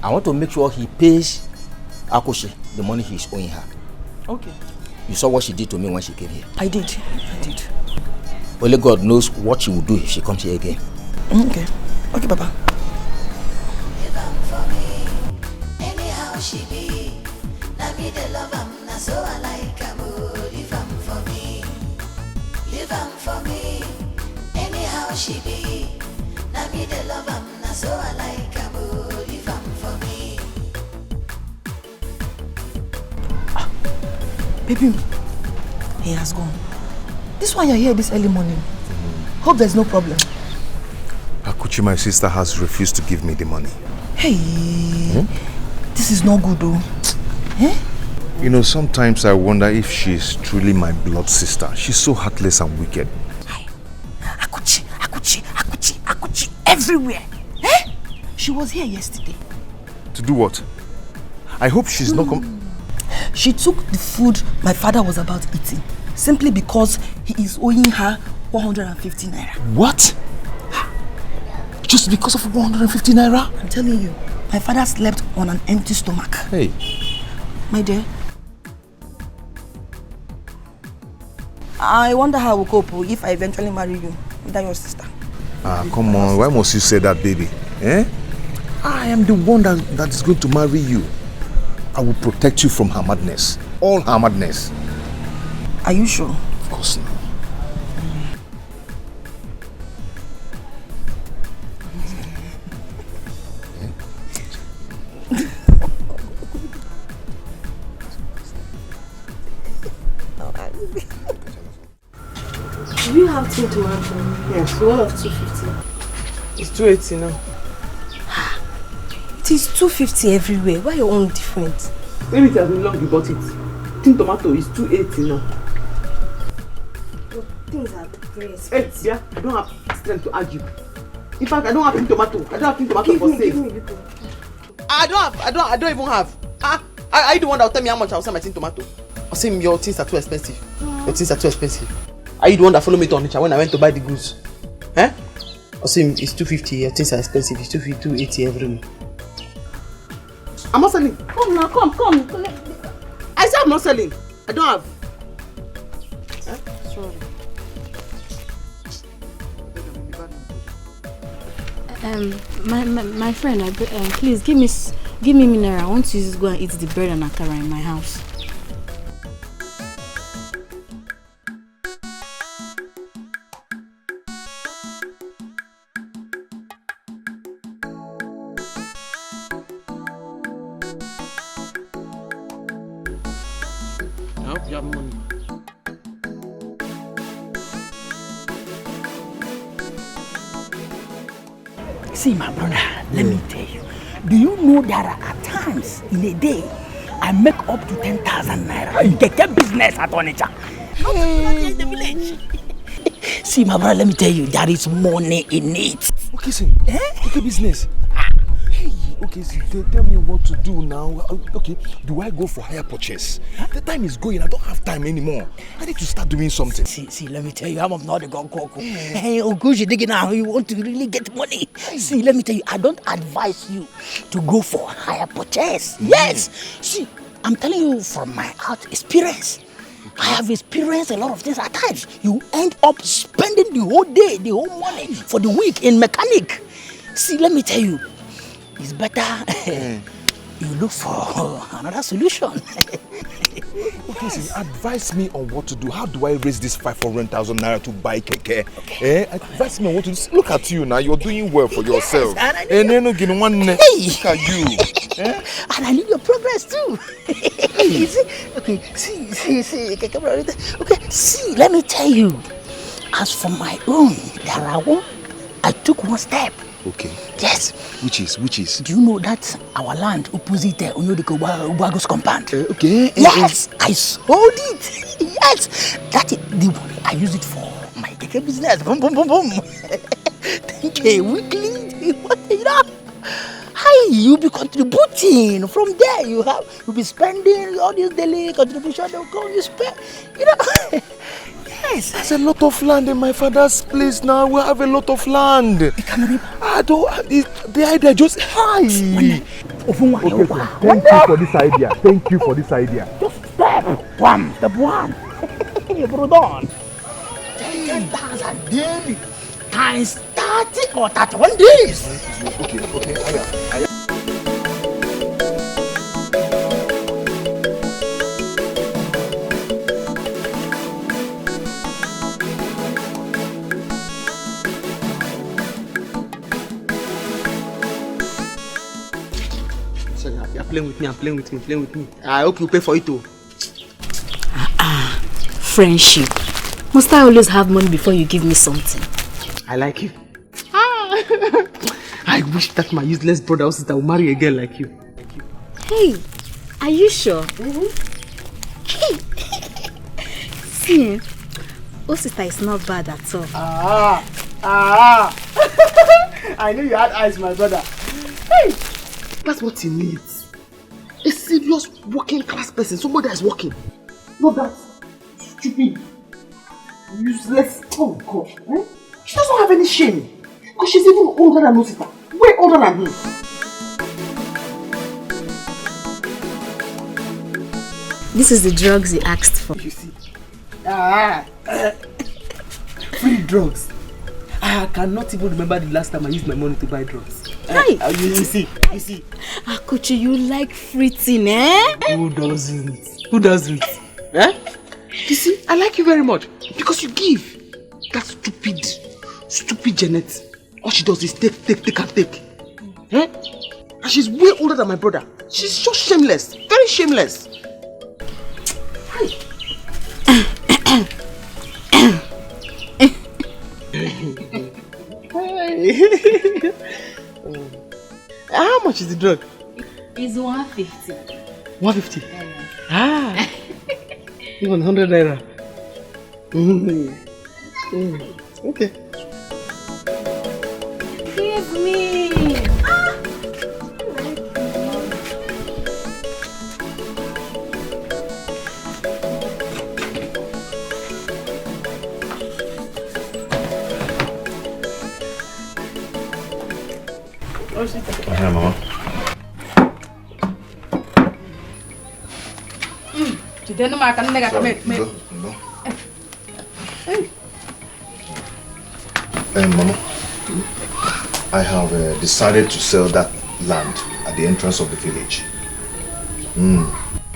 I want to make sure he pays Akushi the money he's owing her.
Okay.
You saw what she did to me when she came here.
I did.
Only God knows what she will do if she comes here again.
Okay, Papa.
Anyhow she be, na me the love am, na so I like am. Leave am for me, leave am for me. Anyhow she be, na me the love am, na so I like am. Leave am for me.
Baby, he has gone. This one you're here this early morning. Hope there's no problem.
Akuchi, my sister, has refused to give me the money.
Hey, this is not good though. Eh?
You know, sometimes I wonder if she's truly my blood sister. She's so heartless and wicked.
Akuchi, everywhere. Eh? She was here yesterday.
To do what? I hope she's not
She took the food my father was about eating simply because he is owing her 150 naira.
What? Just because of 150 naira?
I'm telling you, my father slept on an empty stomach.
Hey.
My dear, I wonder how I will cope if I eventually marry you without your sister.
Ah, come on. Why must you say that, baby? Eh? I am the one that is going to marry you. I will protect you from her madness. All her madness.
Are you sure?
Of course not.
Do you have tea to add for me? Yes. One of 250.
It's 280 now.
It is 250 everywhere. Why your own different?
Maybe it has been long you bought it. Tin tomato is 280 now.
But things are very expensive.
Hey, yeah, I don't have strength to argue. In fact, I don't have tin tomato. I don't have tin tomato for sale.
Give me little.
I don't even have. Are you the one that will tell me how much I will sell my tin tomato? Or say your things are too expensive. Your things are too expensive. Are you the one that followed me to Onitsha when I went to buy the goods? Eh? Or say it's 250, your things are expensive. It's 250, 280 everywhere. I'm not selling.
Come now, come.
I said I'm not selling. I don't have.
Sorry. My friend, please give me mineral. I want to just go and eat the bread and akara in my house.
I hope you have money.
See, my brother, let me tell you. Do you know there are at times in a day I make up to 10,000 naira in keke business at Onitsha? In the village. See, my brother, let me tell you, there is money in it.
Okay, see. Keke business. Hey, okay, see, tell me what to do now. Okay, do I go for higher purchase? The time is going. I don't have time anymore. I need to start doing something.
See, let me tell you, I'm not the Gonkoko. Hey, Ogushi digging now, you want to really get money. See, let me tell you, I don't advise you to go for higher purchase. Yes. See, I'm telling you from my out experience. I have experienced a lot of things at times. You end up spending the whole day, the whole money for the week in mechanic. See, let me tell you, it's better you look for another solution.
Okay, see, advise me on what to do. How do I raise this 500,000 naira to buy keke? Okay. Advise me on what to do. Look at you now. You're doing well for yourself. And then look at you.
And I need your progress too. You see? Okay, see, okay, see, let me tell you. As for my own, I took one step.
Okay.
Yes.
Which is?
Do you know that our land opposite Onyodiko Ubago's compound?
Okay.
Yes, I sold it. Yes. That is the one I use it for my keke business. Boom. 10K weekly. What you know? Hi, you'll be contributing. From there, you'll be spending all this daily contribution. They'll go, you spend, you know. Yes.
There's a lot of land in my father's place now. We have a lot of land. The idea just high. Okay, thank you for this idea.
Just step one. Brodon. 10,000 daily times 30 or 31 days.
Okay.
You're playing with me. I hope you pay for it too.
Friendship. Must I always have money before you give me something?
I like you. I wish that my useless brother or sister would marry a girl like you.
Hey, are you sure? See, Osita is not bad at all.
I knew you had eyes, my brother. Hey, that's what he needs. A serious working class person, somebody that is working. Not that stupid, useless. Oh God, eh? She doesn't have any shame. Because she's even older than Osita. Way older than him.
This is the drugs he asked for.
You see? Free drugs. I cannot even remember the last time I used my money to buy drugs.
Hey.
You see?
Akuchi, you like free thing, eh?
Who doesn't? Who doesn't? Eh? You see, I like you very much because you give. That stupid Janet. All she does is take and take. Eh? And she's way older than my brother. She's just shameless. Very shameless. How much is the drug?
It's 150.
150? Even 100 naira. Okay.
Give me.
Hi, Mama. Mama, I have decided to sell that land at the entrance of the village.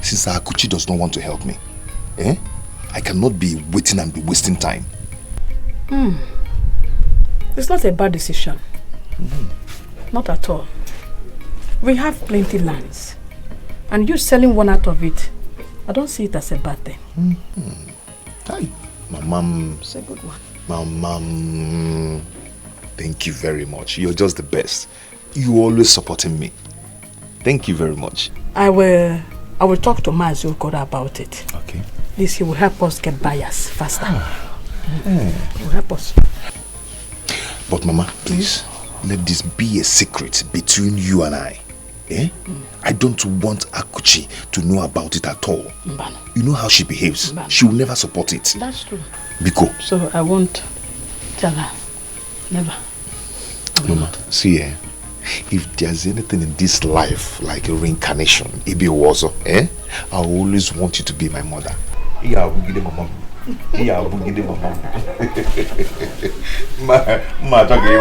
Since Akuchi does not want to help me, I cannot be waiting and be wasting time.
It's not a bad decision. Not at all. We have plenty lands. And you selling one out of it, I don't see it as a bad thing.
Hi. My mom.
It's a good one.
My mom. Thank you very much. You're just the best. You always supporting me. Thank you very much.
I will talk to Mazi Okoro about it.
Okay.
This he will help us get buyers faster. He will help us.
But Mama, please, let this be a secret between you and I. I don't want Akuchi to know about it at all.
Mbano.
You know how she behaves.
Mbano.
She will never support it.
That's true.
Biko.
So I won't tell her. Never.
Mama, see, if there's anything in this life like a reincarnation, Ibi Owozo, I always want you to be my mother. Yeah, we'll give them a mom. Yeah, we'll give them a mom. Ma talking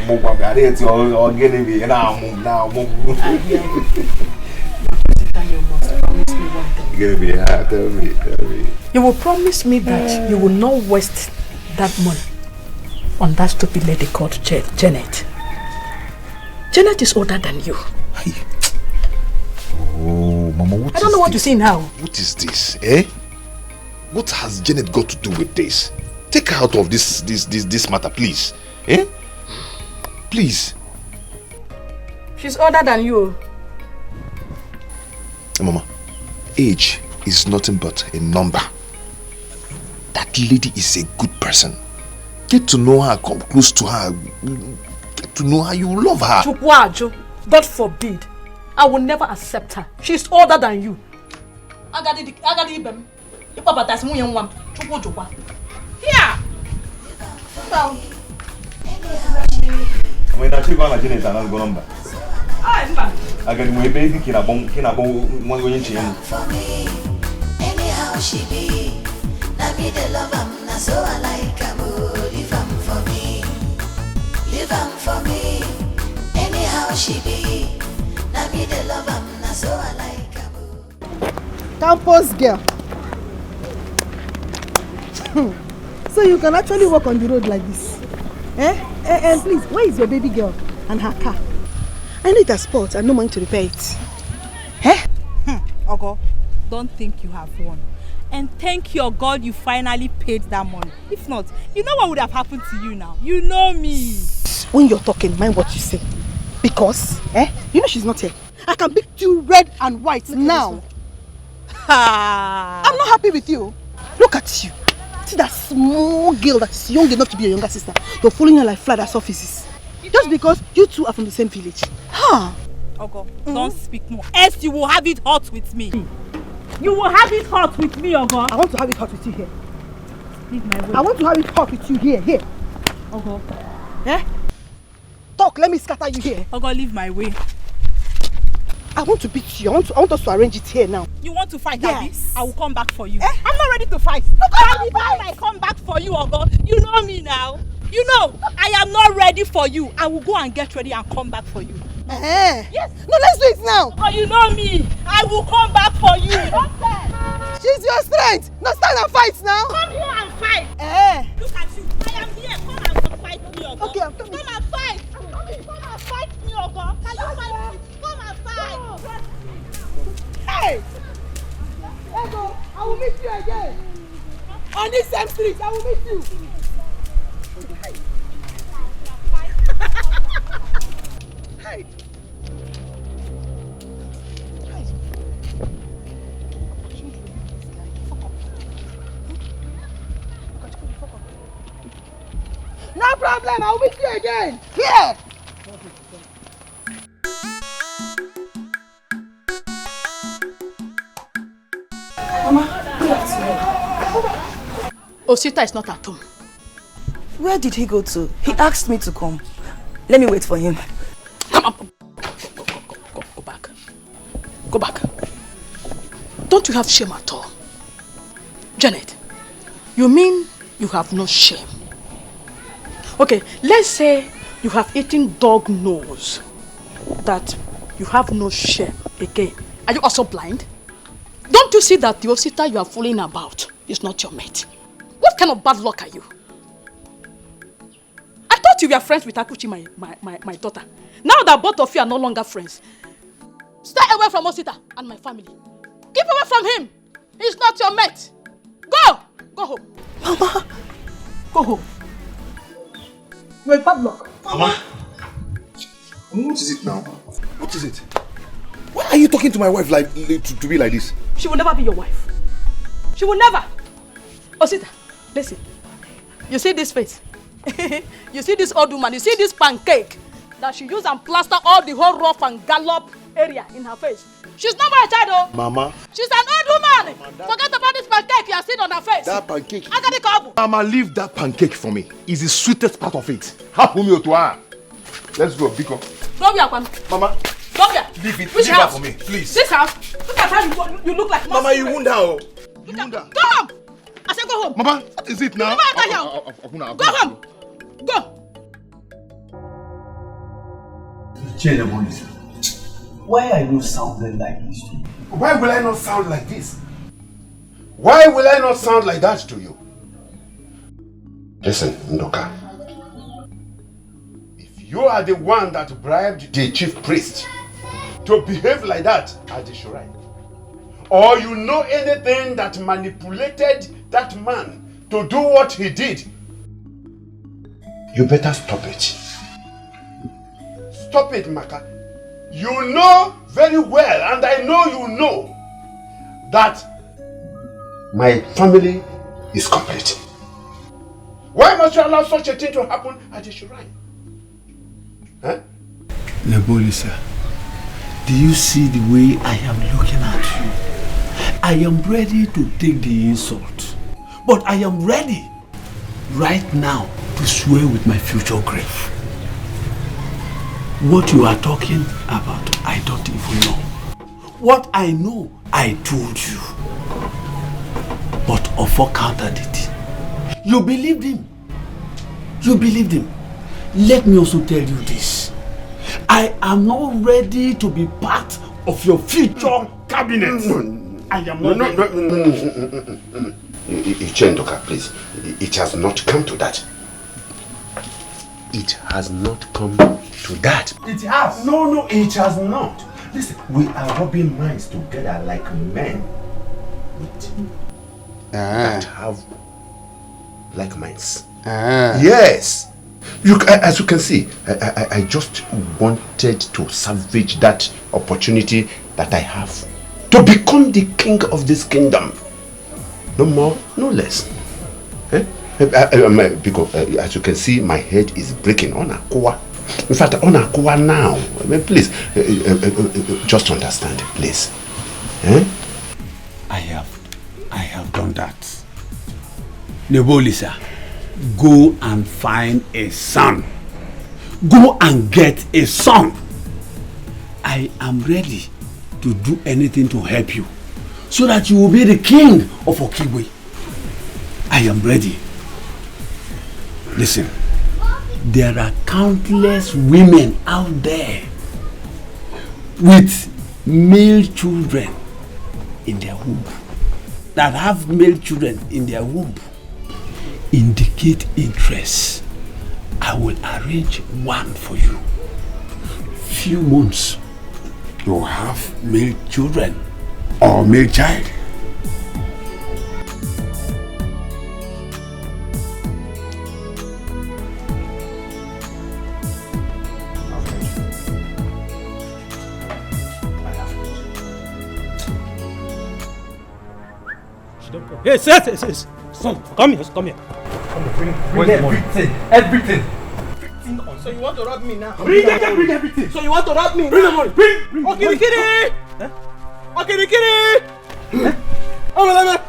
more. I didn't all getting me now. Tell me.
You will promise me that you will not waste that money on that stupid lady called Janet. Janet is older than you.
Oh, Mama, what
I don't know what to say now.
What is this, What has Janet got to do with this? Take her out of this matter, please. Please.
She's older than you.
Mama, age is nothing but a number. That lady is a good person. Get to know her, come close to her. Get to know her, you love her.
Chukwajo, God forbid. I will never accept her. She's older than you.
Agadi ibem. Papa tas mu yan wam. Chukwajo. Here. Down.
When I check on a Janet and I'll go number. I got my baby kinabong one way in China.
Anyhow she be. Na be the love am na so I like am. Leave am for me. Leave am for me. Anyhow she be. Na be the love am na so I like am.
Campus girl. So you can actually walk on the road like this. And please, where is your baby girl and her car? I need a spot and no money to repair it.
Ogo, don't think you have won. And thank your God you finally paid that money. If not, you know what would have happened to you now. You know me.
when you're talking, mind what you say. Because, you know she's not here. I can beat you red and white now. I'm not happy with you. Look at you. See that small girl that's young enough to be your younger sister. You're following her like fly as offices. Just because you two are from the same village.
Ogo, don't speak more. Else you will have it hot with me. You will have it hot with me, Ogo.
I want to have it hot with you here.
Leave my way.
I want to have it hot with you here.
Ogo.
Talk, let me scatter you here.
Ogo, leave my way.
I want to beat you. I want us to arrange it here now.
You want to fight,
Yes.
I will come back for you. I'm not ready to fight. By the time I come back for you, Ogo, you know me now. You know, I am not ready for you. I will go and get ready and come back for you.
Yes. No, let's do it now.
Oh, you know me. I will come back for you.
She's your strength. No, stand and fight now.
Come here and fight. Look at you. I am here. Come and fight me, Ogo.
Okay, I'm coming.
Come and fight. Come and fight me, Ogo. Can you fight me? Come and fight.
Hey! Ego, I will meet you again. On this same street, I will meet you. Hey! No problem, I'll meet you again. Here!
Mama, good afternoon.
Osita is not at home.
Where did he go to? He asked me to come. Let me wait for him.
Come up. Go back. Go back. Don't you have shame at all? Janet, you mean you have no shame? Okay, let's say you have eaten dog nose. That you have no shame again. Are you also blind? Don't you see that the Osita you are fooling about is not your mate? What kind of bad luck are you? I thought you were friends with Akuchi, my daughter. Now that both of you are no longer friends, stay away from Osita and my family. Keep away from him. He's not your mate. Go! Go home.
Mama!
Go home.
You're a bad luck.
Mama! What is it now? What is it? Why are you talking to my wife like to be like this?
She will never be your wife. She will never. Osita, listen. You see this face? You see this old woman? You see this pancake that she used and plaster all the whole rough and gallop area in her face? She's not my child, oh.
Mama.
She's an old woman. Forget about this pancake you are seeing on her face.
That pancake.
I got the couple.
Mama, leave that pancake for me. It's the sweetest part of it. Happen me to her. Let's go, Biko.
Come here, Kwame.
Mama.
Come here.
Leave it.
Which
leave
house?
her for me, please.
This house. Look at how you look like.
Mama, you won't now.
You won't. Go home. I said go home.
Mama, what is it now?
Go home. Go.
Why are you sounding like this to me?
Why will I not sound like this? Why will I not sound like that to you? Listen, Ndoka. If you are the one that bribed the chief priest to behave like that at the shrine, or you know anything that manipulated that man to do what he did, you better stop it. Stop it, Maka. You know very well, and I know you know, that my family is complete. Why must you allow such a thing to happen at the shrine? Huh?
Nebolisa, do you see the way I am looking at you? I am ready to take the insult, but I am ready right now to swear with my future grave. What you are talking about, I don't even know. What I know, I told you. But Ofo countered it. You believed him. You believed him. Let me also tell you this. I am not ready to be part of your future cabinet. I am not ready.
Ichendoka, please. It has not come to that. It has not come to that.
It has.
No, it has not. Listen, we are rubbing minds together like men that have like minds. Yes. As you can see, I just wanted to salvage that opportunity that I have to become the king of this kingdom. No more, no less. Because as you can see, my head is breaking on Akua. In fact, on Akua now. Please, just understand, please.
I have done that. Nebolisa, go and find a son. Go and get a son. I am ready to do anything to help you, so that you will be the king of Okigwe. I am ready. Listen, there are countless women out there with male children in their womb, that have male children in their womb. Indicate interest. I will arrange one for you. Few months, you will have male children or male child.
Yes, yes, yes, yes. Son, come here, come here. Bring everything. Everything. So you want to rob me now? Bring everything. So you want to rob me? Bring the money. Bring. Okay, Kiri. Okay, Kiri. Oh, my God.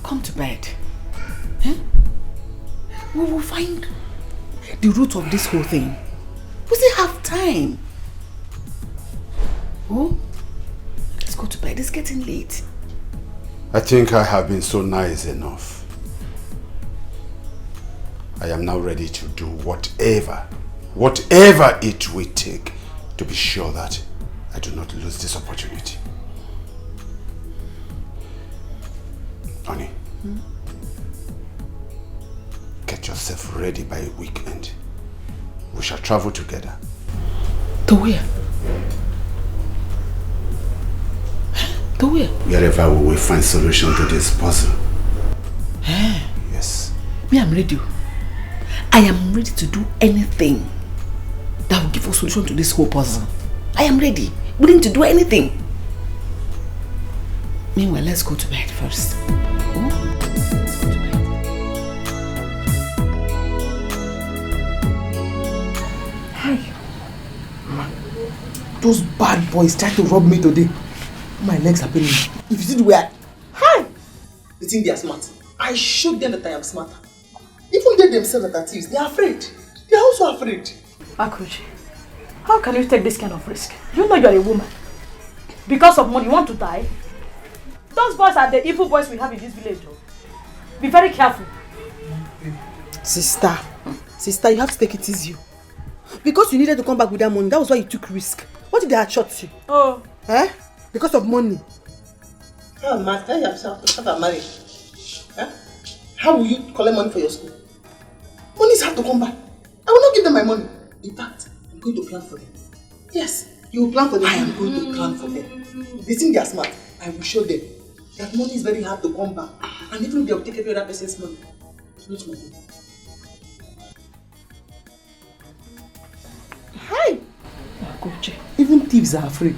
Come to bed. We will find the root of this whole thing. We still have time. Oh, let's go to bed. It's getting late.
I think I have been so nice enough. I am now ready to do whatever it will take to be sure that I do not lose this opportunity. Honey, get yourself ready by a weekend. We shall travel together.
To where? To where?
Wherever we will find solution to this puzzle. Yes.
Me, I'm ready. I am ready to do anything that will give us solution to this whole puzzle. I am ready. Willing to do anything. Meanwhile, let's go to bed first.
Those bad boys tried to rob me today. My legs are paining me. If you see the way they think they are smart. I showed them that I am smarter. Even they themselves that are thieves, they are afraid. They are also afraid.
Akuchi, how can you take this kind of risk? You know you are a woman. Because of money, you want to die? Those boys are the evil boys we have in this village. Be very careful.
Sister, you have to take it easy. Because you needed to come back with that money, that was why you took risk. What if they had shot you?
Oh.
Because of money.
Oh, man, tell yourself to start married. How will you collect money for your school? Money is hard to come back. I will not give them my money. In fact, I'm going to plan for them. Yes, you will plan for them. I am going to plan for them. They think they are smart. I will show them that money is very hard to come back. And even if they will take every other person's money, it's not my money. Hi! Even thieves are afraid.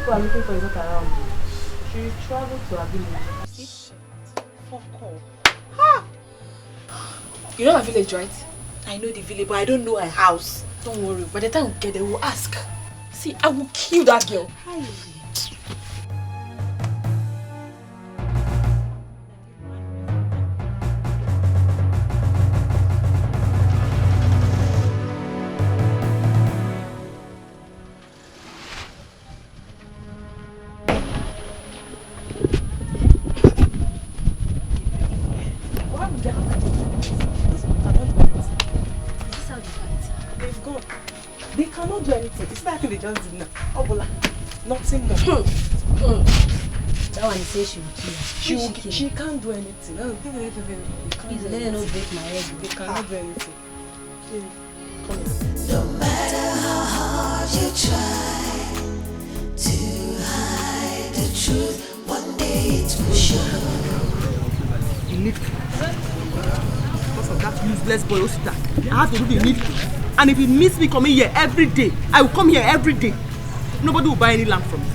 people are looking for a daughter around. She traveled to her village. See?
Fuck off. Ha! You know my village, right? I know the village, but I don't know her house. Don't worry. By the time we get there, we'll ask. See, I will kill that girl. Hi.
They just did now. Obola, nothing more.
That one says she will kill her.
She can't do anything. No,
please let her not break my head.
They cannot do anything.
No matter how hard you try to hide the truth, one day it will show.
You need because of that useless boy Osita. I have to do the needful. And if he meets me coming here every day, I will come here every day. Nobody will buy any lamp from me.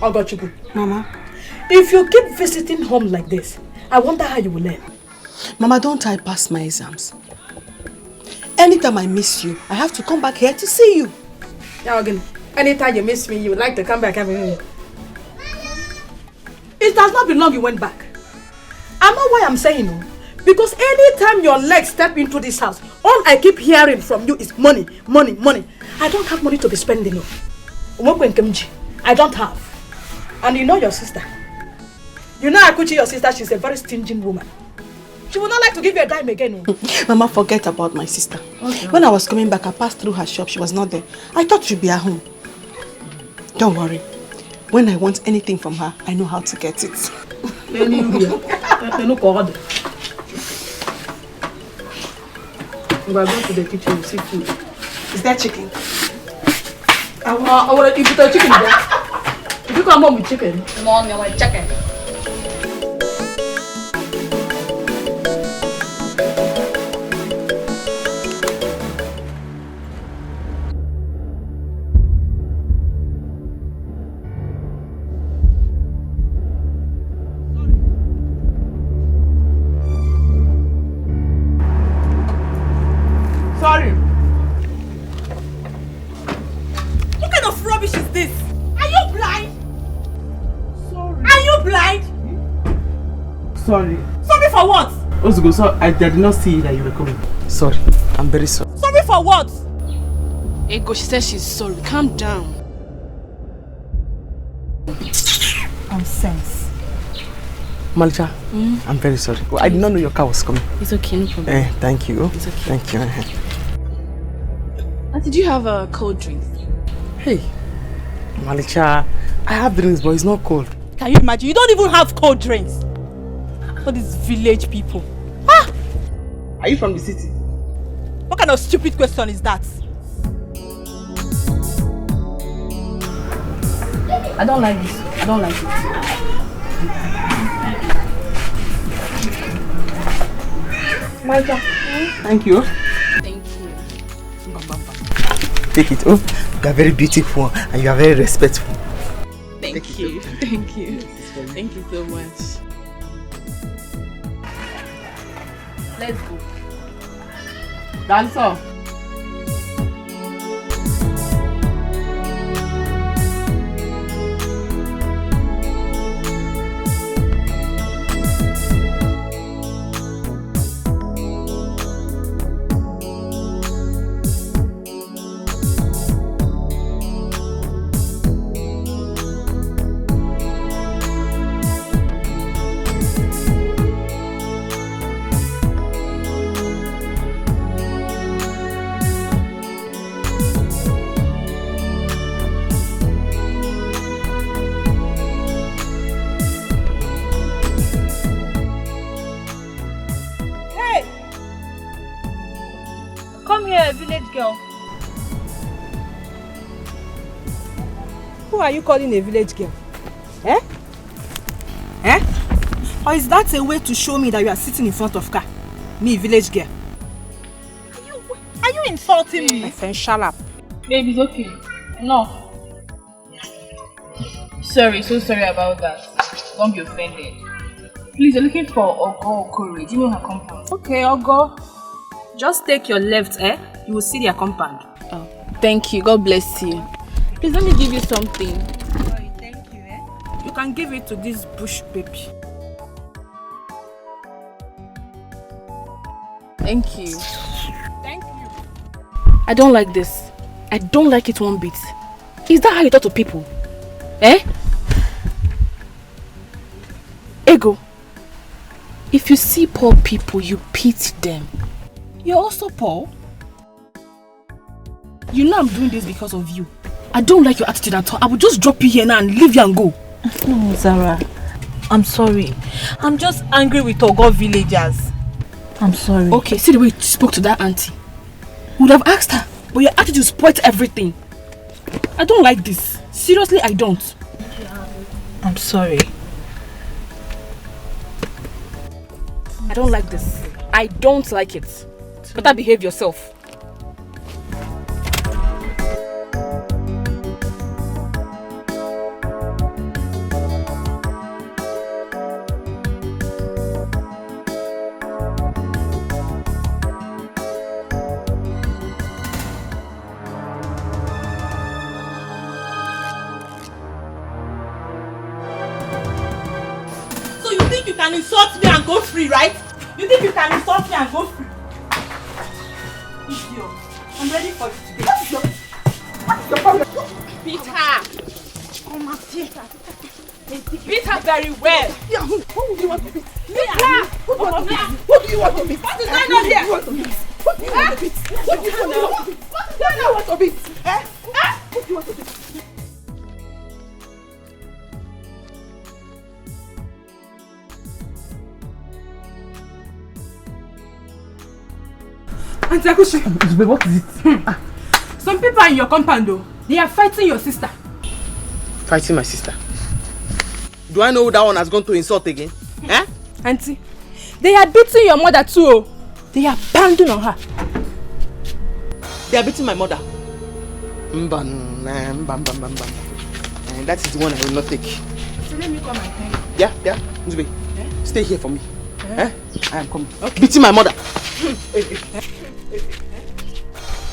Ogochukwu.
Mama.
If you keep visiting home like this, I wonder how you will learn.
Mama, don't I pass my exams? Anytime I miss you, I have to come back here to see you.
Now again, anytime you miss me, you would like to come back every day. It does not belong you went back. I know why I'm saying no. Because anytime your legs step into this house, all I keep hearing from you is money, money, money. I don't have money to be spending. I don't have. And you know your sister. You know Akuchi, your sister, she's a very stingy woman. She would not like to give you a dime again.
Mama, forget about my sister. Okay. When I was coming back, I passed through her shop. She was not there. I thought she'd be at home. Don't worry. When I want anything from her, I know how to get it.
We are going to the kitchen to see food.
Is that chicken?
I want to eat the chicken there. If you come home with chicken.
Mom, I want chicken.
Sorry. What kind of rubbish is this? Are you blind? Sorry. Are you blind?
Sorry.
Sorry for what?
Ozugo, so I did not see that you were coming. Sorry. I'm very sorry.
Sorry for what?
Ego, she said she's sorry. Calm down.
Nonsense.
Malicha, I'm very sorry. Well, I did not know your car was coming.
It's okay, no problem.
Thank you.
It's okay.
Thank you.
Did you have a cold drink?
Hey, Malicha, I have drinks, but it's not cold.
Can you imagine? You don't even have cold drinks. For these village people. Ah!
Are you from the city?
What kind of stupid question is that?
I don't like this. I don't like it.
Malicha, thank you.
Thank you.
Take it. Oh, you are very beautiful and you are very respectful.
Thank you. Thank you. Thank you so much. Let's go. Dancer.
me a village girl.
Who are you calling a village girl? Eh? Or is that a way to show me that you are sitting in front of car? Me, village girl.
Are you insulting me?
My friend, shut up.
Babe, it's okay. No. Sorry, so sorry about that. Don't be offended. Please, you're looking for Ogo Okori. Do you know her compound?
Okay, Ogo. Just take your left, you will see their compound.
Oh, thank you. God bless you. Please, let me give you something.
Sorry, thank you, You can give it to this bush baby.
Thank you.
Thank you.
I don't like this. I don't like it one bit. Is that how you talk to people? Ego, if you see poor people, you pity them. You're also poor. You know I'm doing this because of you. I don't like your attitude at all. I will just drop you here now and leave you and go.
No, Zara. I'm sorry. I'm just angry with Ogo villagers. I'm sorry.
Okay, see the way you spoke to that auntie. Would have asked her, but your attitude spoiled everything. I don't like this. Seriously, I don't.
I'm sorry.
I don't like this. I don't like it. Better behave yourself.
So you think you can insult me and go free, right? You think you can insult me and go free? Idiot. I'm ready for you today. What is your problem?
Beat her. Come and see her. Beat her very well.
Yeah, who do you want to beat?
Beat her.
Who do you want to beat? Who do you want to beat?
What is going on here?
Who do you want to beat? Who do you want to beat? What do you want to beat? Who do you want to beat?
Auntie Akushi, what is it? Some people are in your compound though. They are fighting your sister.
Fighting my sister? Do I know who that one has gone to insult again?
Auntie, they are beating your mother too. They are pounding on her.
They are beating my mother. That is the one I will not take.
So let me come and thank you.
Yeah. Nzube, stay here for me. I am coming. Okay. Beating my mother.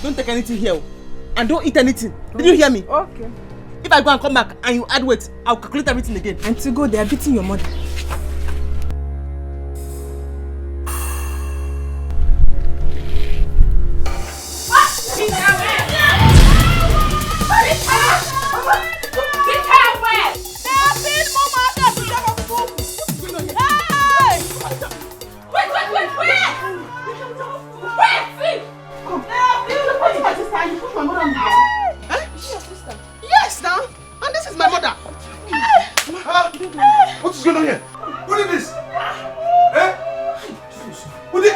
Don't take anything here. And don't eat anything. Did you hear me?
Okay.
If I go and come back and you add weight, I'll calculate everything again.
Auntie, go, they are beating your mother.
Yes, now. And this is my mother.
What is going on here? Who did this? Who did?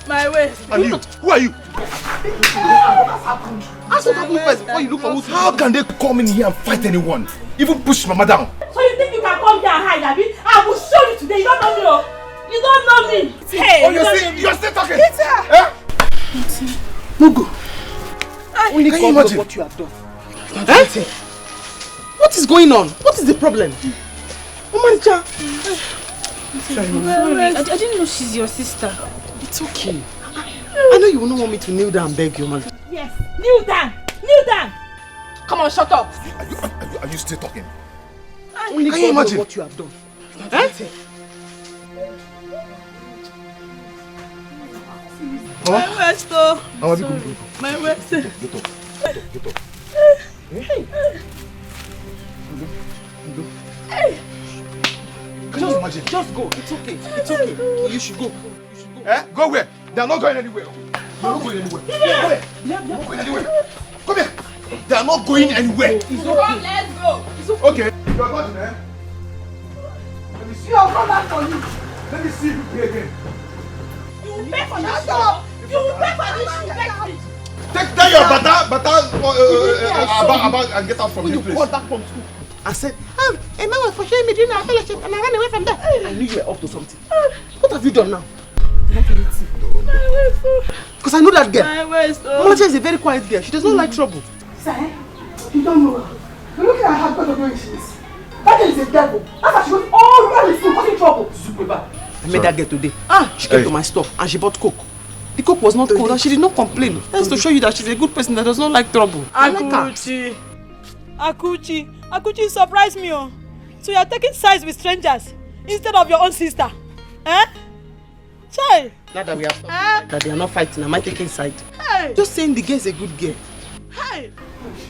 My way.
And you? Who are you?
Ask what happened first before you look for who's.
How can they come in here and fight anyone? Even push mama down?
So you think you can come here and hide, Abi? I will show you today. You don't know me, oh. You don't know me. Hey,
oh, you're still talking?
Mugu. Only
Can
God
you
knows
imagine
what you have done. What is going on? What is the problem? Omanja.
Sorry, I didn't know she's your sister.
It's okay. I know you will not want me to kneel down and beg you, man.
Yes, kneel down. Kneel down.
Come on, shut up.
Are you still talking?
Only
Can
God
you
knows
imagine
what you have done.
My waist, oh.
Sorry.
My waist.
Get up. Can you imagine?
Just go. It's okay. It's okay. You should go.
Go where? They are not going anywhere. They are not going anywhere. They are not going anywhere. Come here. They are not going anywhere.
It's okay. Come, let's go.
Okay. You are going, eh? Let me see. Let me see if you play again.
You
pay for this shoe. You will pay for this shoe. Beg me.
Take your bata and get out from this place.
Back from school. I said, a man was for showing me during our fellowship and I ran away from there. I knew you were up to something. What have you done now? Because I know that girl. Mama is a very quiet girl. She does not like trouble.
Sir, you don't know her. Look at her husband of where she is. That girl is a devil. That's why she goes all around the school causing trouble.
I met that girl today. She came to my store and she bought Coke. The Coke was not cold and she did not complain. That's to show you that she's a good person that does not like trouble.
Akuchi surprised me. Oh. So you are taking sides with strangers instead of your own sister. Eh? Child.
Now that we have that they are not fighting, am I taking side?
Hey.
Just saying the girl is a good girl.
Hey.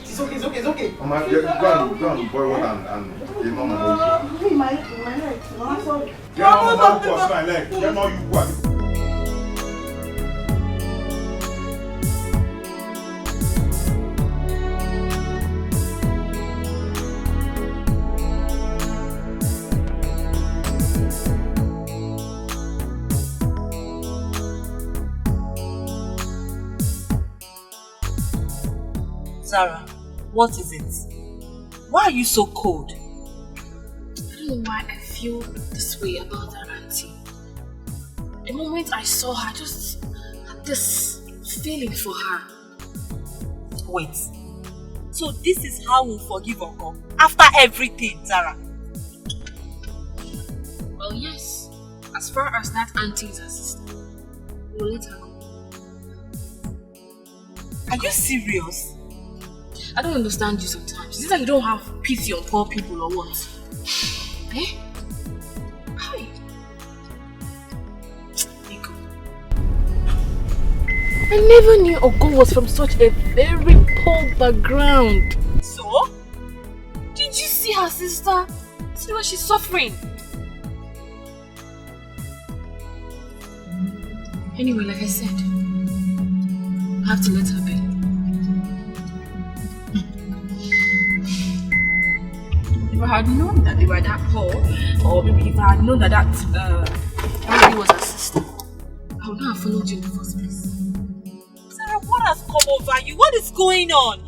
It's okay.
Mama, go and boil water and give Mama more.
My leg. Mama, sorry.
Yeah, Mama, cross my leg. Yeah, now you what?
Zara, what is it? Why are you so cold?
I don't know why I feel this way about that auntie. The moment I saw her, I just had this feeling for her.
Wait. So this is how we'll forgive Uncle after everything, Zara?
Well, yes. As far as that auntie is her sister, we'll let her go.
Are you serious?
I don't understand you sometimes. Is it like you don't have pity on poor people or what? Eh? Hi. Nico. I never knew Ogo was from such a very poor background.
So?
Did you see her sister? See what she's suffering? Anyway, like I said, I have to let her be. If I had known that they were that poor, or maybe if I had known that lady was her sister, I would not have followed you in the first place.
Sarah, what has come over you? What is going on?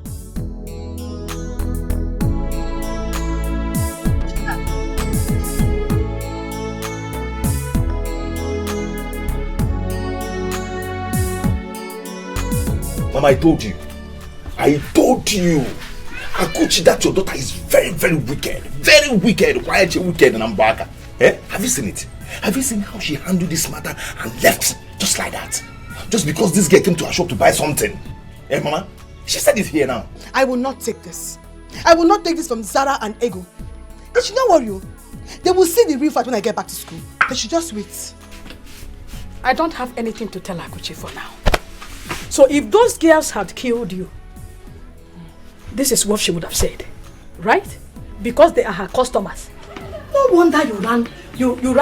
Mama, I told you. Akuchi, that your daughter is very, very wicked. Very wicked. Why is she wicked and Ambaka? Eh? Have you seen it? Have you seen how she handled this matter and left just like that? Just because this girl came to her shop to buy something. Eh, Mama? She said it here now.
I will not take this. I will not take this from Zara and Ego. They should not worry. They will see the real fight when I get back to school. They should just wait.
I don't have anything to tell Akuchi for now. So if those girls had killed you, this is what she would have said, right? Because they are her customers. No wonder you ran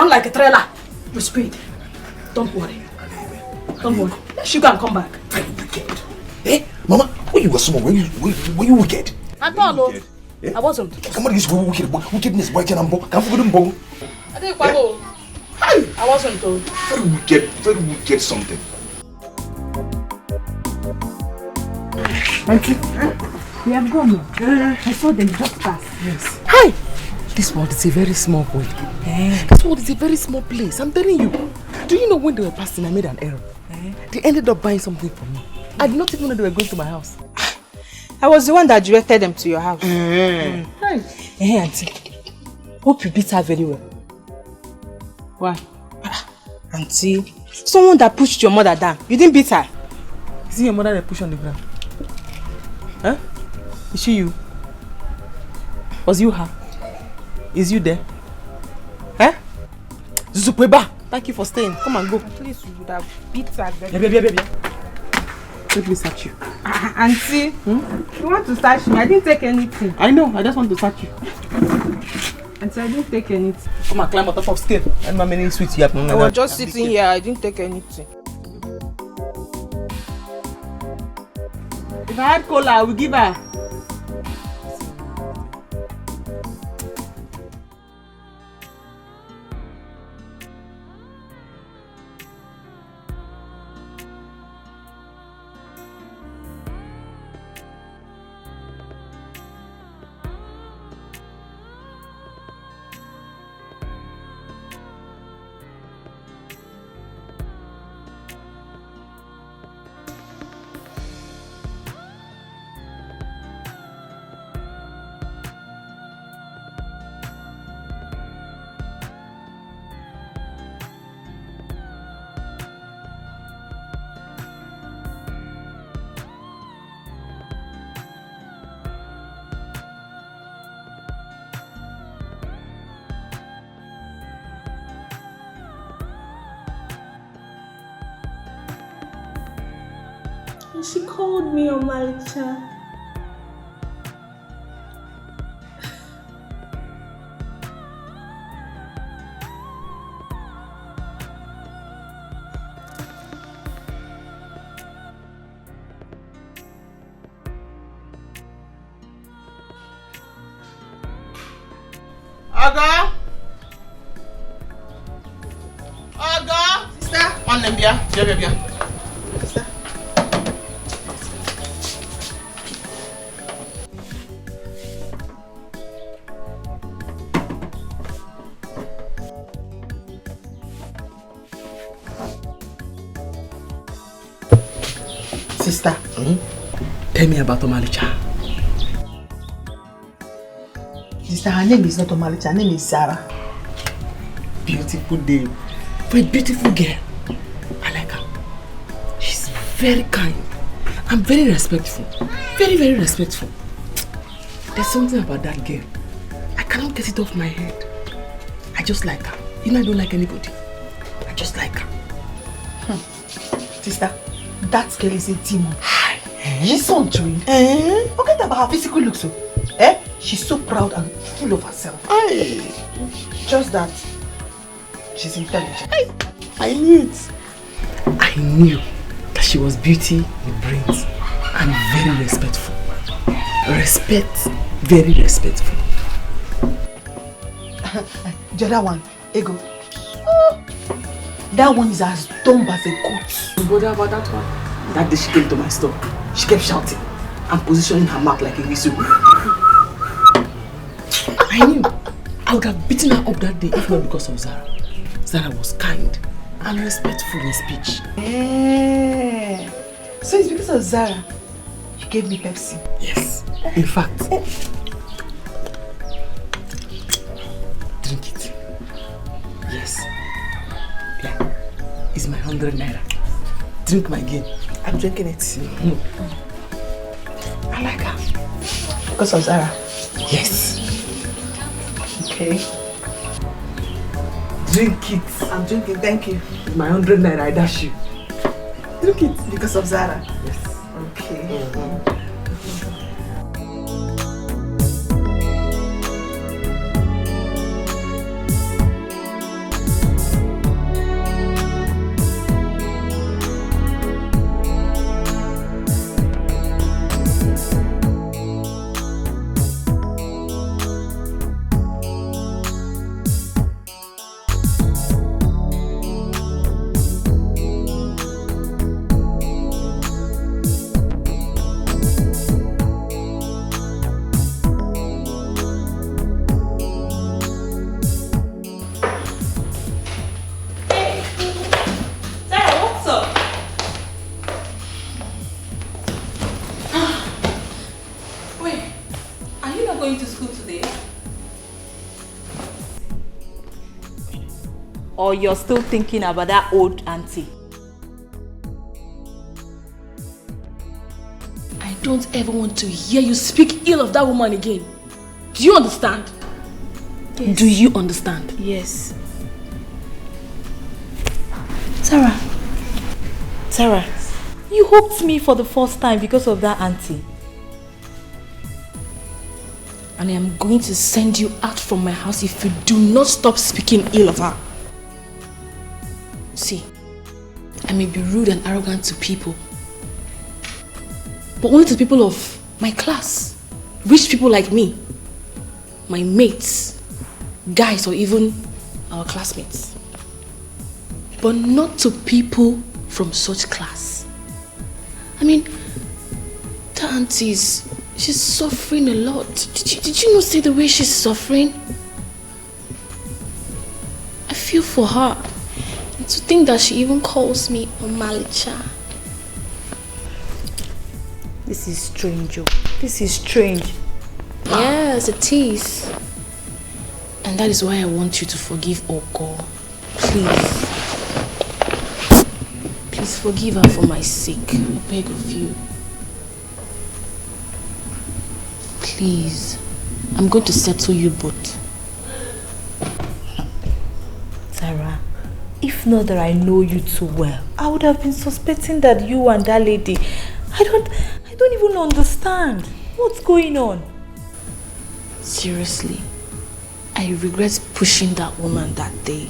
like a trailer. You speed. Don't worry. Don't worry. Let she go and come back.
Very wicked. Eh? Mama, when you were small, were you wicked?
I don't know. I wasn't.
Come on, this wickedness. Why can't I forget them?
I didn't know. I wasn't told.
Very wicked something.
Auntie, we have gone. I saw them just pass.
Yes. Hi! This world is a very small world. This world is a very small place. I'm telling you. Do you know when they were passing, I made an error? They ended up buying something for me. I did not even know they were going to my house.
I was the one that directed them to your house.
Hey,
Auntie. Hope you beat her very well.
Why?
Auntie, someone that pushed your mother down. You didn't beat her.
Is it your mother that pushed on the ground? Huh? Is she you? Was you her? Is you there? Huh? Zuzukweba! Thank you for staying. Come and go.
At least you would have beat her.
Let me search you.
Auntie, you want to search me? I didn't take anything.
I know, I just want to search you.
Auntie, I didn't take anything.
Come and climb on top of scale. And how many sweets you have?
I was just sitting here. I didn't take anything.
If I had cola, I would give her.
she called me Omalicha.
Oga! Oga! Sister, on them, yeah. Sister. Sister, tell me about Omalicha. Sister, her name is not Omalicha, her name is Sarah. Beautiful name. For a beautiful girl. I like her. She's very kind and very respectful. Very, very respectful. There's something about that girl. I cannot get it off my head. I just like her. You know I don't like anybody. I just like her. Sister, that girl is a demon. She's so untrained. Forget about her physical looks. She's so proud and full of herself. Just that she's intelligent. I knew it. I knew that she was beauty with brains and very respectful. Very respectful. The other one, Ego. That one is as dumb as a goat. You bother about that one? That day she came to my store, she kept shouting and positioning her mouth like a whistle. I knew I would have beaten her up that day if not because of Zara. Zara was kind and respectful in speech. So it's because of Zara you gave me Pepsi? Yes. In fact, drink it. Yes. Yeah. It's my 100 naira. Drink my game. I'm drinking it. I like her. Because of Zara? Yes. Okay. Drink it. I'm drinking, thank you. It's my 100 naira, I dash you. Drink it because of Zara? Yes. Okay.
Or you're still thinking about that old auntie?
I don't ever want to hear you speak ill of that woman again. Do you understand?
Yes.
Do you understand?
Yes. Sarah, you hooked me for the first time because of that auntie.
And I am going to send you out from my house if you do not stop speaking ill of her. See, I may be rude and arrogant to people, but only to people of my class, rich people like me, my mates, guys, or even our classmates. But not to people from such class. I mean, the auntie she's suffering a lot. Did you not see the way she's suffering? I feel for her. And to think that she even calls me Omalicha.
This is strange, This is strange.
Yes, it is. And that is why I want you to forgive Oko. Please. Please forgive her for my sake. I beg of you. Please. I'm going to settle you both.
Sarah, if not that I know you too well, I would have been suspecting that you and that lady
I don't even understand. What's going on?
Seriously, I regret pushing that woman that day.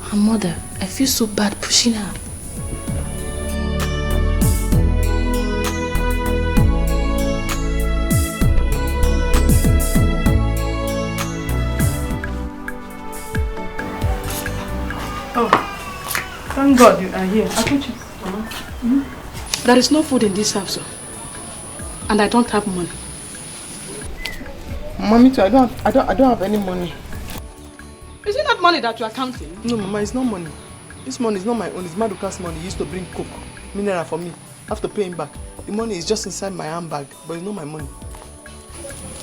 Her mother, I feel so bad pushing her.
Oh, thank God you are here. Akuchi. There is no food in this house, and I don't have money.
Mommy too, I don't have any money.
Is it not money that you are counting?
No, Mama, it's not money. This money is not my own. It's Maduka's money. He used to bring coke, mineral for me. I have to pay him back. The money is just inside my handbag, but it's not my money.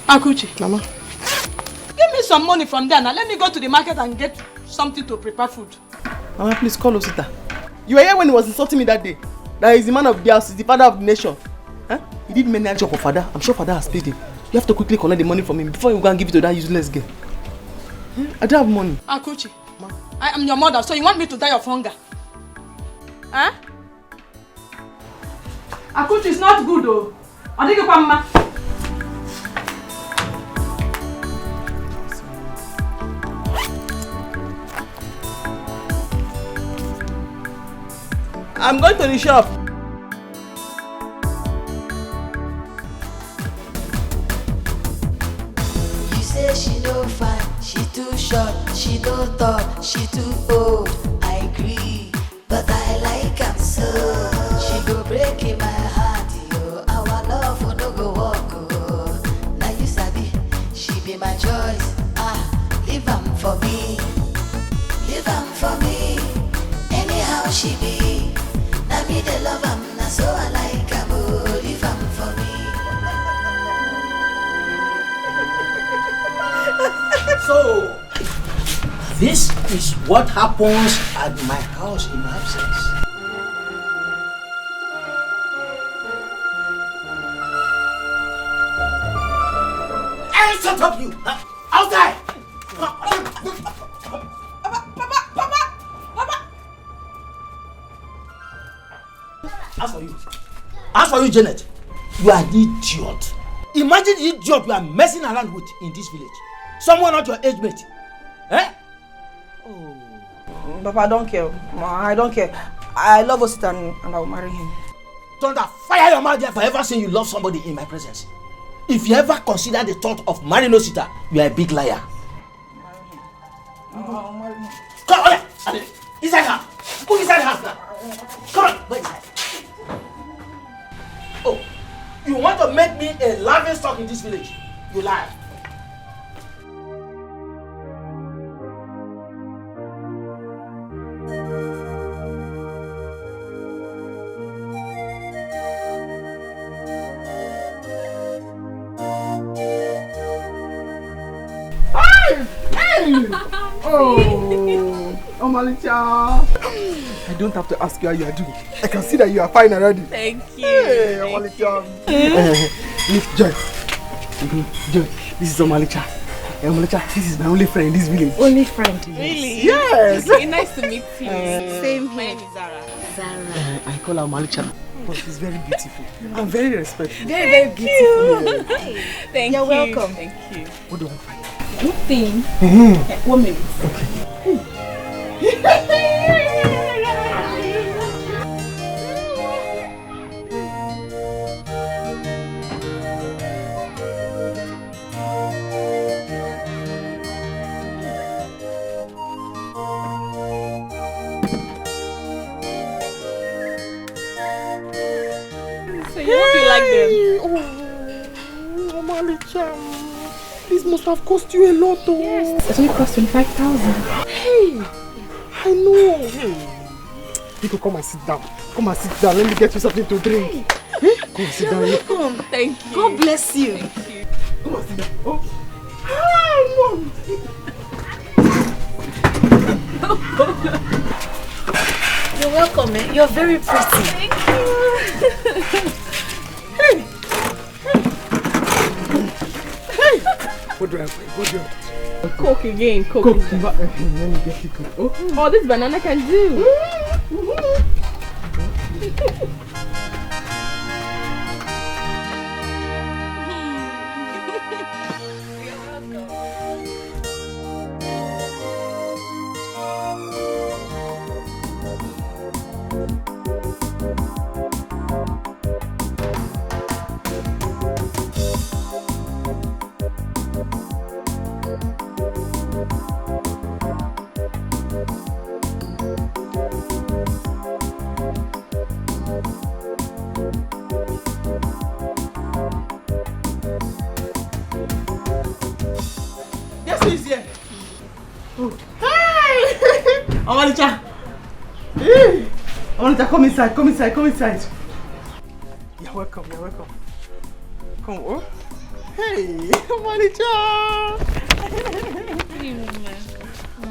Akuchi.
Mama.
Give me some money from there now. Let me go to the market and get something to prepare food.
Mama, please call Osita. You were here when he was insulting me that day. That he's the man of the house, he's the father of the nation. Huh? He did many job for father. I'm sure father has paid him. You have to quickly collect the money from him before you go and give it to that useless girl. I don't have money.
Akuchi, I am your mother, so you want me to die of hunger? Huh? Akuchi is not good though. I think you mama.
I'm going to the shop.
You say she no fine, she too short, she no tall, she too old. I agree, but I like am so. She go break in my heart, yo. Our love will no go walk, oh. Now you sabi, she be my choice. Leave am for me, leave am for me. Anyhow she be. Now me the love am, na so I like am, oh, leave am for me.
So, this is what happens at my house in my absence. Hey, shut up you! Outside! As for you, Janet, you are an idiot. Imagine the idiot you are messing around with in this village. Someone not your age mate. Eh?
Papa, I don't care. I don't care. I love Osita and I will marry him.
Thunder, fire your mouth there for ever saying you love somebody in my presence. If you ever consider the thought of marrying Osita, you are a big liar.
I'll marry him.
Come on, inside her. Go inside the house now. Come on, go inside. Oh, you want to make me a laughing stock in this village? You lie.
Oh, Omalicha. I don't have to ask you how you are doing. I can see that you are fine already.
Thank you.
Hey, Omalicha. Lift Joy. Joy, this is Omalicha. Hey, Omalicha, this is my only friend in this village.
Only friend? Really?
Yes.
Okay, nice to meet you.
Same
My name is Zara.
I call her Omalicha. But she's very beautiful and very respectful.
Very, very beautiful. Thank
You're
you.
welcome.
Thank you.
What do I find?
Good thing. 1 minute. So you hope you like them?
Oh, Omalicha. This must have cost you a lot, though.
Yes, it only cost 25,000.
Hey, I know. Hey, Nico, come and sit down. Come and sit down. Let me get you something to drink. Hey, come and sit down.
Welcome. Thank you.
God bless you.
Thank you.
Come and sit down. Oh. Hi, Mom.
You're welcome, man. You're very pretty.
Thank you.
Hey. What do I find? What do I find?
Coke again. Coke.
Let me get you Coke.
Oh, this banana can do.
Omonita, come inside, come inside, come inside. You're welcome, you're welcome. Come on. Hey, Omonita.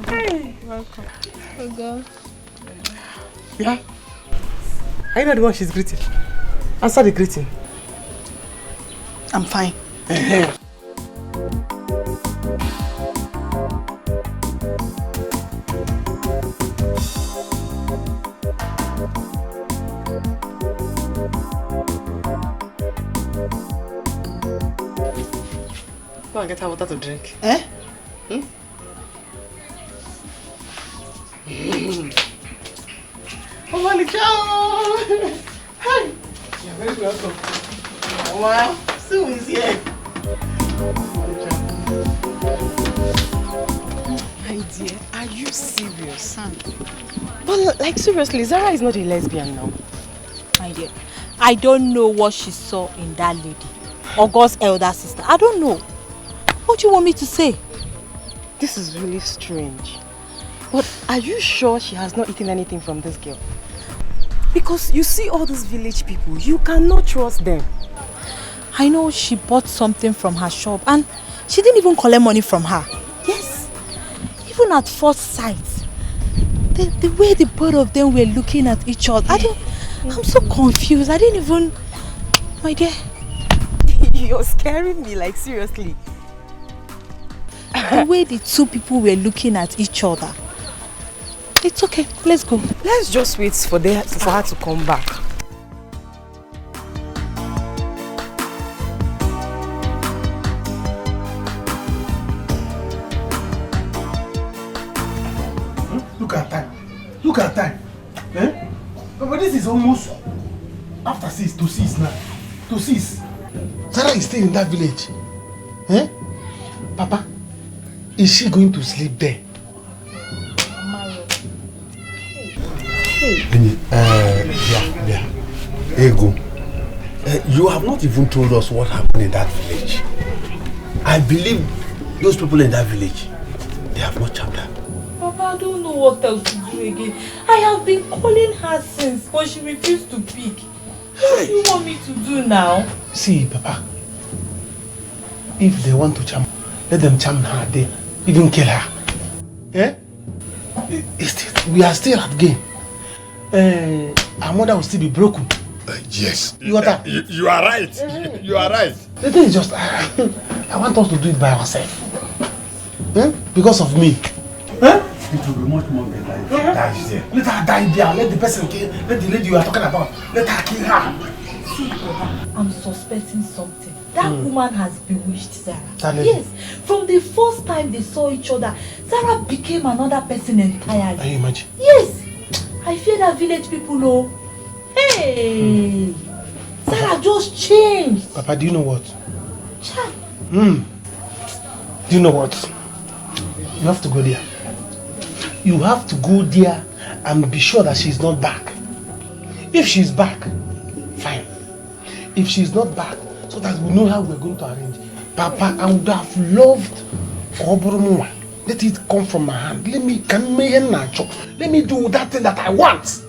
Hey, welcome.
Oh God.
Yeah? Are you not the one she's greeting? Answer the greeting.
I'm fine.
Go and get her water to drink.
Eh?
Oh, Monica! Hey! You're very welcome. Wow, Sue is here.
My dear, are you serious? But like seriously, Zara is not a lesbian now.
My dear, I don't know what she saw in that lady. August's elder sister. I don't know. What do you want me to say?
This is really strange. But are you sure she has not eaten anything from this girl? Because you see all these village people, you cannot trust them.
I know she bought something from her shop and she didn't even collect money from her. Yes. Even at first sight, the way the both of them were looking at each other, I'm so confused. I didn't even... My dear.
You're scaring me, like seriously.
The way the two people were looking at each other. It's okay, let's go.
Let's just wait for her to come back.
Look at time. Look at time. Eh? But this is almost after 6 to 6 now. To 6. Sarah is still in that village. Eh? Papa, is she going to sleep there?
Yeah. Ego, you have not even told us what happened in that village. I believe those people in that village, they have not charmed her.
Papa, I don't know what else to do again. I have been calling her since, but she refused to pick. What do you want me to do now?
See, Papa, if they want to charm, let them charm her there. Even kill her. Eh? We are still at game. Our mother will still be broken.
Yes.
You are
right. You are right.
The thing is just, I want us to do it by ourselves. Eh? Because of me. Eh?
It will be much more better if she dies there.
Let her die there. Let the person kill. Let the lady you are talking about. Let her kill her.
See, Papa, I'm suspecting something. That woman has bewitched Zara.
Yes.
From the first time they saw each other, Zara became another person entirely.
Can you imagine?
Yes. I fear that village people know. Hey! Zara just changed.
Papa, do you know what?
Child.
Do you know what? You have to go there. You have to go there and be sure that she's not back. If she's back, fine. If she's not back, so that we know how we're going to arrange. Papa, I would have loved Oboromwa. Let it come from my hand. Let me do that thing that I want.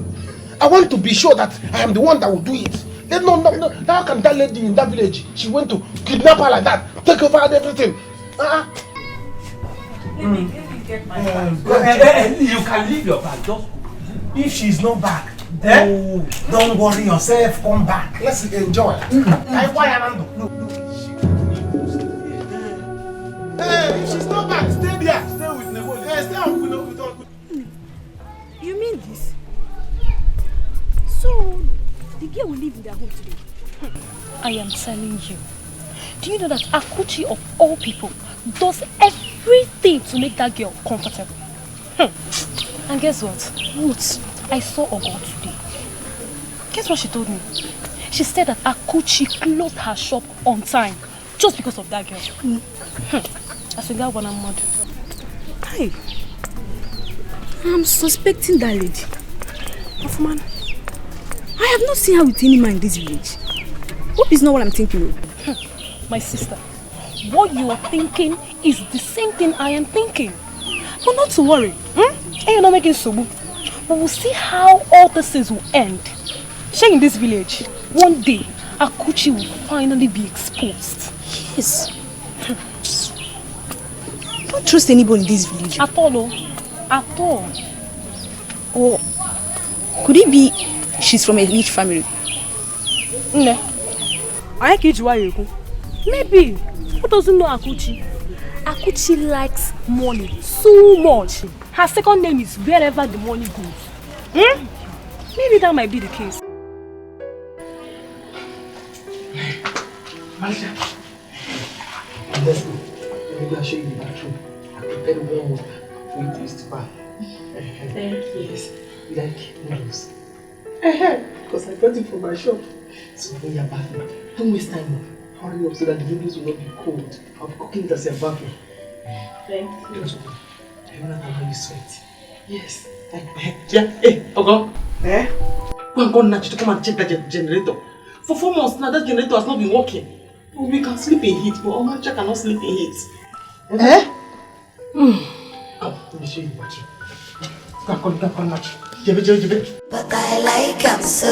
I want to be sure that I am the one that will do it. No. How can that lady in that village, she went to kidnap her like that, take over everything?
Let me get my bag.
You can leave your bag. Just
if she's not back, don't worry yourself. Come back. Let's enjoy. If she's not back, stay there. Stay with Nebo. Stay with
You mean this? So, the girl will live in their home today?
I am telling you. Do you know that Akuchi of all people does everything to make that girl comfortable? And guess what? What? I saw Ogo today. Guess what she told me? She said that Akuchi closed her shop on time just because of that girl. I said that one I'm mad.
Hey, I'm suspecting that lady. Of man, I have not seen her with any man in this village. Hope it's not what I'm thinking of.
My sister, what you are thinking is the same thing I am thinking. But not to worry. And you're not making sobu. But we'll see how all this things will end. Share in this village, one day, Akuchi will finally be exposed.
Yes. Don't trust anybody in this village.
At all, oh. At all.
Or could it be she's from a rich family?
No. Maybe. Who doesn't know Akuchi? Akuchi likes money so much. Her second name is wherever the money goes. Maybe that might be the case.
Manager, let's go. Maybe I'll show you the bathroom. I prepared warm water for you to use to bath.
Thank you.
Yes, you like noodles. Because I brought it from my shop. So when you're bathing, don't waste time. Hurry up so that the noodles will not be cold. I'll be cooking it as you're bathing.
Thank you.
Don't worry. I don't know how you sweat. Yes. Yeah. Hey, Ogo. Go and call Nachi to come and check that generator. For 4 months now, that generator has not been working. We can sleep in heat, but Omacha cannot sleep in heat. Come, let me show you the battery. Go and call Nachi. Jebe.
But I like am so.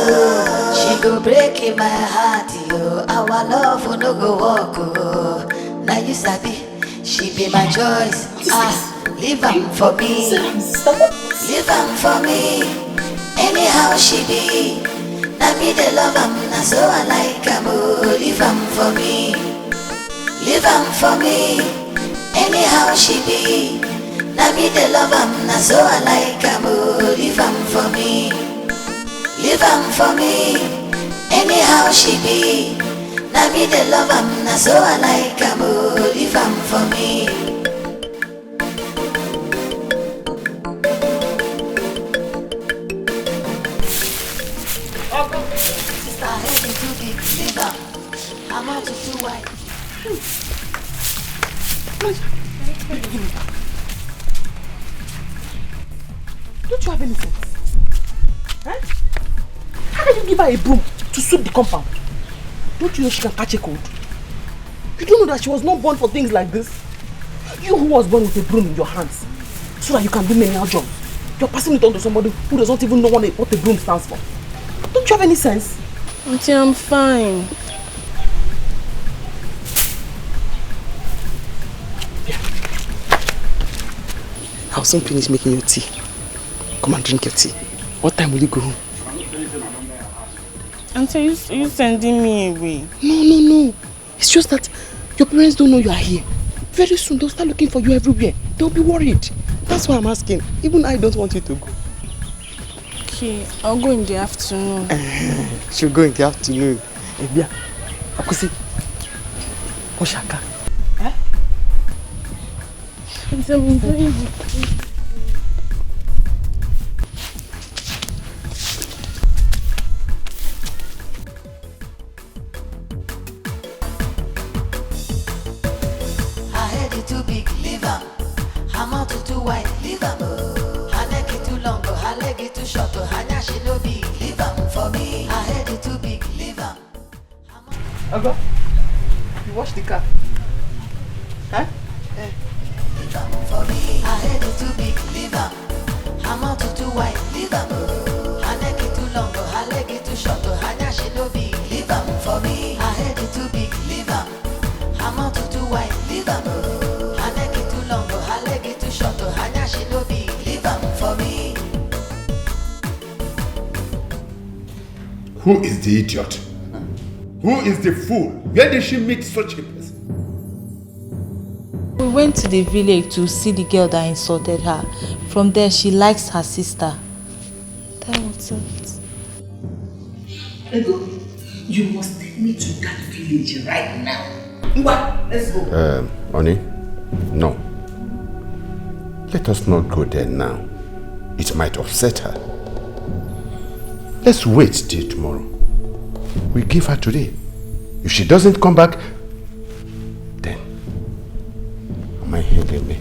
She go break in my heart, yo. Our love will no go walk, oh. Now you sabi, she be my choice. Leave am for me. Leave am for me. Anyhow she be. Now me the love am, now so I like am, oh. Leave am for me. Leave am for me. Anyhow she be. Now me the love am, now so I like am, oh. Leave am for me. Leave am for me. Anyhow she be. Now me the love am, now so I like am, oh. Leave am for me. Sister, I heard you too big. Leave am. I'm out too wide.
Don't you have any sense? How can you give her a broom to sweep the compound? Don't you know she can catch a cold? You don't know that she was not born for things like this? You who was born with a broom in your hands, so that you can do menial jobs. You're passing it on to somebody who does not even know what a broom stands for. Don't you have any sense?
Auntie, I'm fine.
I'll soon finish making your tea. Come and drink your tea. What time will you go home?
Auntie, are you sending me away?
No. It's just that your parents don't know you are here. Very soon they'll start looking for you everywhere. They'll be worried. That's why I'm asking. Even I don't want you to go.
Okay, I'll go in the afternoon.
She'll go in the afternoon. Ebia, Akusi, Oshaka.
Her head is too big, leave am. Her mouth is too wide, leave am. Her neck is too long, her leg is too short, her nyash no big, leave am for me. Her head is too big, leave am.
Ogo, you wash the car.
Leave am for me. Her head is too big, leave am. Her mouth is too wide, leave am. Her neck is too long, her leg is too short, her nyash no big, leave am for me. Her head is too big, leave am. Her mouth is too wide, leave am. Her neck is too long, her leg is too short, her nyash no big, leave am for me.
Who is the idiot? Who is the fool? Where did she meet such a person?
We went to the village to see the girl that insulted her. From there, she likes her sister. That was it.
Ego, you must take me to that village right now. What? Let's go.
Oni, no. Let us not go there now. It might upset her. Let's wait till tomorrow. We give her today. If she doesn't come back, then my head me.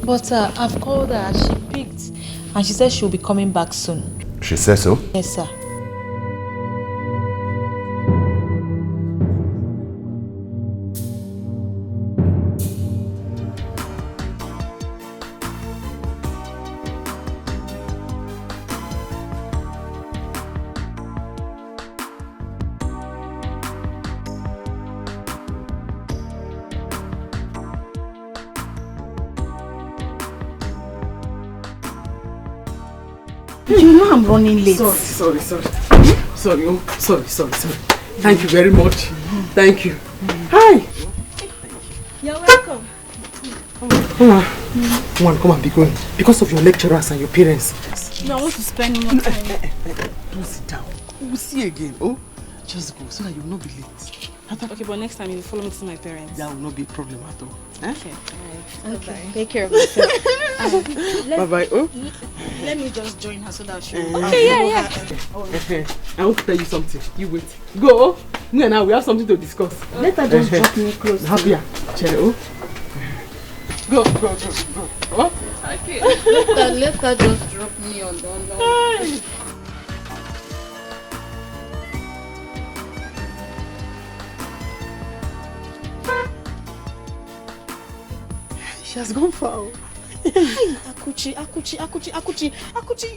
But I've called her, she picked, and she said she'll be coming back soon.
She says so?
Yes, sir.
You know I'm running late.
Sorry. Sorry. Thank you very much. Thank you. Hi.
You're welcome.
Come on, be going. Because of your lecturers and your parents.
No, I want to spend more time.
Don't sit down. We'll see again. Oh, just go so that you will not be late.
Okay, but next time you follow me to my parents.
That will not be a problem at all. Eh?
Okay. Alright. Okay. Take care of yourself.
Bye-bye. Oh.
Let me just join her so that she will.
Okay,
yeah.
I want to tell you something. You wait. Go. Me and I, we have something to discuss.
Let her just drop me close.
Happier. Oh. Go. Oh.
Okay. Let her just drop me on the
She has gone far.
Hey, Akuchi,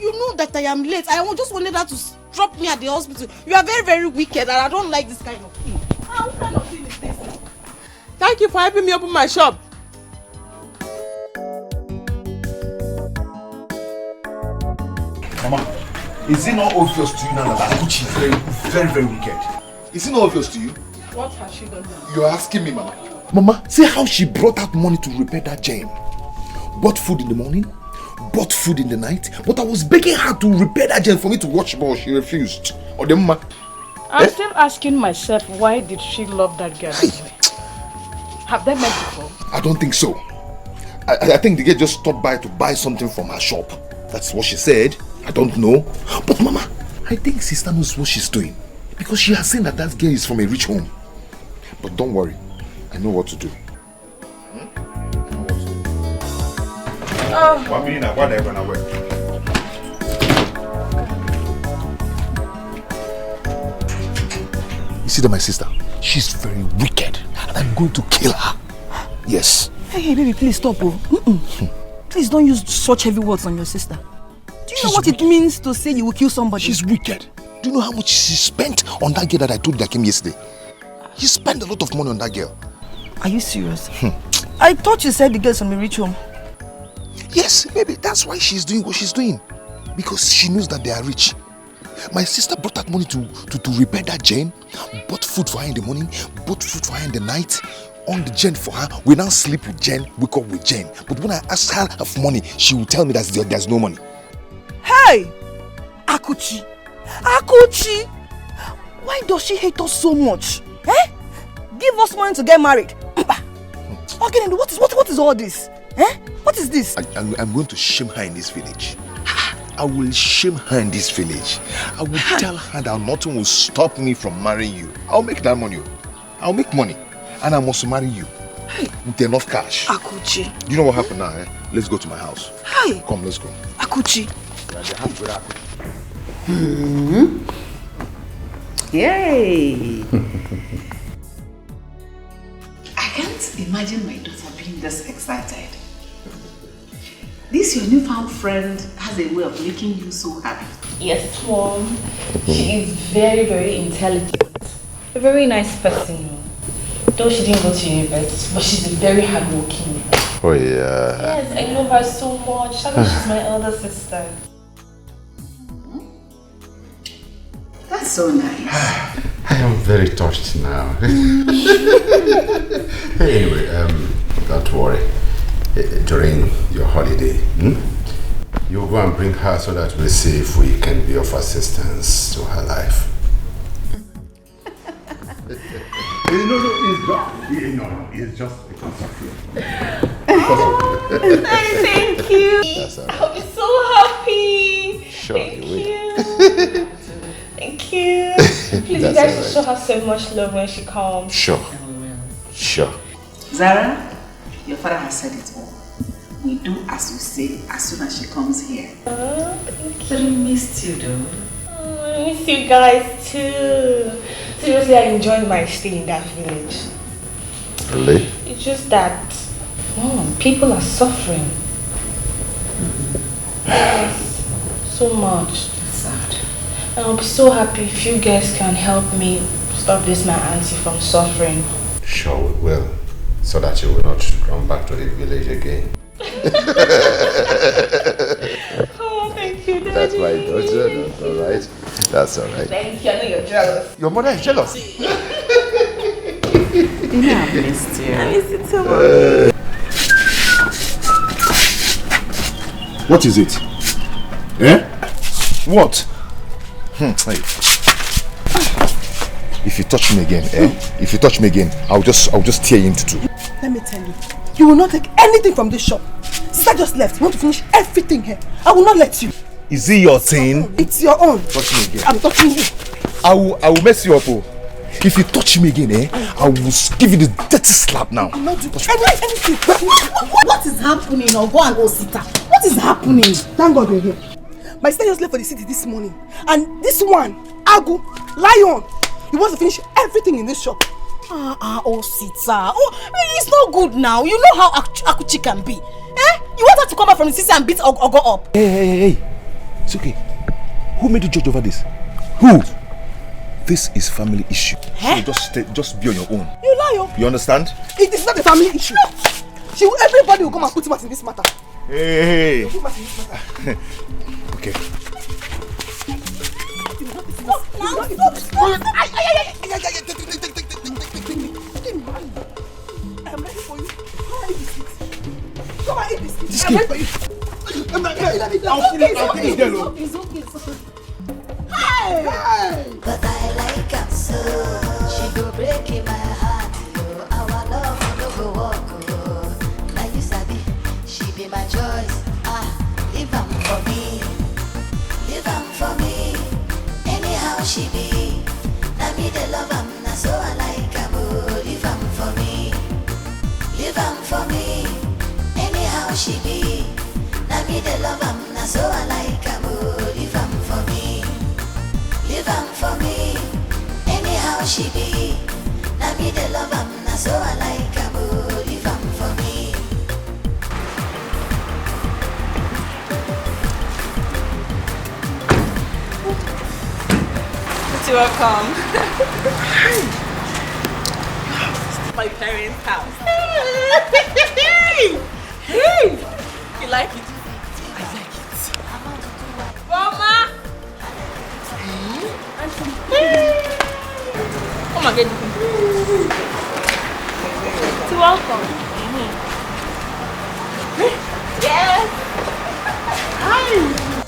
you know that I am late. I just wanted her to drop me at the hospital. You are very, very wicked and I don't like this kind of thing. What kind of thing is this?
Thank you for helping me open my shop.
Mama, is it not obvious to you now that Akuchi is very, very, very wicked? Is it not obvious to you?
What has she done now?
You're asking me, Mama. Mama, see how she brought out money to repair that gem. Bought food in the morning, bought food in the night, but I was begging her to repair that gem for me to watch ball. She refused. Or the Mama.
I'm still asking myself, why did she love that girl anyway? Have they met before?
I don't think so. I think the girl just stopped by to buy something from her shop. That's what she said. I don't know. But Mama, I think sister knows what she's doing. Because she has seen that that girl is from a rich home. But don't worry. I know what to do. You see that my sister? She's very wicked. And I'm going to kill her. Yes.
Hey, baby, please stop. Please don't use such heavy words on your sister. Do you know what it means to say you will kill somebody?
She's wicked. Do you know how much she spent on that girl that I told you that came yesterday? She spent a lot of money on that girl.
Are you serious? I thought you said the girl's from a rich home.
Yes, maybe that's why she's doing what she's doing. Because she knows that they are rich. My sister brought that money to repair that Jane, bought food for her in the morning, bought food for her in the night, on the Jane for her. We now sleep with Jane, wake up with Jane. But when I ask her of money, she will tell me that there's no money.
Hey! Akuchi! Why does she hate us so much? Eh? Give us money to get married. Okay, what is all this? Eh? What is this?
I'm going to shame her in this village. I will shame her in this village. I will tell her that nothing will stop me from marrying you. I'll make that money. I'll make money. And I must marry you. With enough cash.
Akuchi.
You know what happened now, eh? Let's go to my house.
Hey.
Come, let's go.
Akuchi.
Yay! I can't imagine my daughter being this excited. This your newfound friend has a way of making you so happy.
Yes, Mom. She is very, very intelligent. A very nice person. Though she didn't go to university, but she's very hardworking.
Oh yeah.
Yes, I love her so much. I mean, she's my elder sister.
That's so nice.
I am very touched now. Anyway, don't worry. During your holiday, you go and bring her so that we'll see if we can be of assistance to her life. No, it's just because of you.
Thank you. I'll be so happy.
Sure,
Thank you. Thank you. Please, you guys should show her so much love when she comes.
Sure.
Zara, your father has said it all. We do as you say as soon as she comes here.
Thank you.
But we missed you though.
I miss you guys too. Seriously, I enjoyed my stay in that village.
Really?
It's just that people are suffering. Yes, so much.
It's sad.
And I'll be so happy if you guys can help me stop this my auntie from suffering.
Sure we will, so that you will not run back to the village again.
Oh, thank you you, Daddy.
That's my daughter. That's all right. That's all right.
Thank you. I know you're jealous.
Your mother is jealous.
You know I missed you.
I miss you too much.
What is it? Eh? What? Hey. If you touch me again, If you touch me again, I'll just tear you into two.
Let me tell you, you will not take anything from this shop. Sister just left. You want to finish everything here. I will not let you.
Is it your thing?
It's your own.
Touch me again.
I'm touching you.
I will mess you up. Oh. If you touch me again, I will give you the dirty slap now.
I'm not doing anything. What is happening, Ogo and Osita? What is happening? Thank God you're here. My sister just left for the city this morning. And this one, Agu, Lion, he wants to finish everything in this shop.
Osita. Oh, it's not good now. You know how Akuchi can be. You want her to come back from the city and beat Ogo up?
Hey. It's okay. Who made you judge over this? Who? This is family issue. So just be on your own.
You lie.
You understand?
It is not a family issue. Everybody will come and put him out in this matter.
Hey. Okay.
I'm ready for you. Come and eat this. I'm ready for you. I'll finish there, Lord. It's okay. Hey!
But I like her so. She go breaking my heart. Our love no go walk. Now you sabi, she be my choice. Leave her for me. Leave her for me. Anyhow she be. Now me the love her. Now so I like her. Leave her for me. Leave her for me. Anyhow she be. Now me the love her. Now so I like her. Leave her for me. Leave her for me. Anyhow she be. Now me the love her. Now so I like her. Leave her for me.
You're welcome. This is my parents' house. Hey! You like it? I like it. Mama! Come and get the
You're welcome.
Yes!
Hi!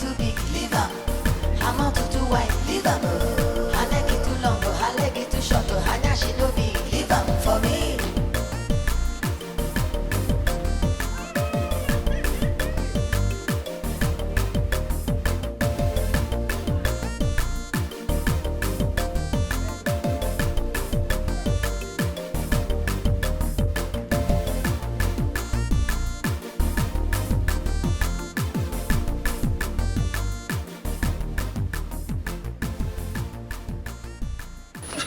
Too big, leave her. I'm not too wide, leave her. Her neck is too long, her leg is too short. Her neck she no big, leave her for me.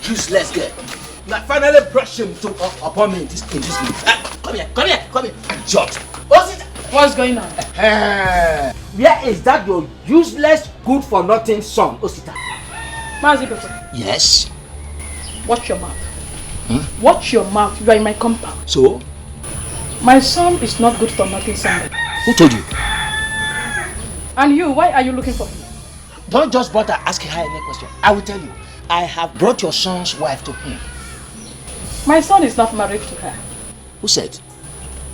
Useless girl. You have finally brought him upon me in this minute. Come here. Idiot.
What's going on?
Where is that your useless, good for nothing son, Osita?
Mazigoto,
Yes.
watch your mouth. Watch your mouth. You are in my compound.
So?
My son is not good for nothing, son.
Who told you?
And you, why are you looking for him?
Don't just bother asking her any question. I will tell you. I have brought your son's wife to him.
My son is not married to her.
Who said?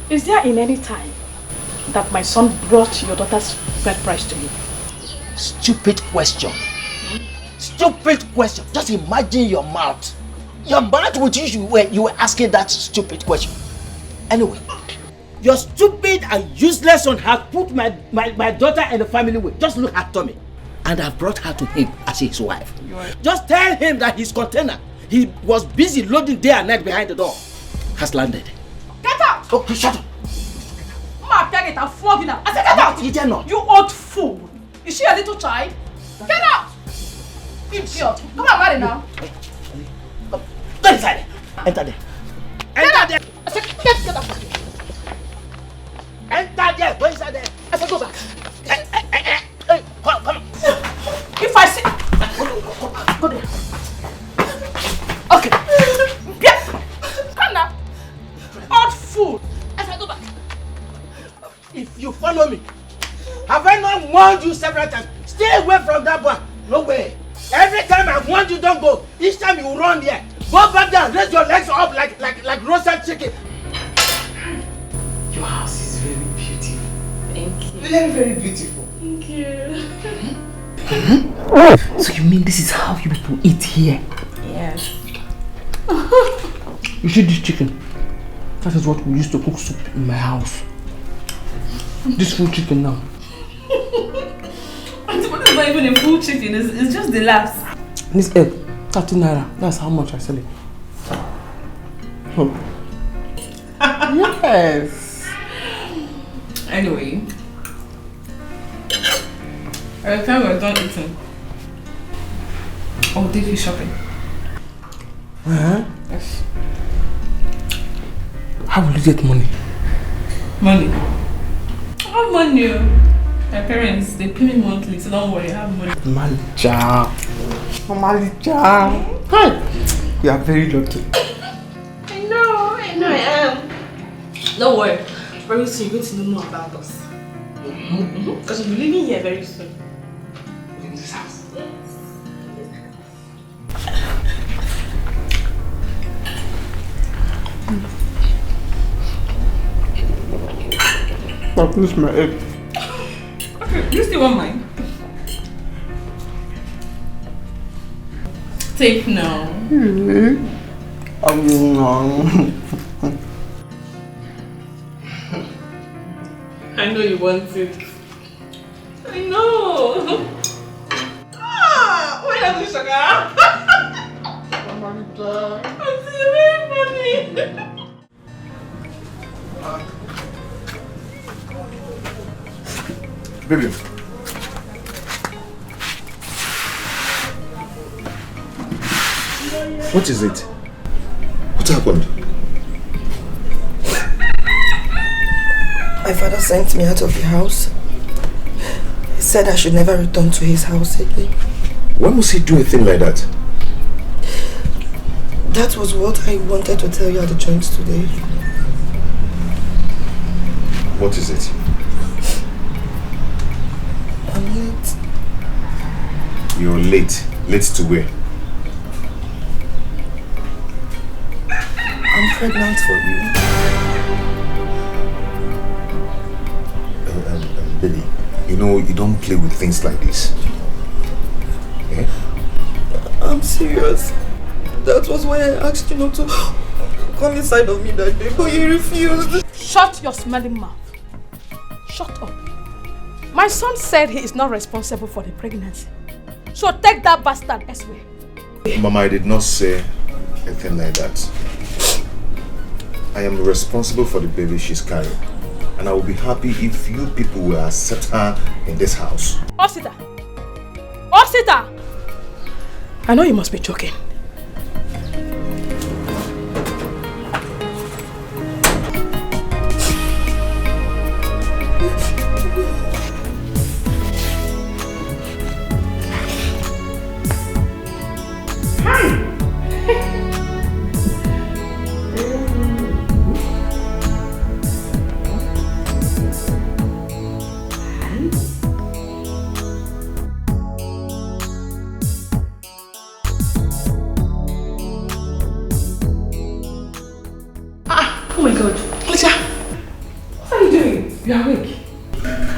Is there in any time that my son brought your daughter's bride price to you?
Stupid question. Stupid question. Just imagine your mouth. Your mouth with you were asking that stupid question. Anyway, your stupid and useless son has put my daughter in the family way. Just look at Tommy. And I've brought her to him as his wife. Just tell him that his container, he was busy loading day and night behind the door, has landed.
Get out!
Oh, shut up.
I said get out!
You dare not.
You old fool! Is she a little child? Get out! Idiot! Come on, marry now.
Go inside. Enter there. Enter there.
I said get out.
Enter there. Go inside there.
I said go back.
Hey, come.
If I see... Go there. Okay. Yeah. Come now. Old fool. I said go back.
If you follow me, have I not warned you several times? Stay away from that boy. No way. Every time I want you, don't go. Each time you run here. Go back there, raise your legs up like roasted chicken.
Your house is very beautiful.
Thank you.
Very, very beautiful.
Thank you.
So you mean this is how you people eat here?
Yes.
You see this chicken? That is what we used to cook soup in my house. This full chicken now.
It's not even a full chicken, it's just the last.
This egg, 30 naira. That's how much I sell it. Yes.
Anyway, by the time we're done eating, I'll take you shopping. Yes.
How will you get money?
Money? I have money. My parents, they pay me monthly, so don't worry, I have money.
Malija. Malija. Hi. You are very lucky.
I know I am. Don't worry, very soon you're going to know more about us. Because you'll be living here very soon. In this house? Yes.
I'll lose my egg.
Okay, you still want mine? Take now. I know you want it. I know. Why are you sugar? I'm very funny.
Baby. What is it? What happened?
My father sent me out of the house. He said I should never return to his house again.
Why must he do a thing like that?
That was what I wanted to tell you at the joint today.
What is it?
I'm late.
You're late. Late to where?
I'm pregnant for you.
Baby, you know you don't play with things like this. Eh?
I'm serious. That was why I asked you not to come inside of me that day, but you refused.
Shut your smelling mouth. Shut up. My son said he is not responsible for the pregnancy. So take that bastard elsewhere.
Mama, I did not say anything like that. I am responsible for the baby she's carrying. And I will be happy if you people will accept her in this house.
Osita! Osita! I know you must be joking.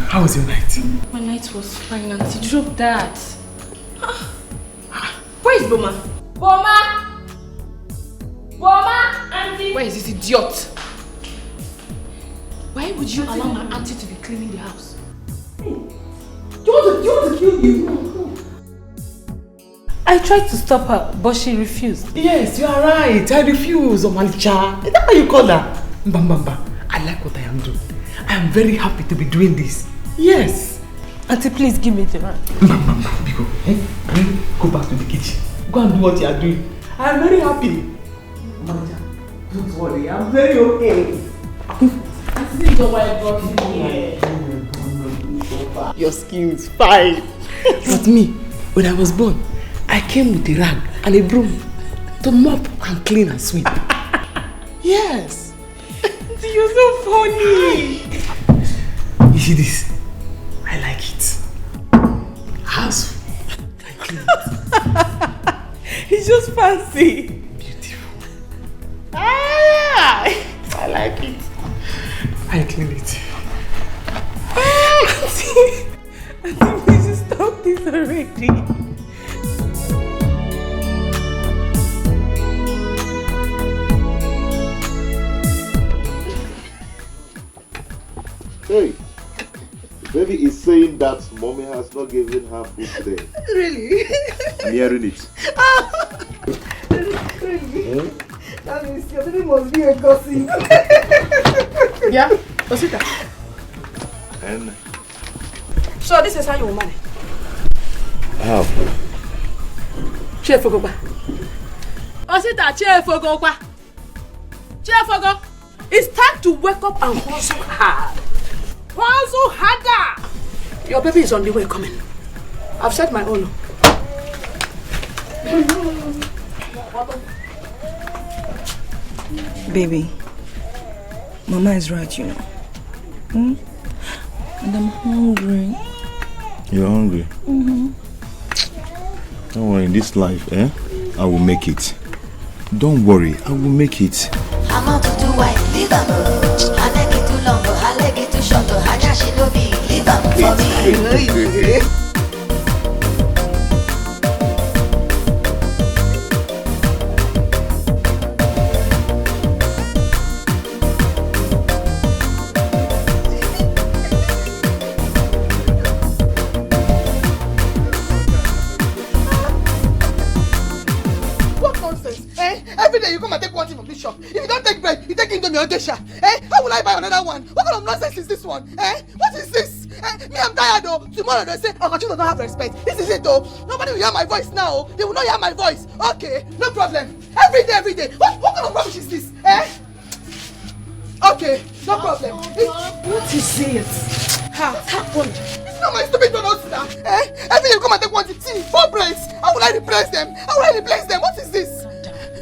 How was your night?
My night was fine, Auntie. Drop that. Where is Boma? Boma! Boma! Auntie! Where is this idiot? Why would you allow my auntie to be cleaning the house?
Do you want to kill you?
I tried to stop her, but she refused.
Yes, you are right. I refuse, Omalicha. Is that how you call her? Mbambamba. I like what I am doing. I am very happy to be doing this. Yes.
Auntie, please give me the rag.
Mbambamba, Biko. Go back to the kitchen. Go and do what you are doing. I am very happy. Omalicha, don't worry. I am very okay.
This is why I brought you here.
Your skin is fine. But me, when I was born, I came with a rag and a broom to mop and clean and sweep. Yes.
You're so funny.
You see this? I like it. How
clean it.
It's just fancy.
Beautiful. Ah, I like it. I clean it.
Auntie, please stop this already.
Hey, baby is saying that mommy has not given her food today.
Really?
I'm hearing it.
Really? That means your baby must be a gossip.
Yeah, Osita.
And
So this is how you will manage.
how?
Chef Ogopa. Osita, Chef Ogopa. Chef Ogo. It's time to wake up and hustle hard. Hustle harder. Your baby is on the way coming. I've set my own.
Baby, Mama is right, you know. And I'm hungry.
You're hungry? Don't worry, in this life, I will make it. Don't worry, I will make it.
I'm out to do white, leave them. I like it too long, I like it too short. I just she no be, leave them for me.
What nonsense? Every day you come and take one thing from this shop. If you don't take bread, you take Indomie or Desha. How will I buy another one? What kind of nonsense is this one? What is this? Me, I'm tired though. Tomorrow they say, oh, you don't have respect. This is it though. Nobody will hear my voice now. They will not hear my voice. Okay, no problem. Every day. What kind of rubbish is this? Okay, no problem. What is it? What happened? It's not my stupid donuts, sir. Every day you come and take one thing, 4 breads. How will I replace them? What is this?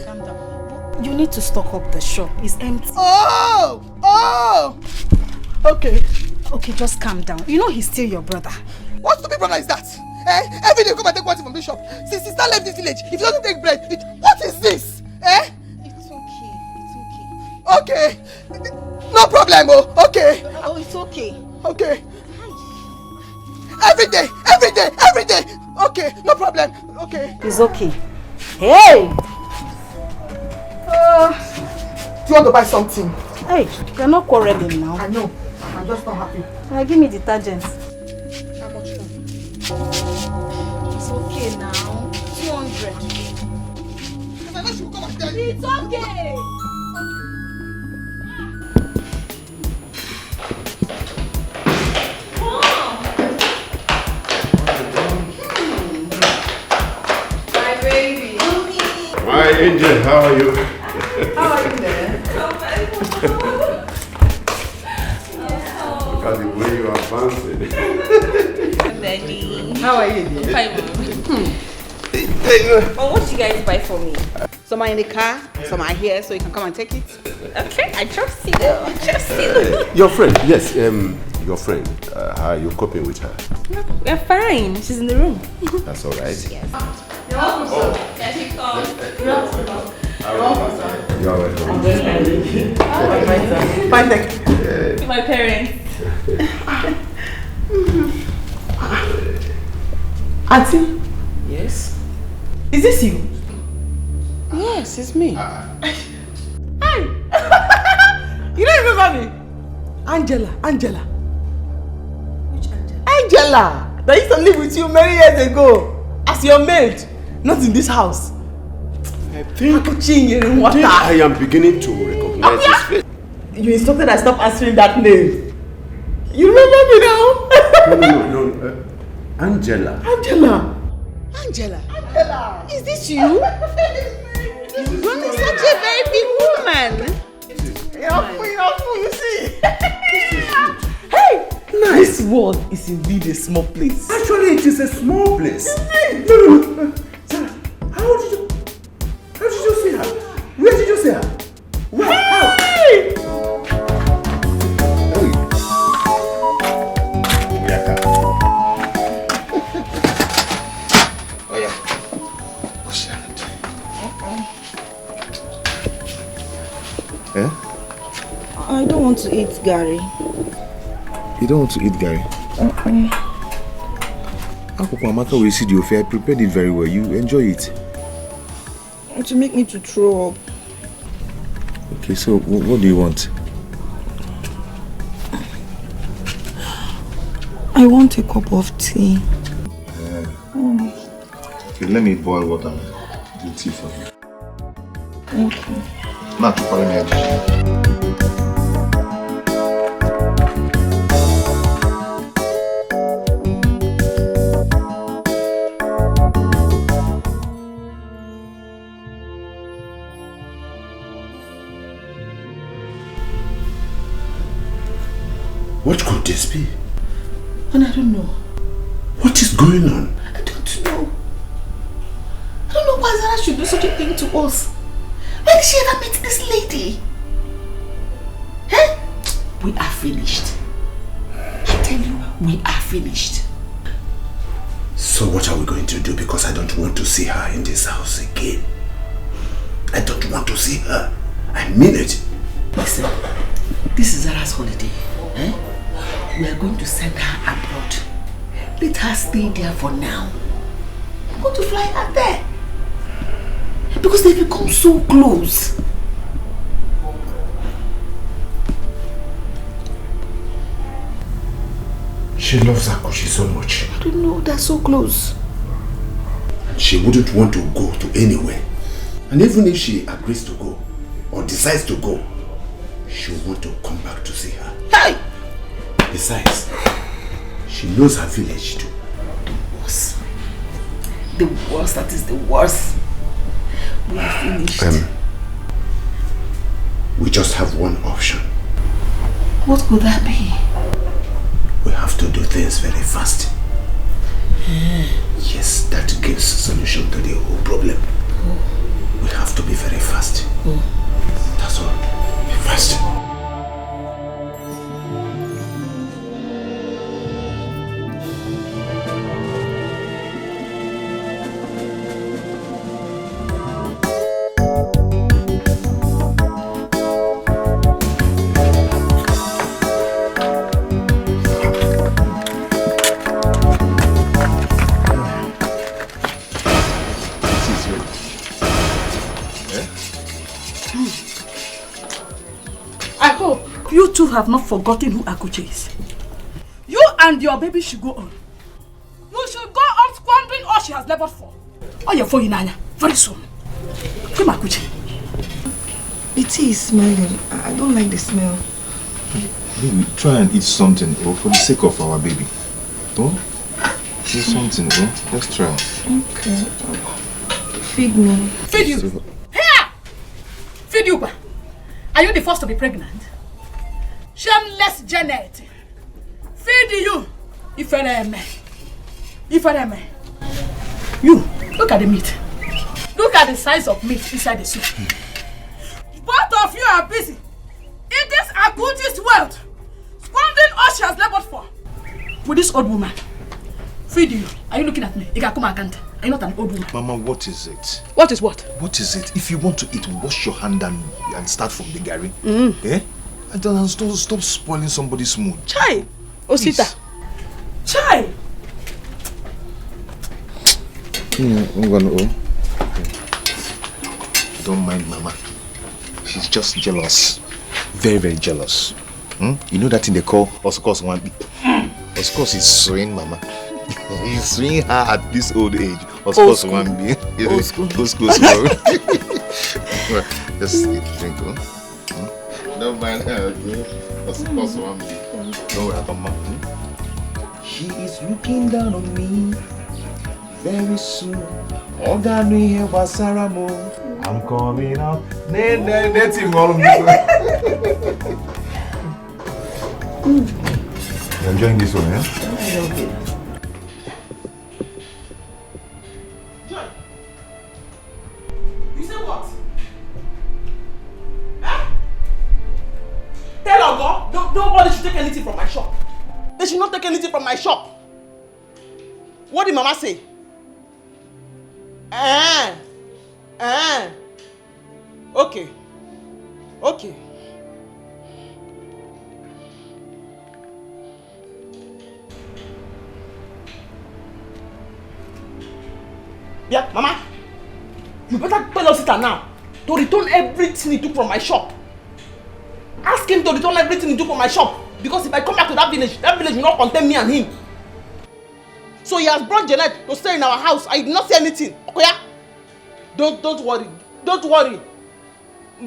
Calm down. You need to stock up the shop. It's empty.
Oh! Okay.
Okay, just calm down. You know he's still your brother.
What stupid brother is that? Every day you come and take one thing from this shop. Since sister left this village, if you don't take bread, what is this?
It's
Okay. No problem, okay.
Oh, it's okay.
Okay. Every day. Okay, no problem. Okay.
It's okay. Hey!
Do you want to buy something?
Hey, you're not quarreling now.
I know. I'm just not happy.
Give me detergent.
How much now?
It's okay now. 200.
I know she will come and tell you.
It's okay.
My angel, how are you?
How are you there?
Look at the way you are bouncing.
Daddy.
How are you dear?
Fine, Mom. What did you guys buy for me?
Some are in the car, some are here, so you can come and take it.
Okay, I trust you. I trust you.
Your friend, yes, your friend. How are you coping with her?
We're fine. She's in the room.
That's all right.
Yes.
You're welcome, sir.
There she comes.
You're welcome, sir.
You're welcome.
I'm very fine.
Fine, thank you.
To my parents.
Auntie,
Yes.
is this you?
Yes, it's me.
Hi! You don't remember me? Angela.
Which Angela?
Angela! That used to live with you many years ago. As your maid. Not in this house.
I think
water.
I am beginning to recognize his face.
You instructed I stop answering that name. You remember me now?
No. Angela.
Angela,
Is
this you? You're such a very big woman.
You see? Hey! This world is indeed a small place.
Actually, it is a small place.
No.
Sarah, how did you see her? Where did you see her? Where? How?
want to eat Gary.
You don't want to eat Gary? Akoko Amaka will see the affair. I prepared it very well. You enjoy it.
To make me to throw up.
Okay, so what do you want?
I want a cup of tea.
Okay, let me boil water and do tea for you.
Okay.
Not to follow me.
What could this be?
And I don't know.
What is going on?
I don't know. I don't know why Zara should do such a thing to us. Where did she ever meet this lady? Eh? We are finished. I tell you, we are finished.
So what are we going to do? Because I don't want to see her in this house again. I don't want to see her. I mean it.
Listen, this is Zara's holiday. Eh? We are going to send her abroad. Let her stay there for now. I'm going to fly her there. Because they become so close.
She loves Akuchi so much.
I don't know, they're so close.
She wouldn't want to go to anywhere. And even if she agrees to go, or decides to go, she'll want to come back to see her.
Hey!
Besides, she knows her village too.
The worst, that is the worst. We are finished.
We just have one option.
What could that be?
We have to do things very fast. Yes, that gives solution to the whole problem. We have to be very fast. That's all. Be fast.
I hope you two have not forgotten who Akuche is. You and your baby should go on. You should go on squandering all she has labored for. Oh, you're for Inanya very soon. Come, Akuche.
The tea is smelling. I don't like the smell.
Baby, try and eat something, for the sake of our baby. Oh? Eat something, Let's try.
Okay. Feed me.
Feed you. Here! Feed you. Are you the first to be pregnant? Shameless Janet. Feed you. Ifereme. You, look at the meat. Look at the size of meat inside the soup. Both of you are busy. It is Akuchi's wealth. Squandering all she has labored for. With this old woman. Feed you. Are you looking at me? Are you not an old woman?
Mama, what is it?
What is what?
What is it? If you want to eat, wash your hand and start from the Gary. Eh? And then stop spoiling somebody's mood.
Chai! Osita. Chai!
I'm gonna Don't mind Mama. She's just jealous. Very, very jealous. You know that thing they call Oscos one. Oscos is swing Mama. He's swinging her at this old age. Oscos one be. Oscos. Just drink, Don't mind her. Oscos one be. Don't worry about Mama. She is looking down on me. Very soon. Oganu here Basaramo. I'm coming out. That's him all of me. You're enjoying this one, yeah?
I love it. You say what? Huh? Tell Ogo, nobody should take anything from my shop. They should not take anything from my shop. What did Mama say? Okay.
Yeah, Mama. You better tell Osita now to return everything he took from my shop. Ask him to return everything he took from my shop. Because if I come back to that village will not contain me and him. So he has brought Janet to stay in our house. I did not say anything. Okay? Don't worry. Don't worry.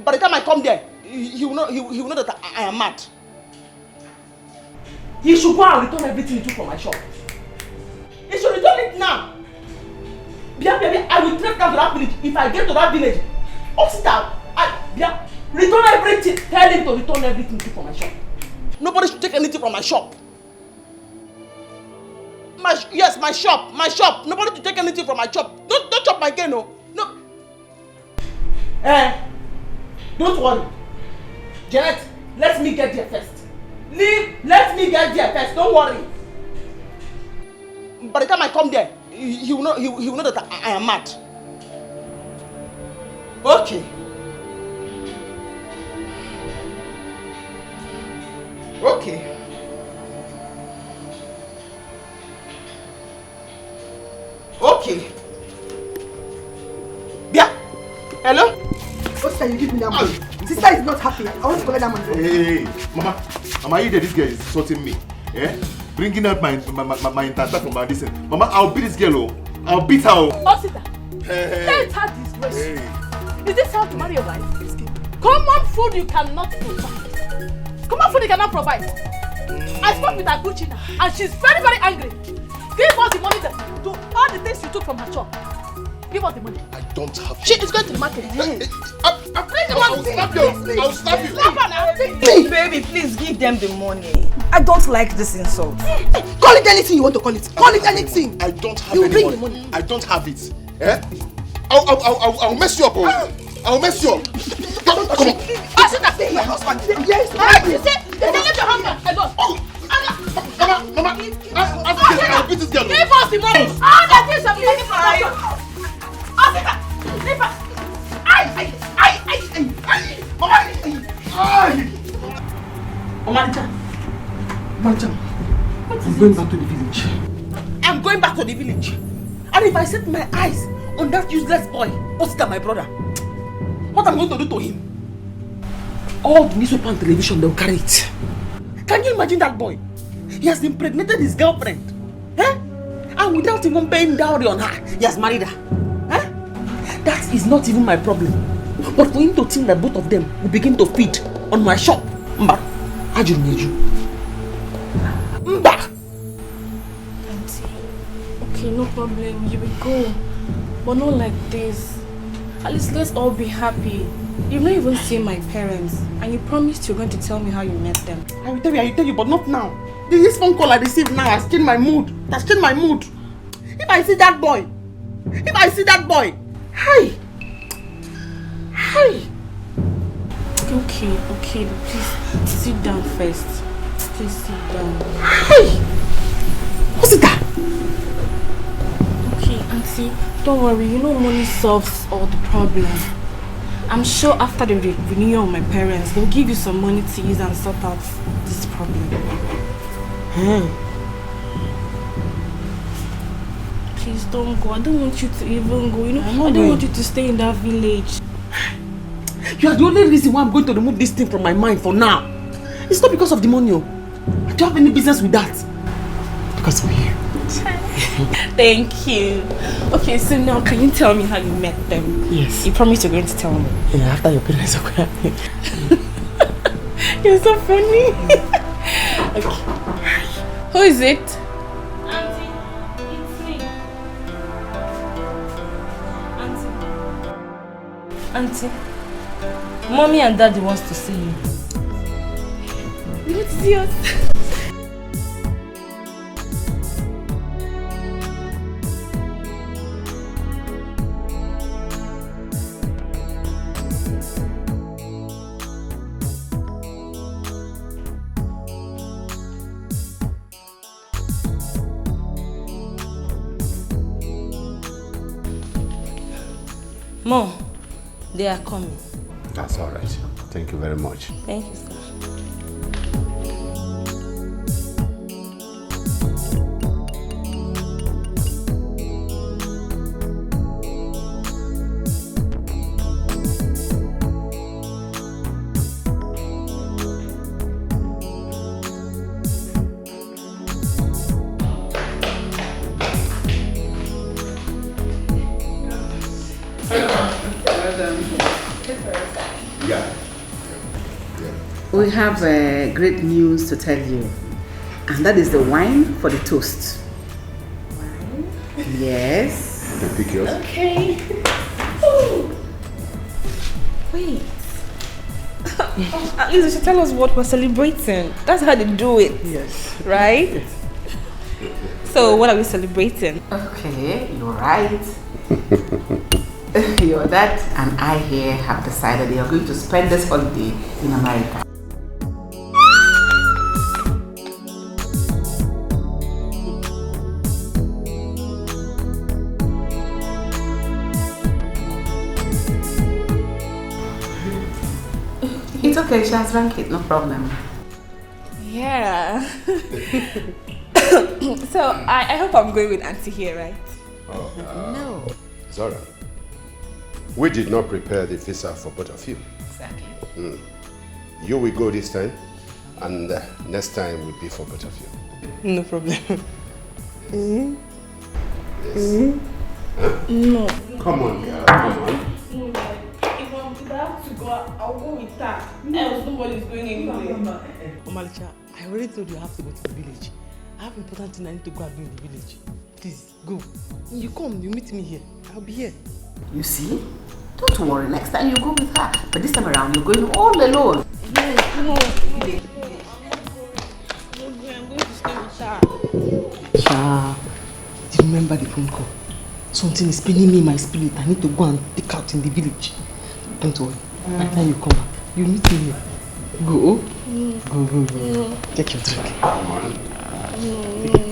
By the time I come there, he will know that I am mad. He should go and return everything he took from my shop. He should return it now. Baby, I will trek down to that village. If I get to that village, Osita, return everything. Tell him to return everything he took from my shop. Nobody should take anything from my shop. Yes, my shop. Nobody should take anything from my shop. Don't chop my cane, no. Don't worry. Janet, let me get there first. Let me get there first. Don't worry. By the time I come there, he will know that I am mad. Okay. Okay. Okay. Bia. Hello?
What's that? You give me that money. Sister is not happy. I want to collect that money.
Hey, Mama, you this girl is insulting me. Eh? Bringing out my entire from my distance. Mama, I'll beat this girl. I'll beat her.
Osita, let her disgrace. Is this how to marry a wife? Common food you cannot provide. Common food you cannot provide. I spoke with Akuchi now, and she's very, very angry. Give us the money to do all the things you took from her shop. Give us the money.
I don't have.
She is going to the market.
I'll slap you. I'll slap you.
Slap her now.
Please, baby, please give them the money. I don't like this insult. Call it anything you want to call it. Call it anything.
I don't have any money. I don't have it. Eh? I'll mess you up. I'll mess you up. Come on.
Osita,
my husband.
Yes. You say, let your husband alone.
Mama, I'll beat this girl.
Give us the money. All the things I'm taking from us. Osita, leave her.
I'm going back to the village. I'm going back to the village. And if I set my eyes on that useless boy, Osita, my brother, what am I going to do to him? All the newspaper and television, they'll carry it. Can you imagine that boy? He has impregnated his girlfriend. Eh? And without even paying dowry on her, he has married her. Eh? That is not even my problem. But for him to think that both of them will begin to feed on my shop, Mba, Ajuru Neju. Mba!
Auntie, okay, no problem. You will go. But not like this. At least let's all be happy. You've not even seen my parents. And you promised you're going to tell me how you met them.
I will tell you, but not now. This phone call I received now has changed my mood. That's changed my mood. If I see that boy, hi!
Okay, please sit down first. Please sit down.
Hey! What's it that?
Okay, Auntie, don't worry. You know money solves all the problems. I'm sure after the renewal of my parents, they'll give you some money to use and sort out this problem. Please don't go. I don't want you to even go. I don't want you to stay in that village.
You are the only reason why I'm going to remove this thing from my mind for now. It's not because of the money. I don't have any business with that. Because of you.
Thank you. Okay, so now can you tell me how you met them?
Yes.
You promised you're going to tell me.
Yeah, after your parents are quiet.
You're so funny. Okay. Who is it? Auntie, it's me. Auntie, Mommy and Daddy wants to see you. You need to see us. Mom, they are coming.
That's all right. Thank you very much.
Thank you, sir.
Welcome.
Yeah.
We have great news to tell you. And that is the wine for the toast. Wine? Yes.
You can pick yours.
Okay.
Wait. At least you should tell us what we're celebrating. That's how they do it.
Yes.
Right? So what are we celebrating?
Okay, you're right. Your dad and I here have decided they are going to spend this holiday in America. It's okay, she has drank it, no problem.
Yeah. So I hope I'm going with Auntie here, right?
No.
It's alright. We did not prepare the visa for both of you.
Exactly.
You will go this time, and next time will be for both of you.
No problem.
Yes.
No.
Come on, girl. Come on.
If I'm about to go, I'll go with her. Else nobody's going anywhere.
Omalicha, I already told you I have to go to the village. I have important thing I need to go and do in the village. Please, go. You come, you meet me here. I'll be here.
You see? Don't worry, next time you go with her. But this time around, you're going all alone.
Yes, no. I'm going to stay with her.
Cha, do you remember the phone call? Something is paining me in my spirit. I need to go and take out in the village. Don't worry. By the time you come back, you meet me here. Go. Go. Take your drink. Come on. Take it.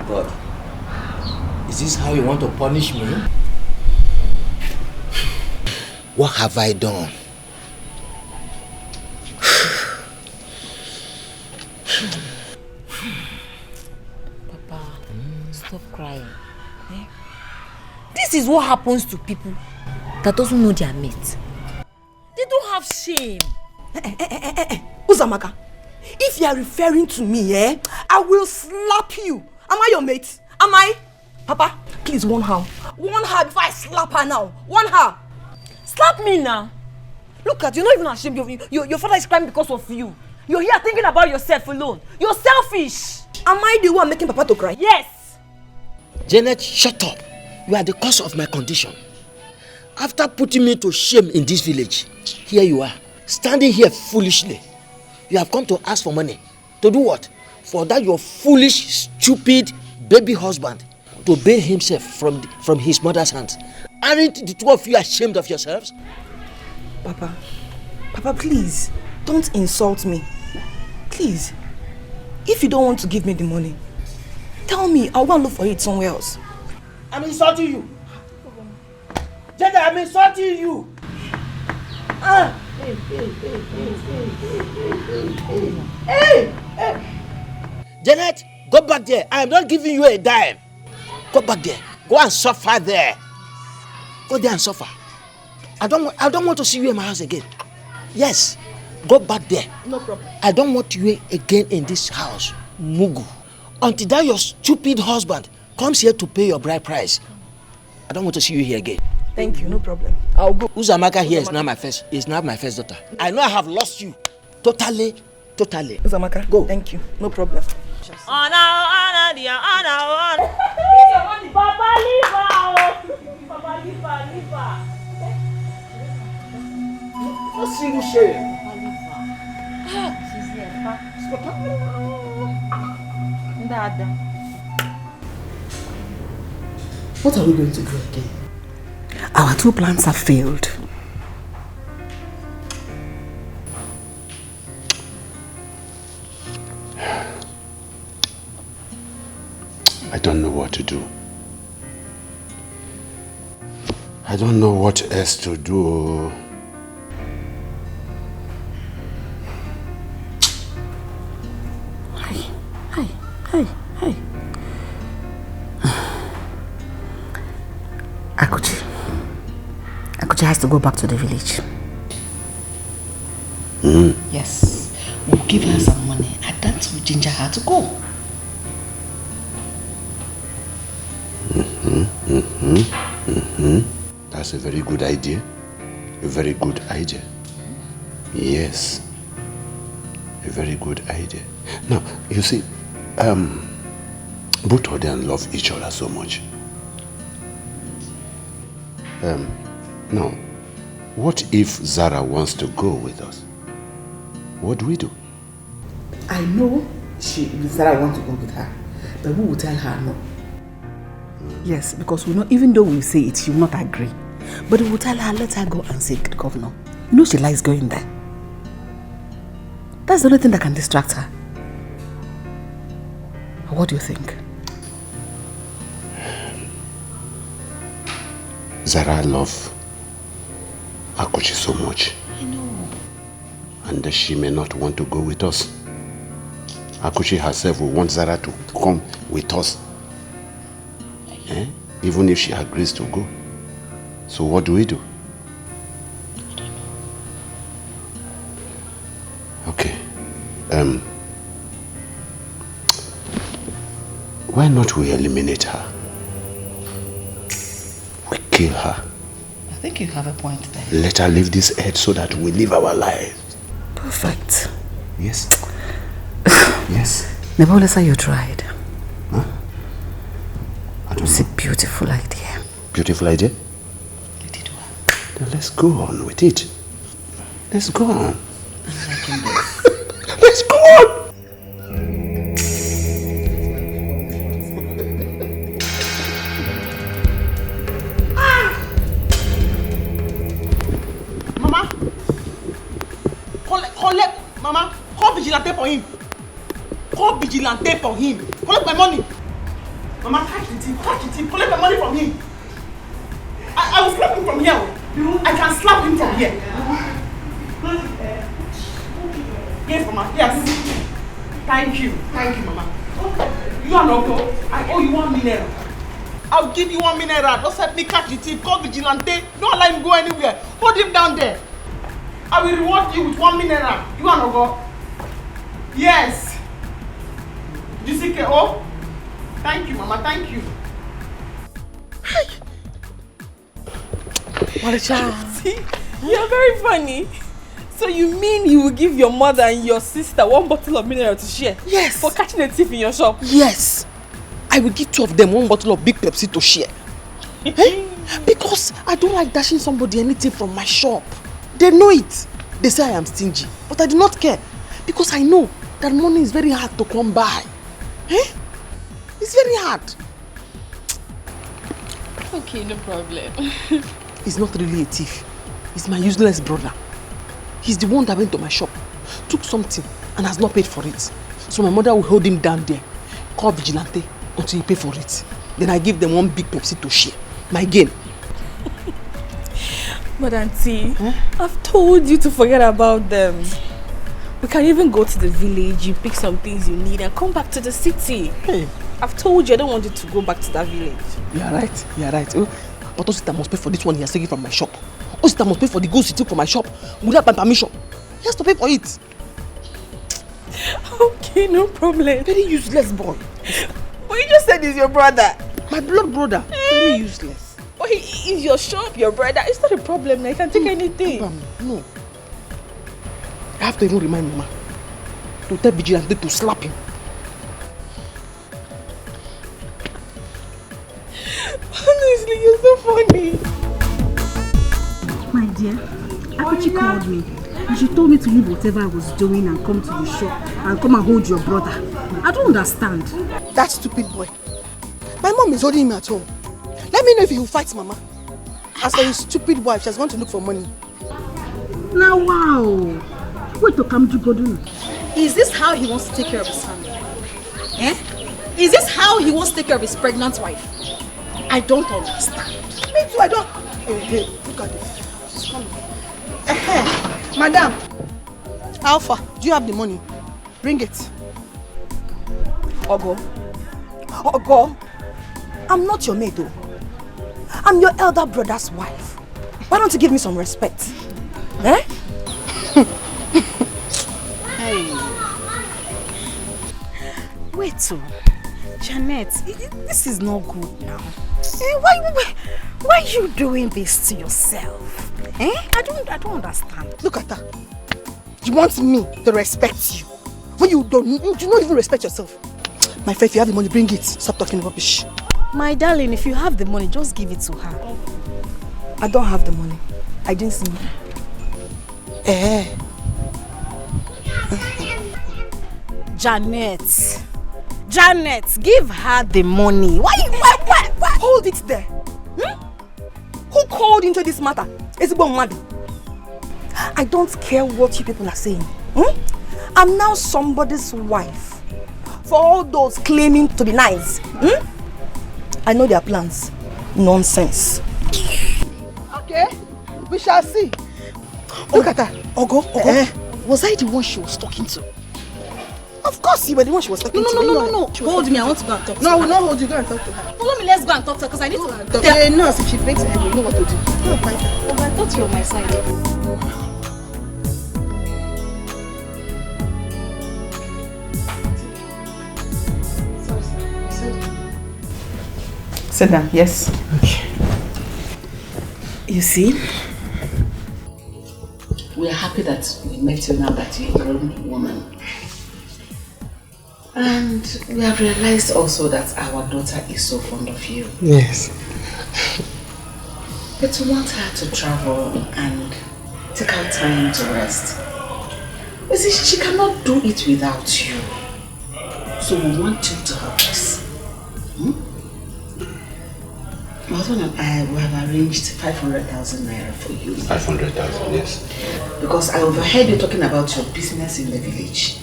God, is this how you want to punish me? What have I done?
Papa, stop crying. Eh? This is what happens to people that doesn't know their mate. They don't have shame.
Uzamaka, if you are referring to me, I will slap you. Am I your mate? Am I? Papa, please warn her. Warn her before I slap her now. Warn her.
Slap me now.
Look at you, you're not even ashamed. Your father is crying because of you. You're here thinking about yourself alone. You're selfish. Am I the one making Papa to cry?
Yes.
Janet, shut up. You are the cause of my condition. After putting me to shame in this village, here you are, standing here foolishly. You have come to ask for money. To do what? For that your foolish, stupid baby husband to bail himself from his mother's hands. Aren't the two of you ashamed of yourselves?
Papa, please, don't insult me. Please, if you don't want to give me the money, tell me, I'll go and look for it somewhere else.
I'm insulting you. Janet, I'm insulting you. Hey! Janet, go back there. I am not giving you a dime. Go back there. Go and suffer there. Go there and suffer. I don't want to see you in my house again. Yes, go back there.
No problem.
I don't want you again in this house, Mugu. Until that your stupid husband comes here to pay your bride price. I don't want to see you here again.
Thank you, no problem. I'll go.
Uzamaka here is now my first daughter. I know I have lost you. Totally.
Uzamaka, go. Thank you, no problem.
Anna, dear, Anna. Papa, leave her. Papa, leave her.
No single shame.
She's here, Papa. Dada.
What are we going to do again?
Our two plans have failed.
I don't know what to do. I don't know what else to do.
Hey. Akuchi has to go back to the village.
Yes. We'll give her some money and that will ginger her to go.
That's a very good idea. A very good idea. Yes. A very good idea. Now, you see, both of them love each other so much. Now, what if Zara wants to go with us? What do we do?
I know Zara wants to go with her, but we will tell her no.
Yes, because we know, even though we say it, she will not agree. But we will tell her, let her go and see the governor. You know she likes going there. That's the only thing that can distract her. What do you think?
Zara loves Akuchi so much.
I know.
And she may not want to go with us. Akuchi herself will want Zara to come with us. Even if she agrees to go. So what do we do?
I don't know.
Okay. Why not we eliminate her? We kill her.
I think you have a point there.
Let her leave this earth so that we live our lives.
Perfect.
Yes. Yes.
Nebulesa, you tried.
Huh? I don't
It's
know.
a beautiful idea.
Beautiful idea? Then let's go on with it. Let's go on. Let's go on!
Mama! Collect, Mama! Call vigilante for him! Call vigilante for him! Collect my money! Mama, catch the thief, collect my money from him! I will slap him from here! I can slap him from here! Yes, Mama, yes! Thank you, Mama! You are not go. I owe you 1 million. I'll give you 1 million. Just help me catch the thief. Call vigilante. Don't allow him go anywhere. Hold him down there. I will reward you with 1 million. You are not go. Yes. You see, KO? Thank you, Mama. Thank you.
See, you're very funny. So you mean you will give your mother and your sister 1 bottle of mineral to share?
Yes.
For catching a thief in your shop?
Yes. I will give 2 of them 1 bottle of big Pepsi to share. Because I don't like dashing somebody anything from my shop. They know it. They say I am stingy. But I do not care. Because I know that money is very hard to come by. It's very hard.
Okay, no problem.
He's not really a thief. He's my useless brother. He's the one that went to my shop, took something and has not paid for it. So my mother will hold him down there, call vigilante until he pay for it. Then I give them 1 big Pepsi to share. My gain.
But auntie, I've told you to forget about them. We can even go to the village, you pick some things you need and come back to the city. I've told you I don't want you to go back to that village.
You are right. But Osita must pay for this one he has taken from my shop. Osita must pay for the goods he took from my shop without my permission. He has to pay for it.
Okay, no problem.
Very useless boy.
But you just said he's your brother.
My blood brother. Very useless.
But he is your shop, your brother. It's not a problem. He can take anything.
No. I have to even remind Mama to tell vigilante to slap him.
Honestly, you're so funny.
My dear, Akuchi called me and she told me to leave whatever I was doing and come to the shop and come and hold your brother. I don't understand.
That stupid boy. My mom is holding him at home. Let me know if he will fight Mama. As for his stupid wife, she has gone to look for money.
Now, wow. Wait to come to Godun.
Is this how he wants to take care of his family? Is this how he wants to take care of his pregnant wife? I don't understand.
Me too, I don't.
Hey, look at this. She's coming. Madam. Alpha, do you have the money? Bring it. Ogo. Ogo. I'm not your maid though. I'm your elder brother's wife. Why don't you give me some respect? Eh?
Hey. Wait, so Janet, this is not good now. Why are you doing this to yourself? Eh? I don't understand.
Look at her. You want me to respect you when you don't even respect yourself. My friend, if you have the money, bring it. Stop talking rubbish.
My darling, if you have the money, just give it to her.
I don't have the money. I didn't see money.
Janet, give her the money. Why?
Hold it there. Who called into this matter? It's about money. I don't care what you people are saying. I'm now somebody's wife. For all those claiming to be nice. I know their plans. Nonsense. Okay, we shall see. Look at her. Ogo.
Was I the one she was talking to?
Of course you were the one she was talking to.
No. Hold me, I want to go and talk to her.
No, I will not hold you. Go and talk to her.
Follow me, let's go and talk to her because I need to talk.
Okay, nurse, if she breaks her head, you know what to do. Go and find her.
Oh, I thought you were on my side.
Sit down, yes.
Okay. You see, we are happy that we met you now that you're a grown woman. And we have realized also that our daughter is so fond of you.
Yes.
But we want her to travel and take her time to rest. You see, she cannot do it without you. So we want you to help us. My husband and I we have arranged 500,000 naira for you.
500,000, yes.
Because I overheard you talking about your business in the village.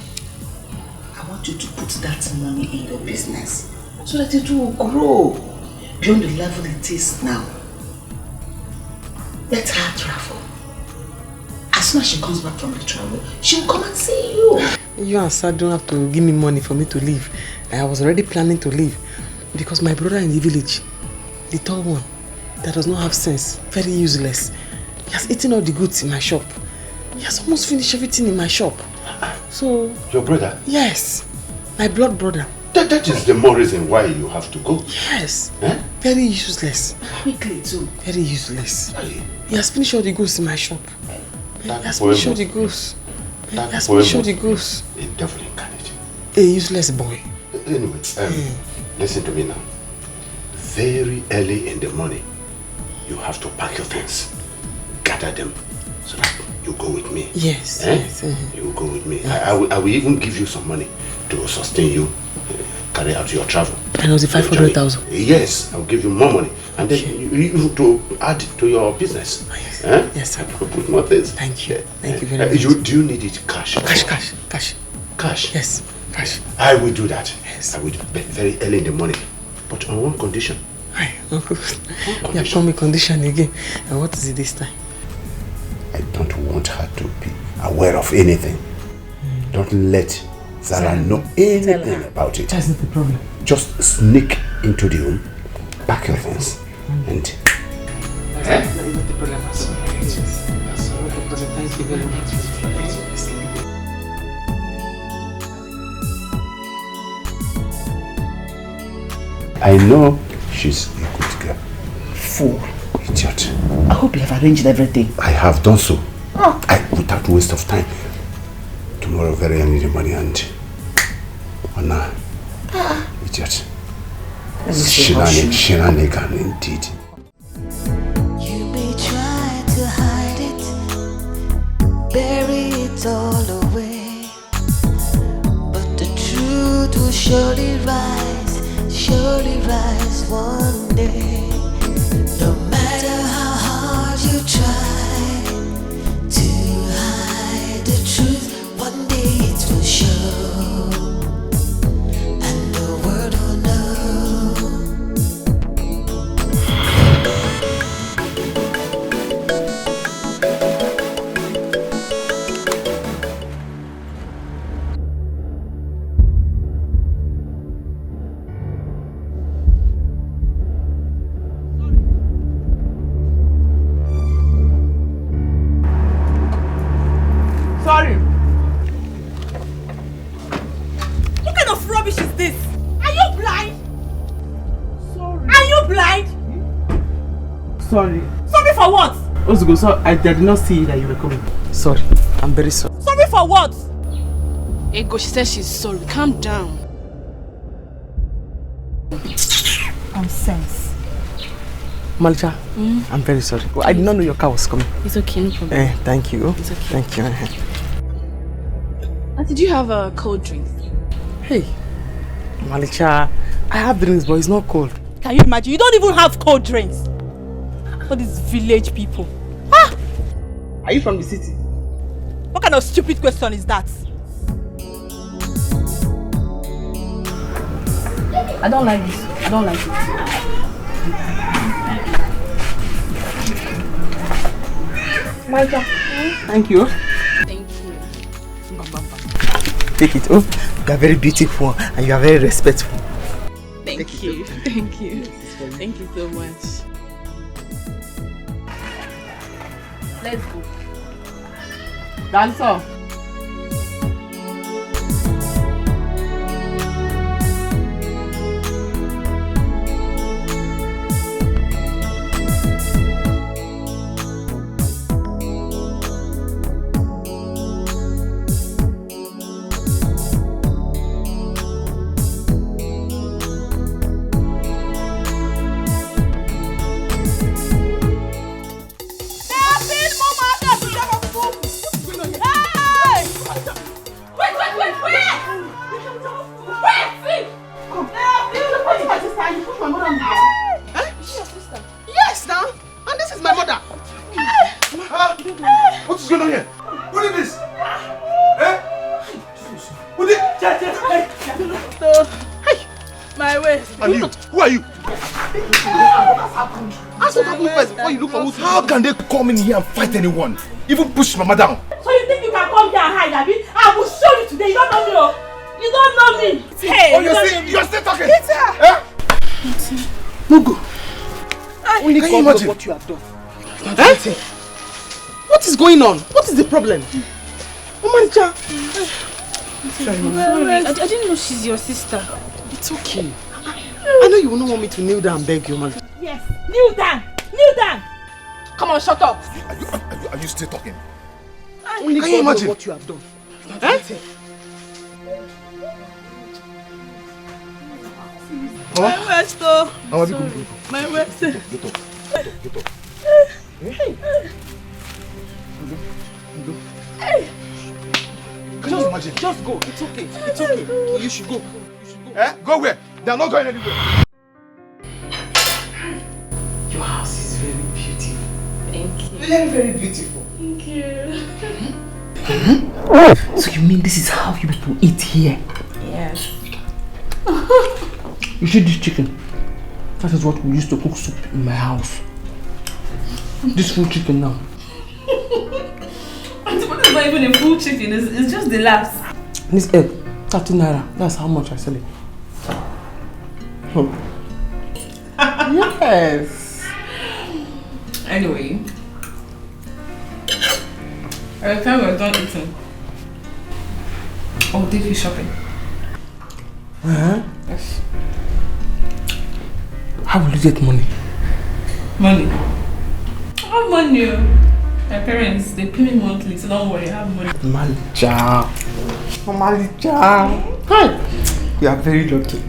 I want you to put that money in your business so that it will grow beyond the level it is now. Let her travel. As soon as she comes back from the travel, she will come and see you.
You and Sir don't have to give me money for me to leave. I was already planning to leave because my brother in the village, the tall one, that does not have sense, very useless. He has eaten all the goods in my shop. He has almost finished everything in my shop. So...
Your brother?
Yes. My blood brother.
That is the more reason why you have to go.
Yes. Very useless.
Quickly too.
Very useless. He has finished all the goods in my shop. He has finished all the goods. He has finished all the goods.
A devil incarnate.
A useless boy.
Anyway, listen to me now. Very early in the morning, you have to pack your things, gather them, so that you go with me.
Yes,
yes. You will go with me. Yes. I will even give you some money to sustain you, carry out your travel.
And it was the 500,000?
Yes, I will give you more money. And then you to add to your business.
Oh, yes.
Yes, I will put more things.
Thank you. Thank you very much.
Do you need it cash?
Cash.
Cash?
Yes, cash.
I will do that.
Yes.
I will do it very early in the morning. But on one condition.
You have told me condition again. And what is it this time?
I don't want her to be aware of anything. Don't let Zara know anything about it.
That's not the problem.
Just sneak into the room, pack your things, and...
That's not the problem. That's not the problem. Thank you very much.
I know she's a good girl.
Fool.
Idiot.
I hope you have arranged everything.
I have done so. Without waste of time. Tomorrow very early in the morning and... Anna. Idiot. Shenanigan indeed.
You may try to hide it, bury it all away, but the truth will surely rise one day. No matter how hard you try to hide the truth, one day it will show, and the world will know.
sorry.
Sorry for what?
Ozugo, so I did not see that you were coming. Sorry. I'm very sorry.
Sorry for what?
Ego, she said she's sorry. Calm down.
Nonsense.
Malcha, I'm very sorry. Well, I did not know your car was coming.
It's okay, no problem.
Thank you.
It's okay.
Thank you.
Did you have a cold drink?
Hey, Malcha, I have drinks, but it's not cold.
Can you imagine? You don't even have cold drinks. For these village people. Ah!
Are you from the city?
What kind of stupid question is that?
I don't like this. I don't like it.
Malcha. Thank you.
Thank you.
Take it. Oh, you are very beautiful and you are very respectful.
Thank you. Thank you. Thank you so much. Let's go.
That's all.
Yes, now. And this is my mother.
What is going on here? What is this? Eh? What is
My waist.
And you? Who are you?
Ask what happened first before you look for who's.
How can they come in here and fight anyone? Even push Mama down?
So you think you can come here and hide, Abi? I will show you today. You don't know me, oh. You don't know me. Hey,
Oh, you're still talking?
Get her.
Eh?
Mugu. Only
Can
God
you
knows
imagine?
what you have done. Eh? What is going on? What is the problem? Malcha.
Sorry, I didn't know she's your sister.
It's okay. I know you will not want me to kneel down and beg you, Malcha.
Yes. Kneel down. Kneel down. Come on, shut up.
Are you still talking?
Only
Can
God
you
knows
imagine?
what you have done.
Eh?
My waist, oh.
Mama,
Sorry.
go.
My waist.
Get up. Can you imagine?
Just go. It's okay. It's okay. You should go.
Eh? Go where? They are not going anywhere.
Your house is very beautiful.
Thank you.
Very, very beautiful.
Thank you.
So you mean this is how you people eat here?
Yes.
You see this chicken? That is what we used to cook soup in my house. This full chicken now.
It's not even a full chicken, it's just the last.
This egg, 30 naira. That's how much I sell it. Yes.
Anyway, by the time we're done eating, I'll take you shopping. Yes.
How will you get money?
Money? I have money. My parents, they pay me monthly, so don't worry, I have money.
Malcha. Malcha. Hi. You are very lucky.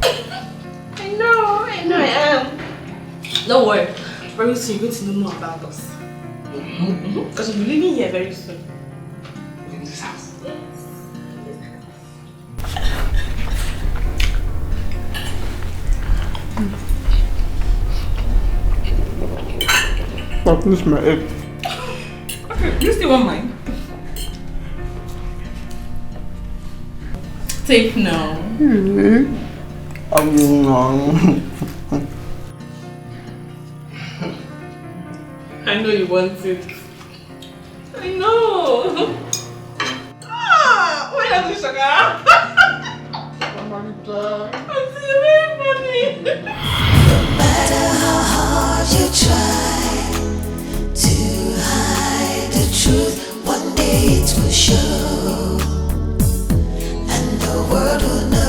I know I am. Don't worry, very soon you're going to know more about us. Because we'll be living here very soon. In this house.
I'll finish my egg.
Okay, you still want mine? Take now. I know you want it. I know. Why are you sugar? I'm very funny.
matter how hard you try to hide the truth, one day it will show, and the world will know.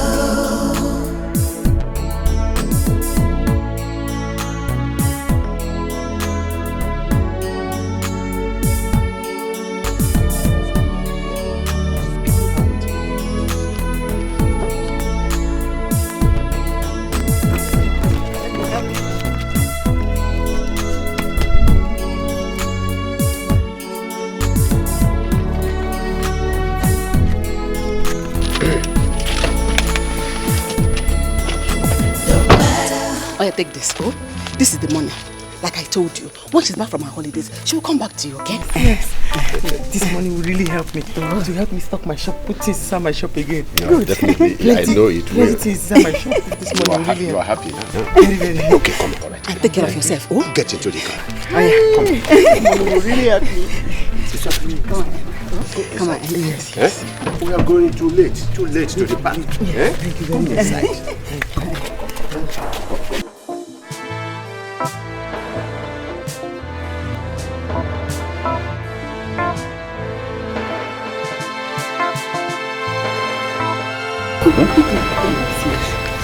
Oh, yeah, take this. Oh, this is the money. Like I told you, when she's back from her holidays, she will come back to you, okay?
Yes. This money will really help me. To help me stock my shop, put things inside my shop again.
No,
Good.
definitely. I know it will.
Put things inside my shop. This money will really
You are
help.
happy now?
Very, very happy.
Okay, come on, all right.
And take care of yourself. Oh,
Get into the car.
Oh, yeah. Come. This money will really help me.
Come on.
Yes. We are going too late to the bank.
Yes. Thank you very much.
Inside.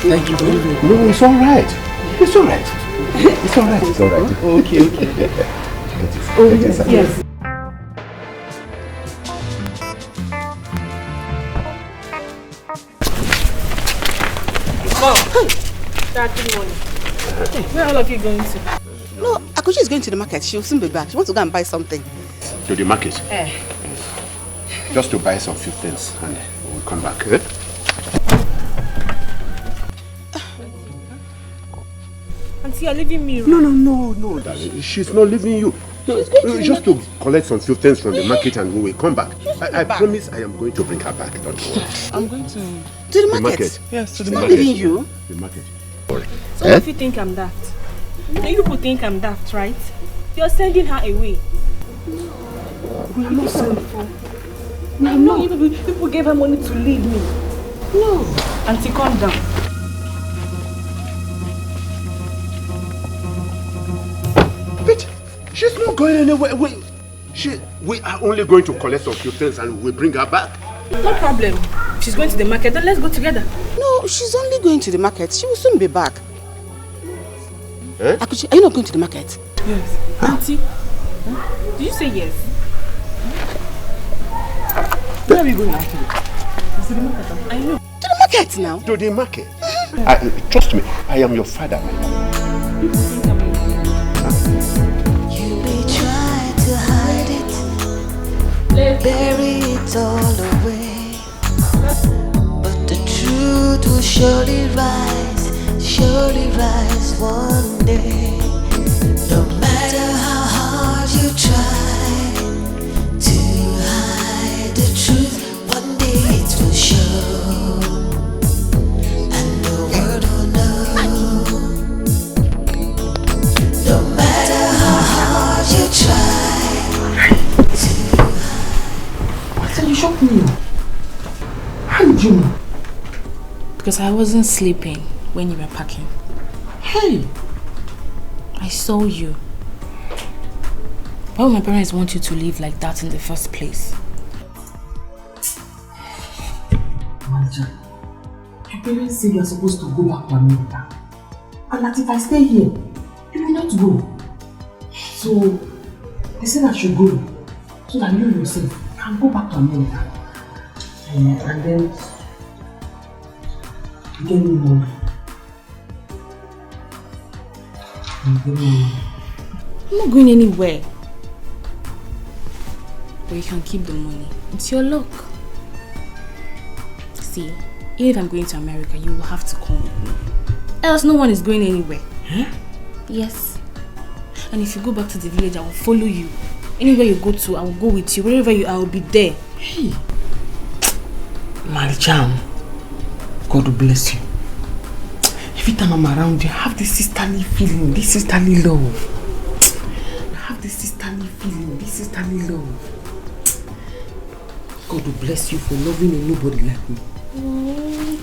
Thank you very much.
No, it's all right. It's all right. It's all right. It's all right.
Okay.
Get inside.
Yes.
Mom. Dad, good morning. Where are all of you going to?
No, Akuchi is going to the market. She'll soon be back. She wants to go and buy something.
To the market?
Eh.
Just to buy some few things and we'll come back. Eh?
Auntie, you're leaving me.
No, darling. She's not leaving you. Just to collect some few things from the market and we will come back. I promise I am going to bring her back. Don't worry.
I'm going to
the market.
Yes, to the
Not
market.
leaving you.
The market.
So if you think I'm daft, now you people think I'm daft, right? You're sending her away.
We are not sending for.
No, you people gave her money to leave me.
No.
Auntie, calm down.
But she's not going anywhere. We are only going to collect some few things and we'll bring her back.
No problem. She's going to the market, then let's go together.
No, she's only going to the market. She will soon be back.
Eh?
Akuchi, are you not going to the market?
Yes. Auntie, did you say yes? Where are we going actually? To the market. I know.
To the market now.
To the market? Trust me, I am your father, my darling.
You may try to hide it, bury it all away, but the truth will surely rise one day. No matter how hard you try to hide the truth, one day it will show, and the world will know. No matter how hard you try.
So you shocked me. How did you know?
Because I wasn't sleeping when you were packing.
Hey!
I saw you. Why would my parents want you to leave like that in the first place?
Manager, your parents say you're supposed to go back to America. And that if I stay here, you will not go. So, they said I should go. So that you yourself can go back to America. And then, get me money.
I'm not going anywhere. But you can keep the money. It's your luck. See, even if I'm going to America, you will have to come. Else no one is going anywhere.
Huh?
Yes. And if you go back to the village, I will follow you. Anywhere you go to, I will go with you. Wherever you are, I will be there.
Hey! Maricham, God will bless you. Every time I'm around you, I have this sisterly feeling, this sisterly love. I have this sisterly feeling, this sisterly love. God will bless you for loving a nobody like me.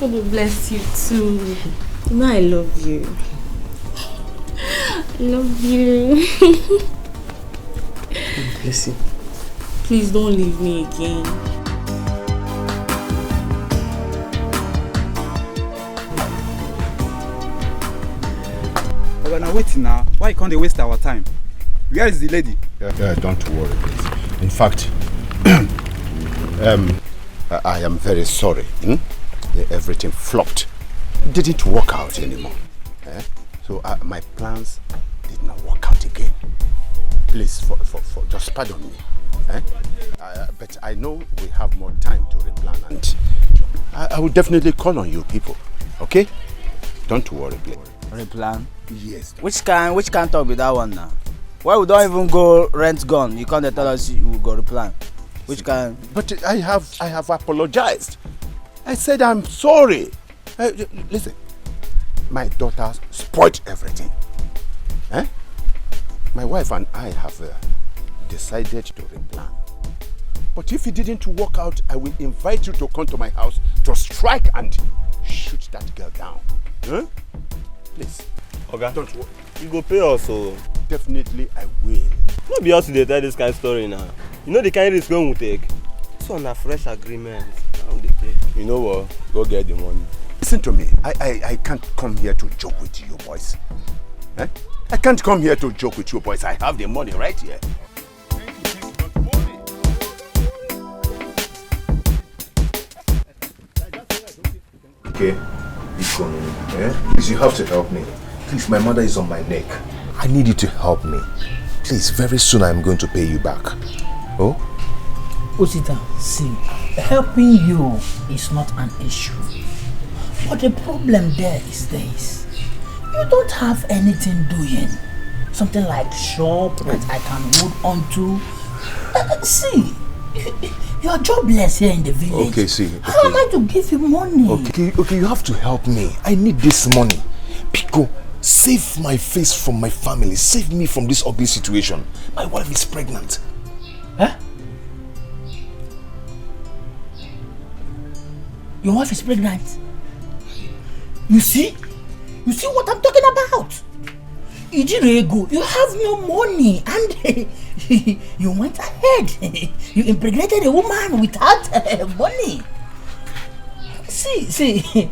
God will bless you too. You know I love you. I love you.
God will bless you.
Please don't leave me again.
We're now waiting now. Why can't they waste our time? Where is the lady?
Yeah, don't worry, please. In fact, I am very sorry. Everything flopped. It didn't work out anymore. So my plans did not work out again. Please, for just pardon me. But I know we have more time to replan, and I will definitely call on you people. Okay? Don't worry, please.
Replan?
Yes.
Which can talk with that one now? Why we don't even go rent gun? You can't tell us you will go replan. Which can?
But I have apologized. I said I'm sorry. Listen, my daughter spoiled everything. My wife and I have decided to replan. But if it didn't work out, I will invite you to come to my house to strike and shoot that girl down. Please.
Okay.
Don't worry.
You go pay us, so.
Definitely I will.
No be us to tell this kind of story now. You know the kind of risk we take. This one a fresh agreement. You know what? Go get the money.
Listen to me. I can't come here to joke with you boys. I can't come here to joke with you boys. I have the money right here.
Okay, please, you have to help me. Please, my mother is on my neck. I need you to help me. Please, very soon I'm going to pay you back. Oh?
Osita, see, helping you is not an issue. But the problem there is this. You don't have anything doing. Something like shop that I can hold on to. See, you are jobless here in the village.
Okay, see. Okay.
How am I to give you money?
Okay, you have to help me. I need this money. Pico, save my face from my family. Save me from this ugly situation. My wife is pregnant.
Huh? Your wife is pregnant? You see? You see what I'm talking about? Ijirego, you have no money and you went ahead. You impregnated a woman without money. See,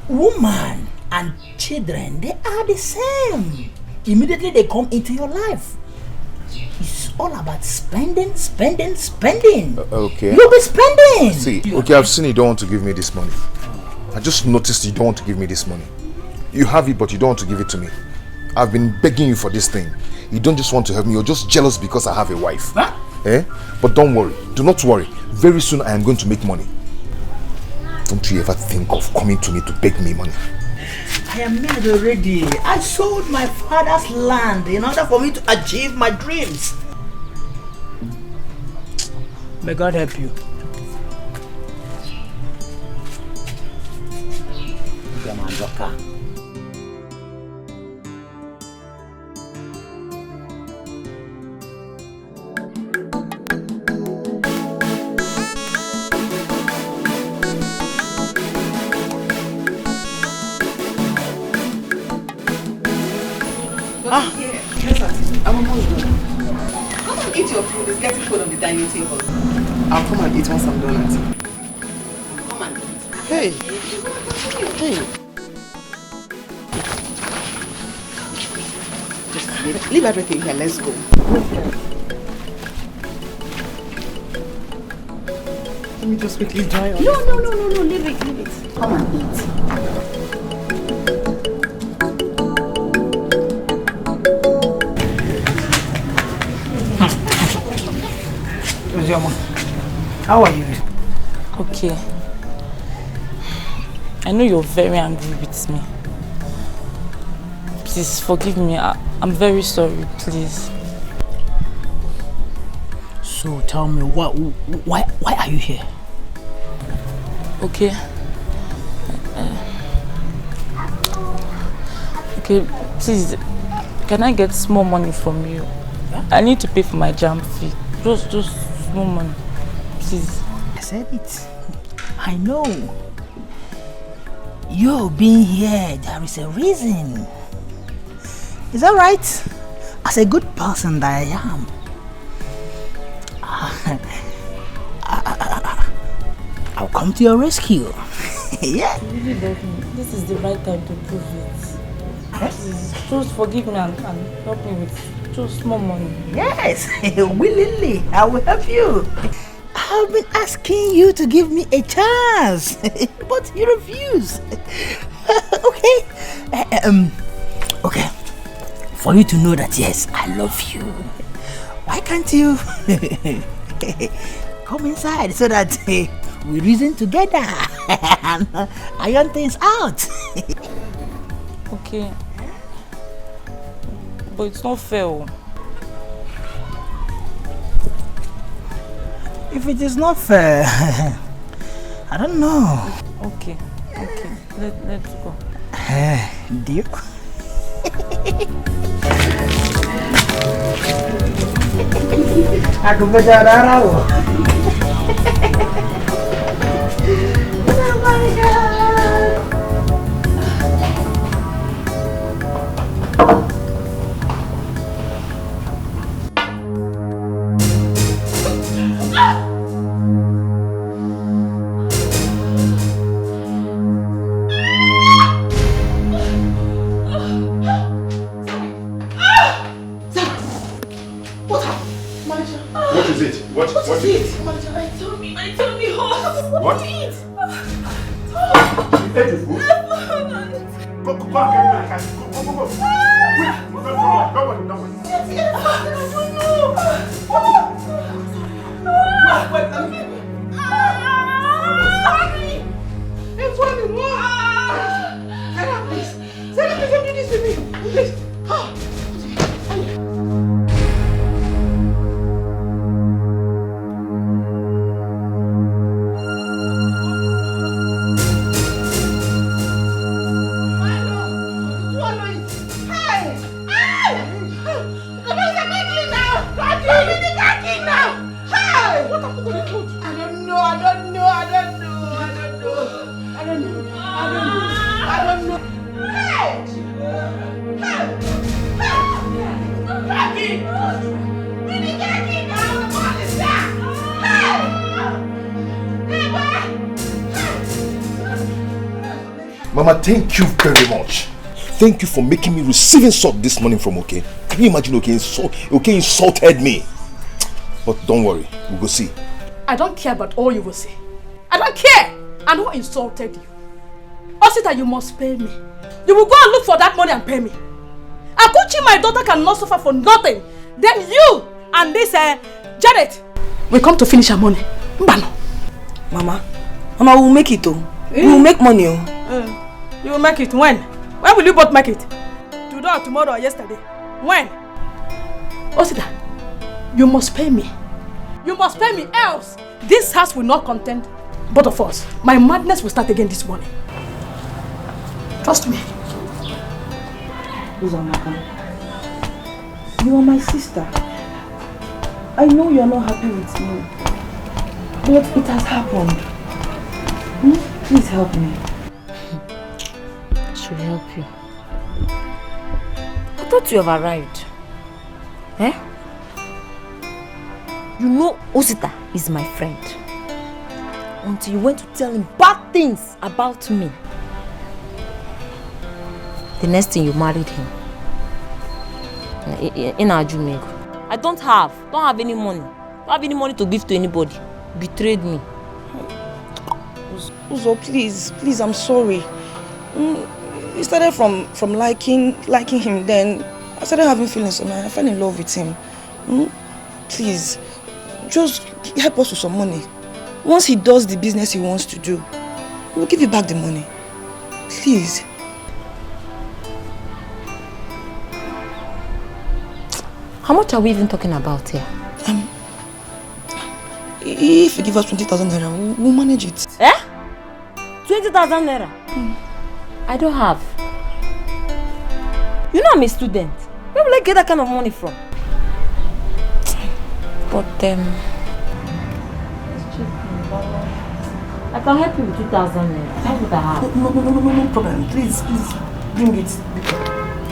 woman and children, they are the same. Immediately they come into your life. It's all about spending.
Okay.
You'll be spending.
See, okay, I've seen you don't want to give me this money. I just noticed you don't want to give me this money. You have it, but you don't want to give it to me. I've been begging you for this thing. You don't just want to help me, you're just jealous because I have a wife.
Huh?
But don't worry, do not worry. Very soon I am going to make money. Don't you ever think of coming to me to beg me money.
I am made already. I sold my father's land in order for me to achieve my dreams. May God help you.
I'm almost done. Come and eat your food. It's getting cold on the dining table. I'll come and eat once I'm done at it. Come and eat. Hey. Just leave everything here. Let's go. Let me just quickly dry on.
No. Leave it. Come and eat.
How are you?
Okay. I know you're very angry with me. Please forgive me. I'm very sorry, please.
So tell me, why are you here?
Okay. Okay, please, can I get small money from you? I need to pay for my jam fee. Just small money, please.
I said it. I know. You being here, there is a reason. Is that right? As a good person that I am, I'll come to your rescue. Yeah.
This is the right time to prove it. Please, just forgive me and help me with just small money.
Yes, willingly, I will help you. I've been asking you to give me a chance, but you refuse. Okay. For you to know that yes, I love you. Why can't you come inside so that we reason together and iron things out?
Okay. But it's not fair.
If it is not fair, I don't know.
Okay. Let's go.
Deal? Aku bercakap
What is it? What is it?
I told me hot.
What?
Eat.
You ate the food? Go and get me a cat. Go. Wait, don't worry.
It's funny. Sarah, please don't do this to me. Please.
Mama, thank you very much. Thank you for making me receiving salt this morning from OK. Can you imagine OK insulted me? But don't worry, we'll go see.
I don't care about all you will say. I don't care. And who insulted you? Osita, you must pay me. You will go and look for that money and pay me. Akuchi, my daughter, cannot suffer for nothing. Then you and this Janet will come to finish her money. Mbano.
Mama, we'll make it though. We will make money.
You will make it when? When will you both make it? Today or tomorrow or yesterday? When? Osita, you must pay me. You must pay me, else this house will not contain both of us. My madness will start again this morning. Trust me.
Uzamaka, you are my sister. I know you are not happy with me, but it has happened. Please help me.
Should help you. I thought you have arrived. You know Osita is my friend. Until you went to tell him bad things about me. The next thing you married him. In Ajumego. I don't have any money. Don't have any money to give to anybody. Betrayed me.
Uzo, please, I'm sorry. It started from liking him, then I started having feelings for him. I fell in love with him. Please, just help us with some money. Once he does the business he wants to do, we'll give you back the money. Please.
How much are we even talking about here?
If you give us 20,000 naira, we'll manage it.
20,000 naira? I don't have. You know I'm a student. Where will I get that kind of money from? But I can help you with 2,000 naira. How would I have?
No problem. Please, bring it.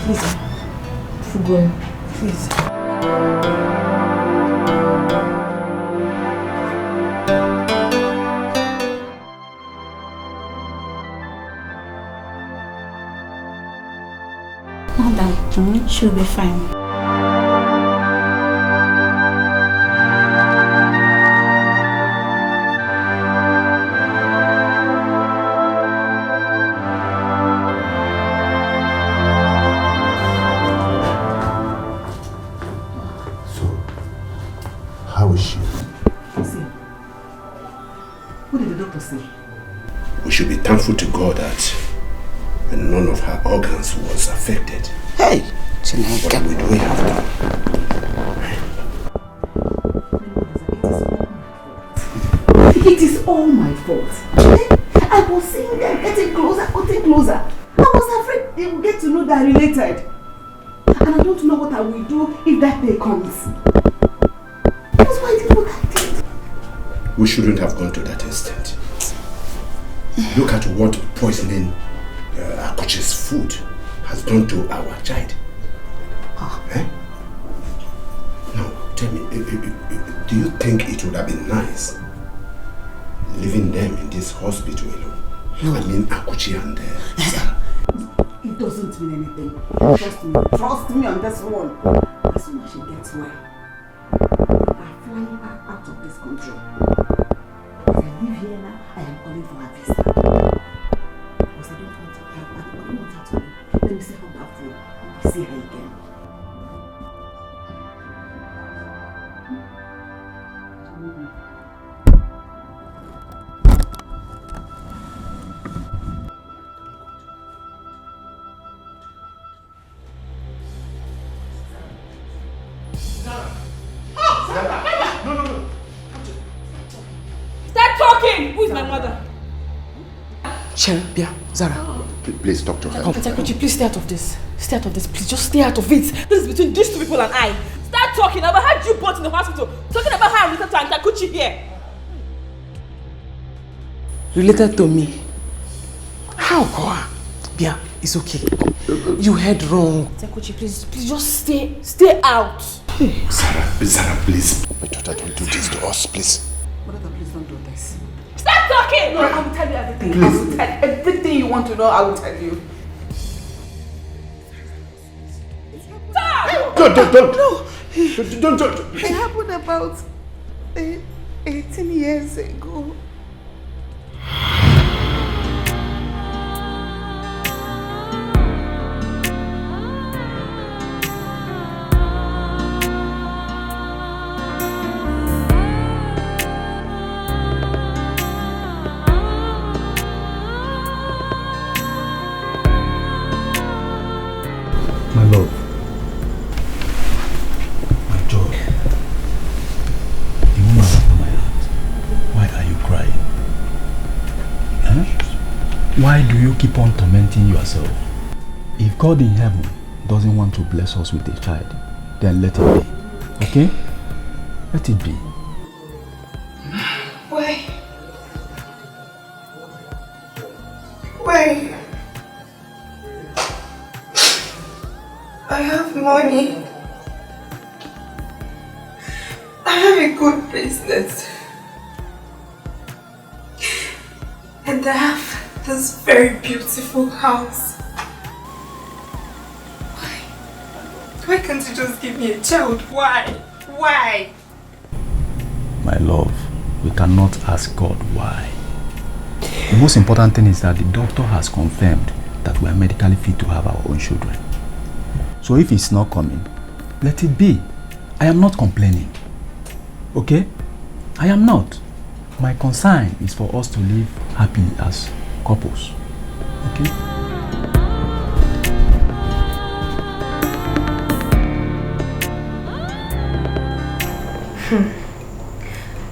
Please.
Fugon.
Please.
Madam, she'll be fine.
How is she?
See, what did the doctor say?
We should be thankful to God that and none of her organs was affected.
Hey!
What would we have done?
It is all my fault. I was seeing them getting closer. I was afraid they would get to know they're related. And I don't know what I will do if that day comes. That's why I did what I did.
We shouldn't have gone to that extent. Look at what poisoning Akuchi's food has done to our child. Eh? Now, tell me, do you think it would have been nice leaving them in this hospital alone? No. I mean, Akuchi and Zara.
It doesn't mean anything. Trust me on this one. As soon as she gets well, I'm flying her out of this country. As I live here now, I am calling for her visa. Because I don't want her to leave. Let me see how that food. I'll see her again.
Start talking! Who is my mother?
Sherry, Bia, Zara.
Please talk to her.
Auntie Akuchi, please stay out of this. Stay out of this, please. Just stay out of it. This is between these two people and I. Start talking. I've had you both in the hospital. Talking about how I'm related to Auntie Akuchi here.
Related to me? How, Koa? Bia, it's okay. You heard wrong.
Auntie Akuchi, please just stay out.
Zara, please.
My daughter, don't do this to us, please.
Brother, please don't do this.
Stop talking!
No, I will tell you everything. I will tell you everything you want to know. I will tell you.
Stop!
Don't. It happened about 18 years ago.
My love, my joy, the woman after my heart, why are you crying? Huh? Why do you keep on tormenting yourself? If God in heaven doesn't want to bless us with a child, then let it be, okay? Let it be.
Why? Why? I have money. I have a good business. And I have this very beautiful house. Why can't you just give me a child? Why? Why?
My love, we cannot ask God why. The most important thing is that the doctor has confirmed that we are medically fit to have our own children. So if it's not coming, let it be. I am not complaining. Okay? I am not. My concern is for us to live happily as couples. Okay?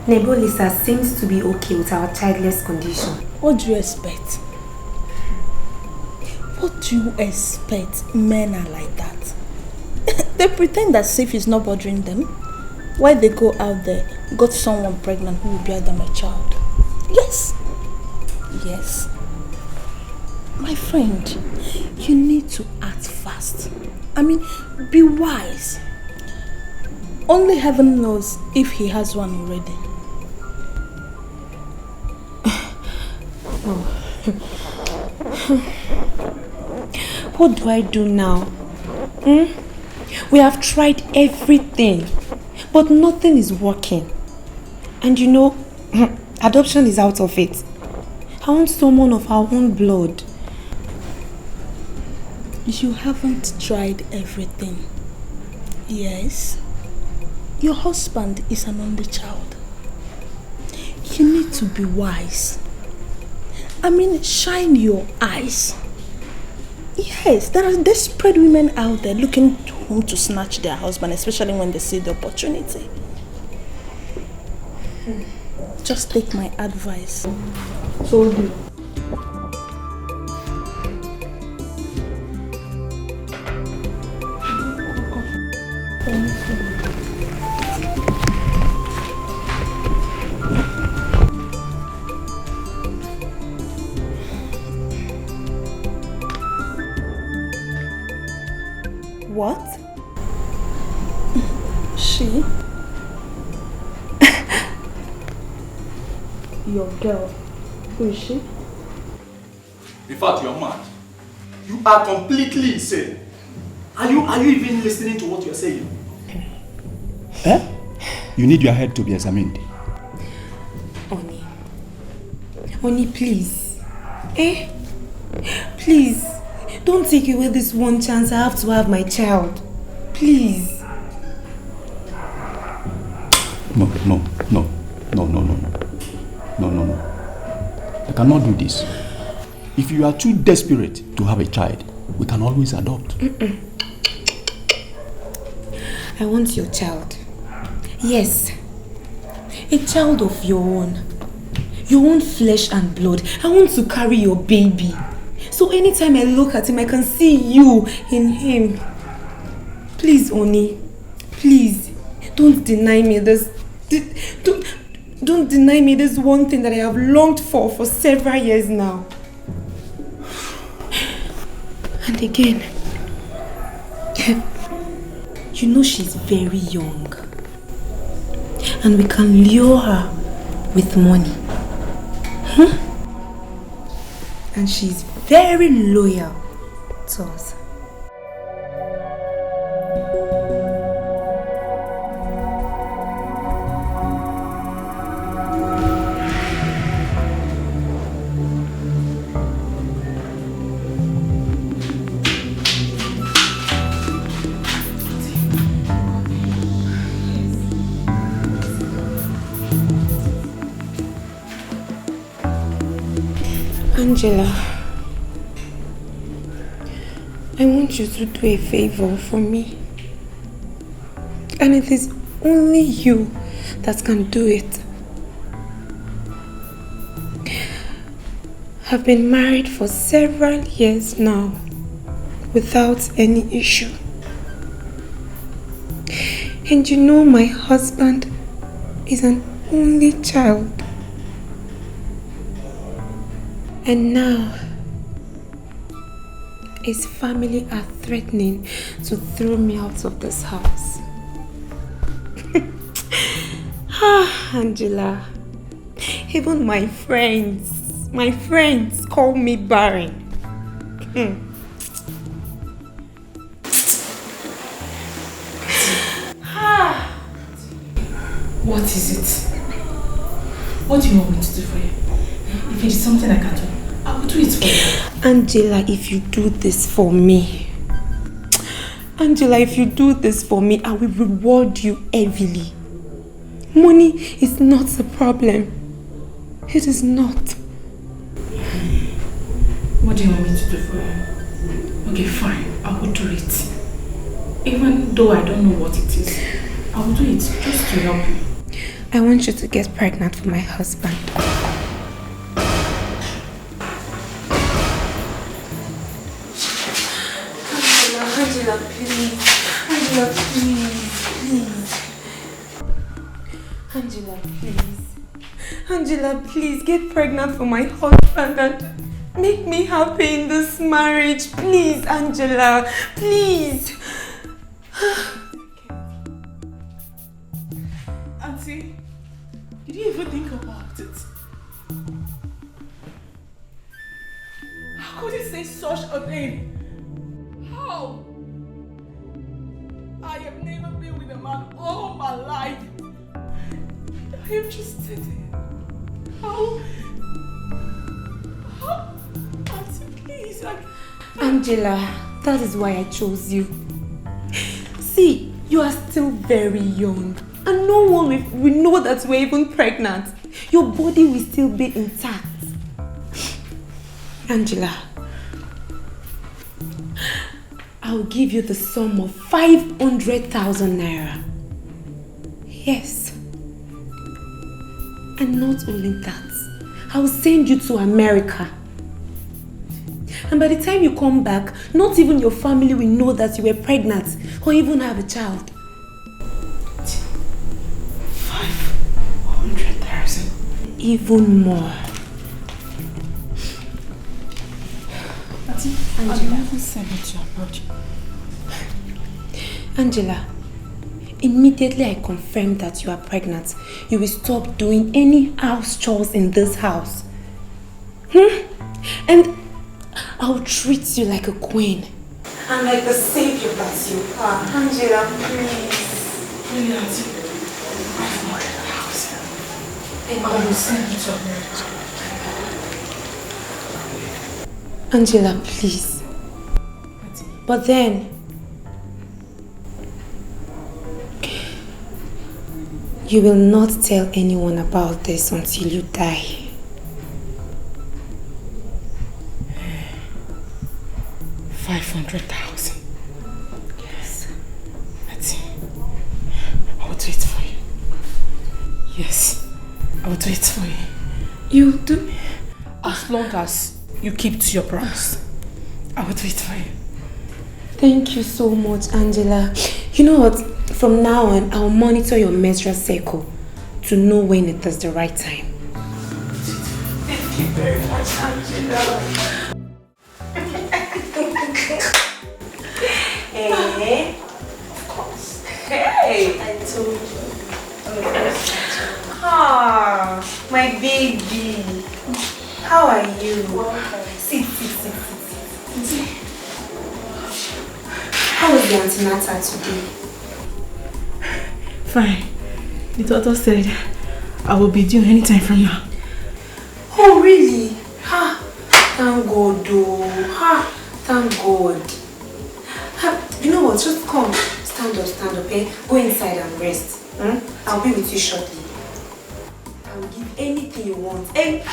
Neighbor Lisa seems to be okay with our childless condition.
What do you expect? What do you expect? Men are like that. They pretend that safe is not bothering them. Why they go out there, got someone pregnant who will bear them a child. Yes. Yes. My friend, you need to act fast. I mean, be wise. Only heaven knows if he has one already.
What do I do now? We have tried everything, but nothing is working. And you know, adoption is out of it. I want someone of our own blood.
You haven't tried everything. Yes. Your husband is an only child. You need to be wise. I mean, shine your eyes.
Yes, there are desperate women out there looking to whom to snatch their husband, especially when they see the opportunity. Just take my advice.
So do.
What? She? Your girl. Who is she?
In fact, you're mad. You are completely insane. Are you even listening to what you're saying? Eh? You need your head to be examined.
Oni, please. Please. Don't take away this one chance I have to have my child. Please.
No. I cannot do this. If you are too desperate to have a child, we can always adopt.
I want your child. Yes. A child of your own. Your own flesh and blood. I want to carry your baby. So anytime I look at him, I can see you in him. Please, Oni. Please. Don't deny me this. Don't deny me this one thing that I have longed for several years now. And again, you know she's very young. And we can lure her with money. And she's very loyal to us. Angela, I want you to do a favor for me. And it is only you that can do it. I've been married for several years now without any issue. And you know my husband is an only child. And now, his family are threatening to throw me out of this house. Angela, even my friends call me barren.
What is it? What do you want me to do for you? If it is something I can do, I will do it for you.
Angela, if you do this for me, I will reward you heavily. Money is not the problem. It is not.
What do you want me to do for you? Okay, fine. I will do it. Even though I don't know what it is, I will do it just to help you.
I want you to get pregnant for my husband. Angela, please. Angela, please. Angela, please get pregnant for my husband and make me happy in this marriage. Please, Angela, please.
Auntie, did you even think about it? How could you say such a thing? How? I have never been with a man all my life. I am just sitting. How? Auntie, please.
Angela, that is why I chose you. See, you are still very young. And no one will know that we're even pregnant. Your body will still be intact. Angela, I'll give you the sum of 500,000 naira. Yes. And not only that, I'll send you to America. And by the time you come back, not even your family will know that you were pregnant or even have a child.
500,000.
Even more.
Angela, send me to abroad.
Angela, immediately I confirm that you are pregnant, you will stop doing any house chores in this house. And I'll treat you like a queen. And like the savior that you are. Angela, please.
Really, Auntie? 500,000. I will send you to abroad.
Angela, please. But then, you will not tell anyone about this until you die.
500,000. Yes. That's it. I will do it for you. Yes. I will do it for you.
You do?
As long as you keep to your promise. I will do it for you.
Thank you so much, Angela. You know what? From now on, I'll monitor your menstrual cycle to know when it is the right time.
Thank you very much, Angela.
Hey, of course. Hey, I told you. Ah, my baby. How are you? Sit. How was the antenatal today?
Fine. The doctor said I will be due anytime from now.
Oh, really? Thank God, though. Thank God. You know what? Just come. Stand up, eh? Go inside and rest. I'll be with you shortly. I will give anything you want. Hey,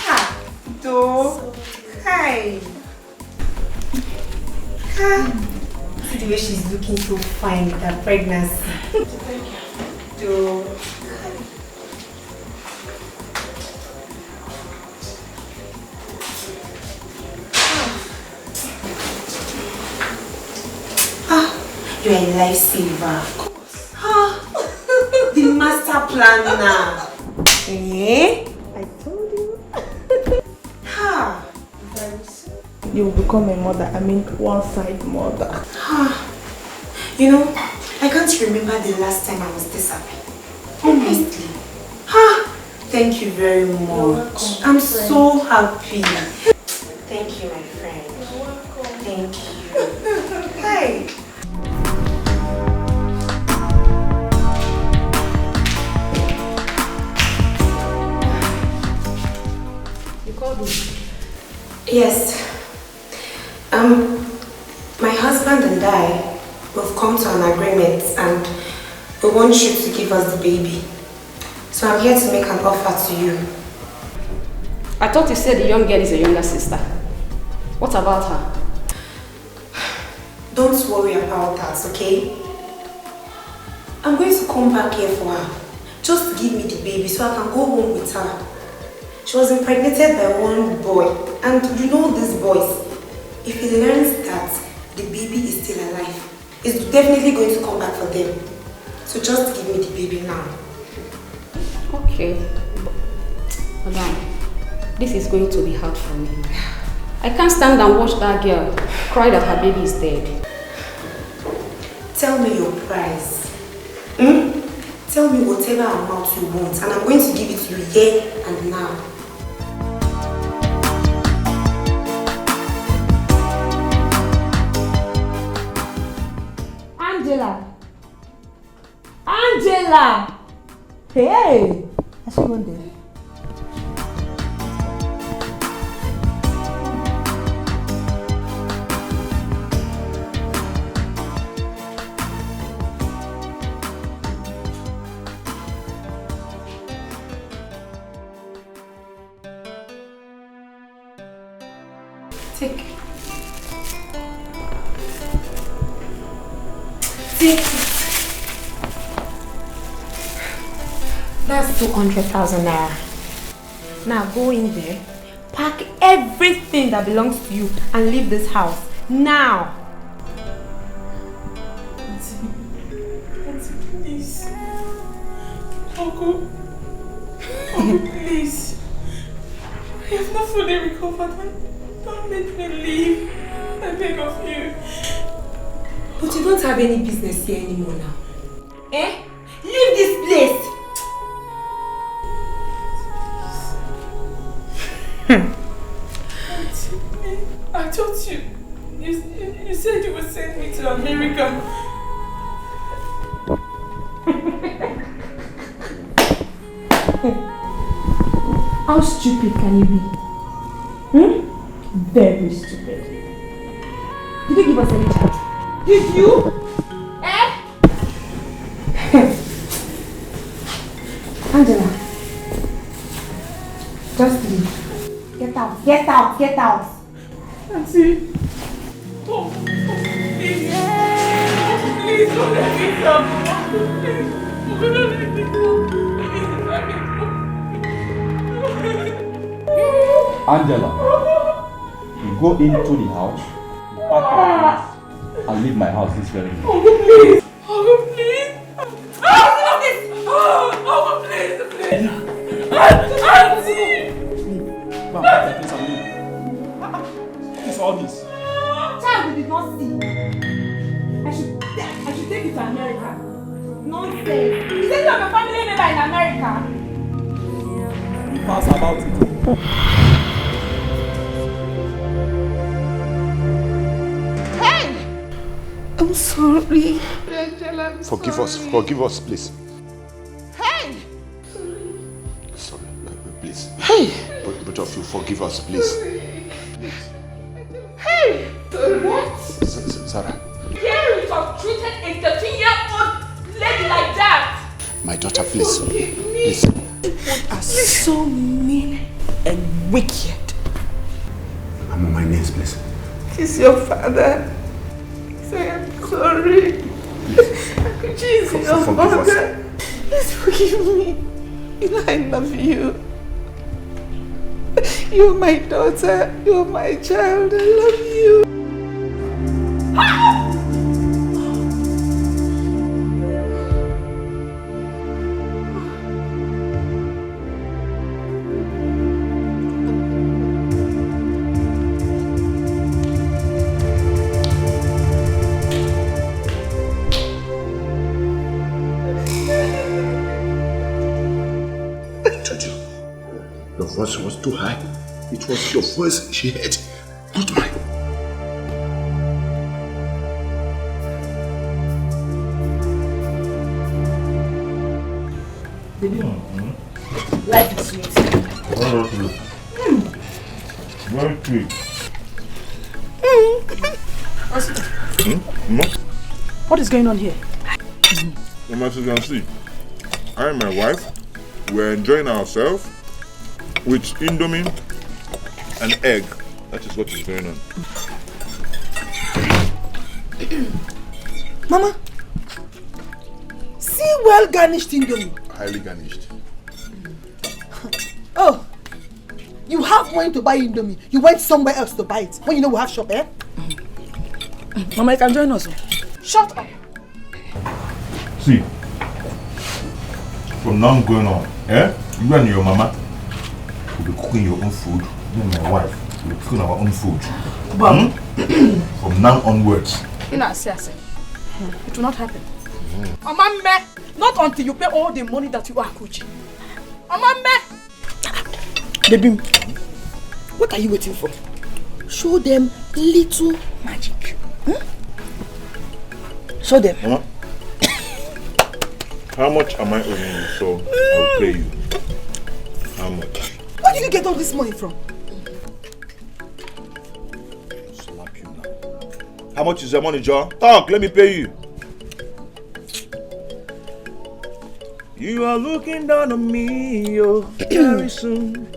though. Hi. See the way she's looking so fine with her pregnancy. Though. You're a lifesaver. The master planner. Eh? I told you. Very soon.
You will become a mother. I mean, one-side mother.
You know, I can't remember the last time I was this happy. Honestly. Thank you very much. I'm so happy. Thank you, my friend. Thank you. Hi. Yes. My husband and I, we've come to an agreement and we want you to give us the baby. So I'm here to make an offer to you.
I thought you said the young girl is a younger sister. What about her?
Don't worry about that, okay? I'm going to come back here for her. Just give me the baby so I can go home with her. She was impregnated by one boy, and you know these boys. If he learns that the baby is still alive, he's definitely going to come back for them. So just give me the baby now.
Okay. Madam, this is going to be hard for me. I can't stand and watch that girl cry that her baby is dead.
Tell me your price. Tell me whatever amount you want, and I'm going to give it to you here and now.
Angela! Hey! I see one there.
Take. Take it. That's 200,000 naira. Now go in there, pack everything that belongs to you and leave this house. Now.
Auntie, please. Uncle, please. I have not fully recovered. Don't make me leave. I beg of you.
But you don't have any business here anymore now. Eh? Leave this place!
I told you. You said you would send me to America.
How stupid can you be? Very stupid. Did you give us any chance? Did you? Eh? Angela. Just leave. Get out. Get out. Get out.
Auntie. Oh, please. Please don't let me go. Please. Don't let me go. Please let me go.
Angela, you go into the house, pack your things, and leave my house this very minute.
Oh, please. Oh, please. Oh, please. Please. Auntie.
Go and pack your things and leave. What is all this?
Child, we did not see. I should take you to America. Nonsense. You said you have a family member in America.
Pass about it.
Hey! I'm sorry.
Forgive us, please.
Hey!
Sorry, please.
Hey!
Both of you, forgive us, please.
Hey! What?
Sarah.
Here you have treated a 13-year-old lady like that!
My daughter, please. Please.
You are so mean and wicked.
I'm on my knees, please.
He's your father. Say I'm sorry. Jesus, your father. Please forgive me. You know I love you. You're my daughter. You're my child. I love you.
Voice was too high. It was your voice she heard, not mine.
Baby, life is sweet.
Very sweet.
What is going on here?
As you can see, I and my wife were enjoying ourselves with indomie and egg. That is what is going on.
Mama, see well garnished indomie.
Highly garnished.
Oh, you have money to buy indomie. You went somewhere else to buy it. When you know we have shop, eh? Mama, you can join us. Shut up.
See, from now going on, you and your mama will be cooking your own food. Me and my wife will be cooking our own food. From now onwards.
It will not happen. Amame, not until you pay all the money that you are Akuchi. Amame!
Baby, what are you waiting for? Show them little magic. Show them.
Mama, how much am I owing you? So I'll pay you. How much?
Where did you get all this money from?
Slap you now. How much is your money, John? Talk, let me pay you. You are looking down on me, yo. Very soon.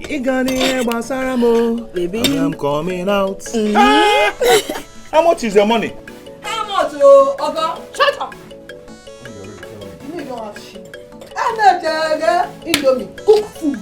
You gonna hear Basaramo. Baby, I'm coming out. How much is your money?
How much, Oga?
Shut
Indomie, cook food.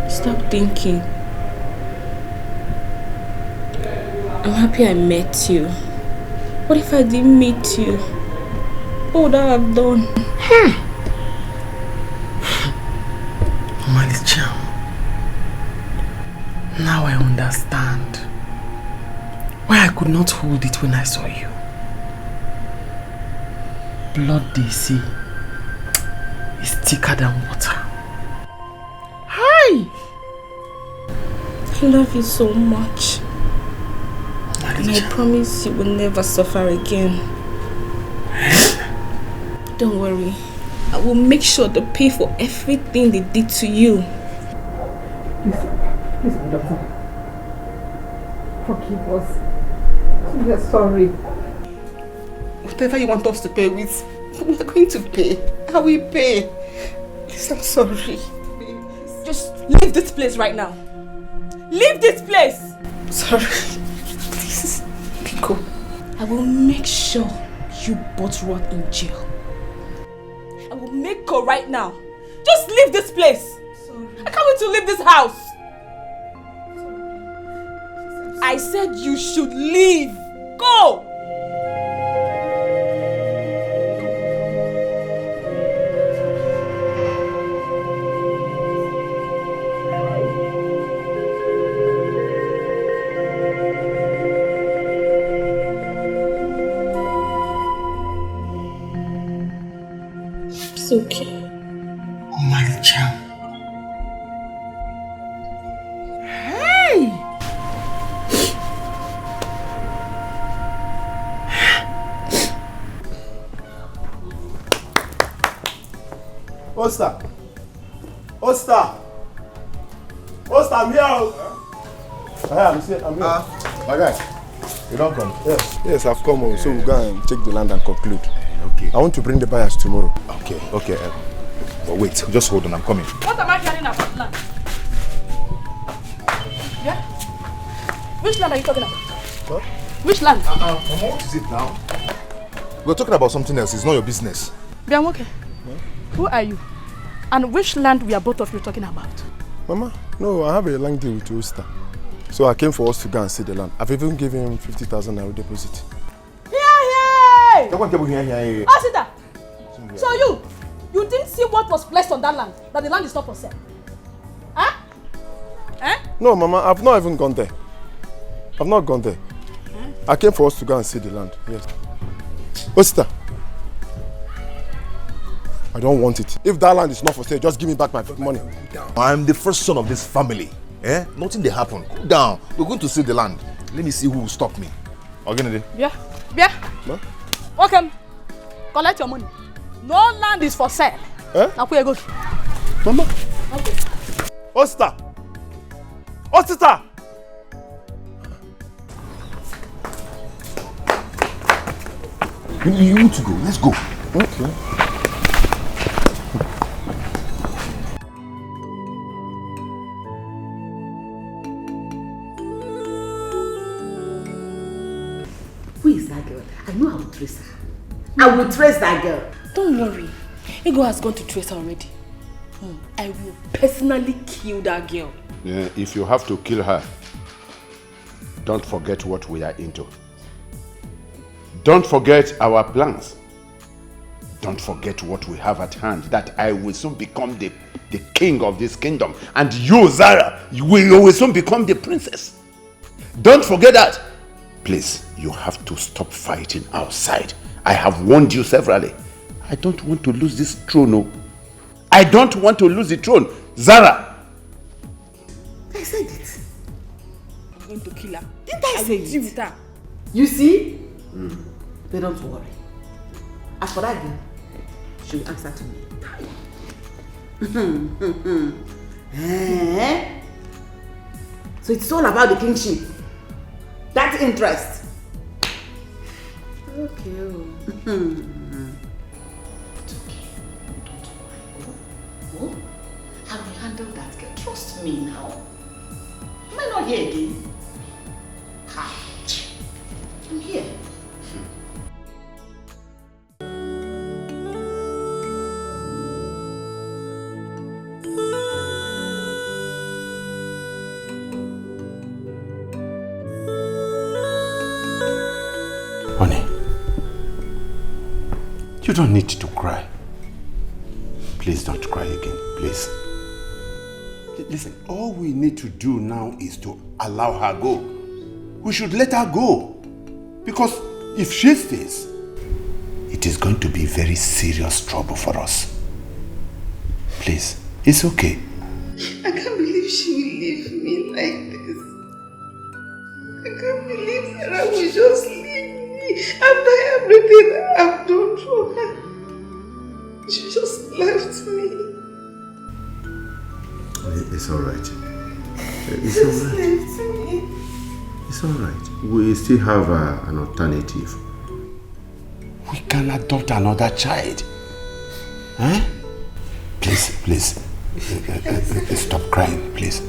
Stop thinking. I'm happy I met you. What if I didn't meet you? What would I have done?
Malicha, now I understand why I could not hold it when I saw you. Blood they see is thicker than water. Hi!
I love you so much. And I promise you will never suffer again. Don't worry. I will make sure to pay for everything they did to you.
Please, my doctor. Forgive us. We are sorry. Whatever you want us to pay with, we are going to pay. I will pay. Please, I'm sorry.
Just leave this place right now. Leave this place!
Sorry. Please, Biko.
I will make sure you both rot in jail.
I will make her right now. Just leave this place. Sorry. I can't wait to leave this house. I said you should leave. Go!
It's okay.
Oh my child. Hey!
Osta! Osta! Osta, I'm here! I'm here. My guy, you don't come?
Yes, I've come. So we'll go and check the land and conclude.
Okay.
I want to bring the buyers tomorrow.
Okay. But wait, just hold on, I'm coming.
What am I hearing about land? Yeah? Which land are you talking about?
What?
Which land?
Mama, what is it now? We're talking about something else, it's not your business.
Bianwoke, who are you? And which land we are both of you talking about?
Mama, no, I have a land deal with Osta. So I came for us to go and see the land. I've even given him 50,000 naira deposit.
Hey! Asida! So you didn't see what was placed on that land? That the land is not for sale? Huh? Eh?
No, Mama, I've not even gone there. I've not gone there. I came for us to go and see the land, yes. Osta, I don't want it. If that land is not for sale, just give me back my money.
I'm the first son of this family. Nothing they happen. Cool down. We're going to see the land. Let me see who will stop me. Ogenede.
Yeah.
Ma?
Okay. Collect your money. No land is for sale. Now where you go?
Mama.
Okay.
Osta! Osta!
You need to go. Let's go.
Okay.
Who is that girl? I know I will trace her. I will trace that girl.
Don't worry. Ego has gone to trace her already. I will personally kill that girl.
Yeah, if you have to kill her, don't forget what we are into. Don't forget our plans. Don't forget what we have at hand, that I will soon become the king of this kingdom. And you, Zara, you will soon become the princess. Don't forget that. Please, you have to stop fighting outside. I have warned you severally. I don't want to lose this throne. No. I don't want to lose the throne. Zara!
I said it.
I'm going to kill her.
Didn't I say
deal
it?
with her.
You see? But don't worry. As for that girl, she will answer to me. So it's all about the kingship. That interest. Okay. It's okay. Don't worry. Oh, I will handle that girl. Trust me now. Am I not here again? Ha! I'm here.
Honey, you don't need to cry. Please don't cry again, please. Listen, all we need to do now is to allow her go. We should let her go. Because if she stays, it is going to be very serious trouble for us. Please, it's okay.
I can't believe she will leave me like this. I can't believe Sarah will just leave me after everything I've done for her. She just left me.
It's alright. It's
Just
alright.
left me.
It's alright. We still have an alternative. We can adopt another child. Huh? Please. Stop crying, please.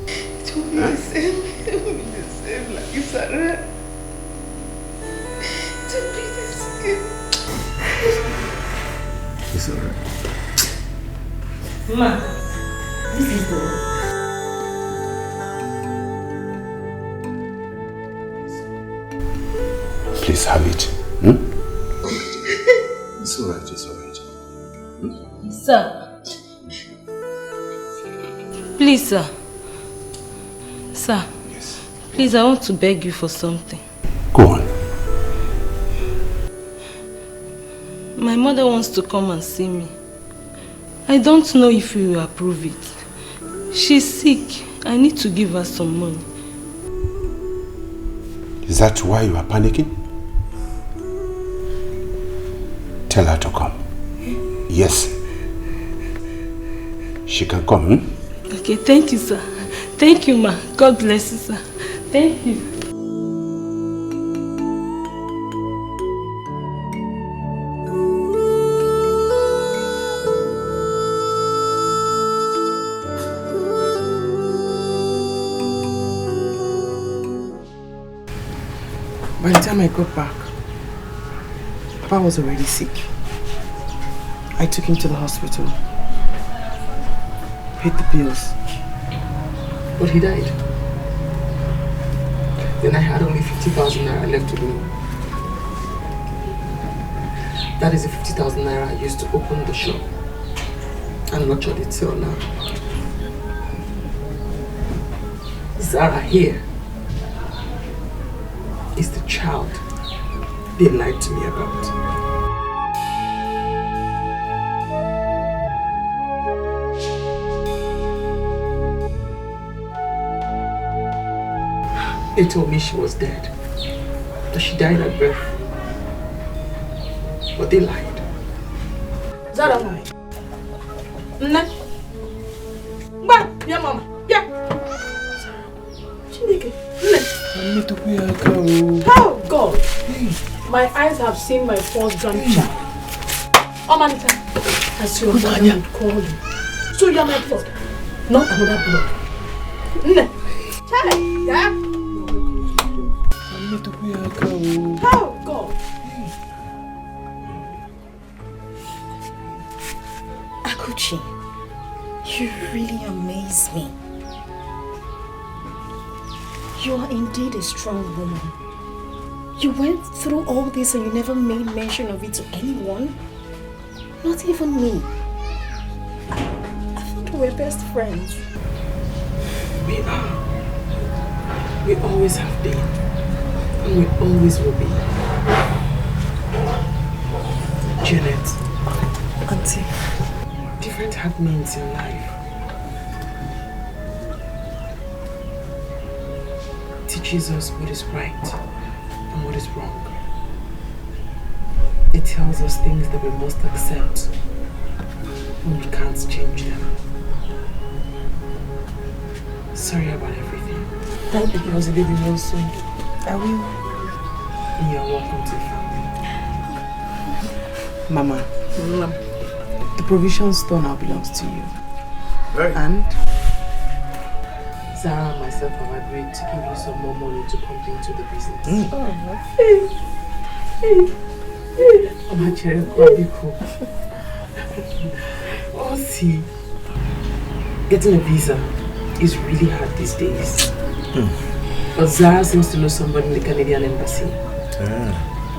It will be the same. It will be the same like Sarah. It will be the same.
It's alright.
Ma, this is the
Please have it. It's alright, it's alright.
Sir. Please, sir. Sir.
Yes.
Please, I want to beg you for something.
Go on.
My mother wants to come and see me. I don't know if you will approve it. She's sick. I need to give her some money.
Is that why you are panicking? Tell her to come. Yes. She can come,
Okay, thank you, sir. Thank you, ma. God bless you, sir. Thank you.
By the time I got back, Papa was already sick. I took him to the hospital, paid the bills, but he died. Then I had only 50,000 naira left to do. That is the 50,000 naira I used to open the shop and nurtured it till now. Zara here is the child they lied to me about. They told me she was dead, that she died at birth. But they lied.
Zara, Nne. Ngwa, bịa mama, bịa. Chineke, Nne. How God? My eyes have seen my first grandchild. Omanita, as your mother would call you. So you are my blood, not another blood. Nne. Child, yeah? How God?
Akuchi, you really amaze me. You are indeed a strong woman. You went through all this and you never made mention of it to anyone? Not even me. I thought we were best friends.
We are. We always have been. And we always will be. Janet.
Auntie.
Different happenings in life teaches us what is right and what is wrong. It tells us things that we must accept when we can't change them. Sorry about everything. Thank you, because you did it well soon.
I will.
And you're welcome to family.
Mama, the provision store now belongs to you.
Right.
And Zara and myself have agreed to give you some more money to pump into the business. I'm actually quite cool. Oh, see, getting a visa is really hard these days. But Zara seems to know somebody in the Canadian embassy.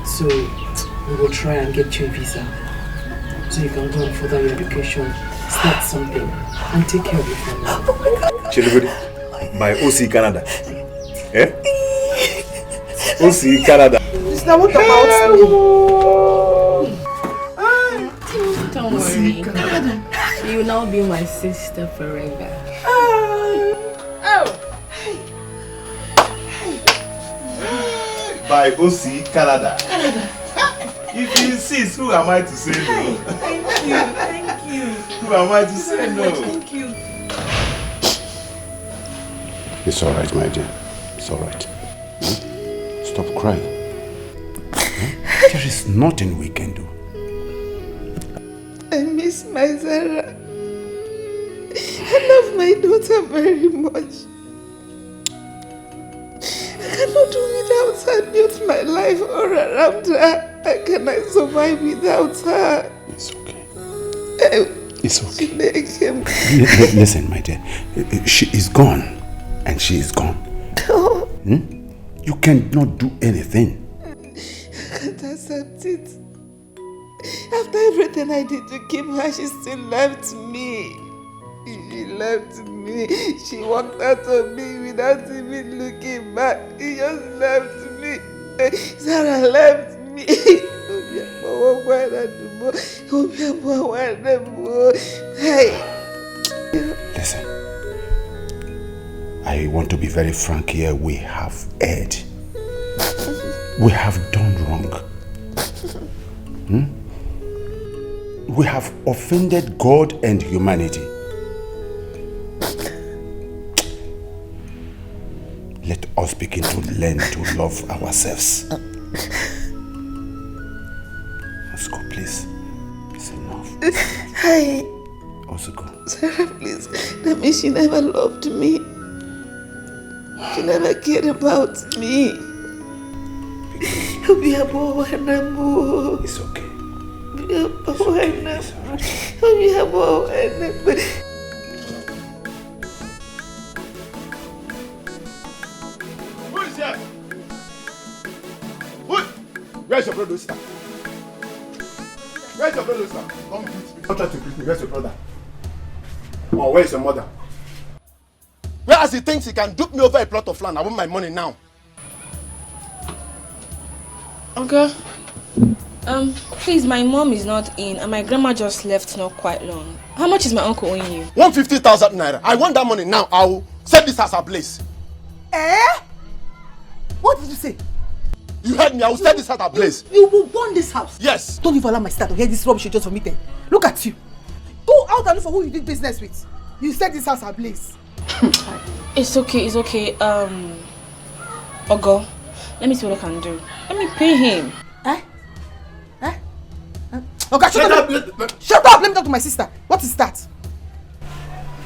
So we will try and get you a visa so you can go and further your education, start something, and take care of your family.
Chilibudi, my OC Canada. Eh? OC Canada.
It's not what about me.
Don't worry. You will now be my sister forever.
By OC Canada. If you insist, who am I to say no?
Thank you.
Who am I to say no?
Thank you.
It's all right, my dear. It's all right. Stop crying. There is nothing we can do.
I miss my Zara. I love my daughter very much. I cannot do without her. Build my life all around her. How can I survive without her?
It's okay.
It's okay.
Listen, my dear. She is gone. And she is gone. You cannot do anything.
I can't accept it. After everything I did to keep her, she still left me. She left me. She walked out on me without even looking back. She just left me. Zara left me.
Listen. I want to be very frank here. We have erred. We have done wrong. We have offended God and humanity. Let us begin to learn to love ourselves. Let's go, please. It's enough.
Hi.
Also go.
Sarah, please. That means she never loved me. She never cared about me.
It's okay.
Who is here? Where's your brother, sister? Where's your brother, sister? Come greet me. Don't try to greet me. Where's your brother? Or where's your mother? Whereas he thinks he can dupe me over a plot of land. I want my money now.
Okay. Please, my mom is not in and my grandma just left not quite long. How much is my uncle owing you?
150,000 naira. I want that money now. I will set this as a place.
What did you say?
You heard me. I will set this as a place.
You will burn this house.
Yes.
Don't even allow my sister to hear this rubbish you just vomited. Look at you. Go out and look for who you did business with. You set this house ablaze.
It's okay. Ogo, let me see what I can do. Let me pay him.
Okay, shut up. Shut up. Let me talk to my sister. What is that?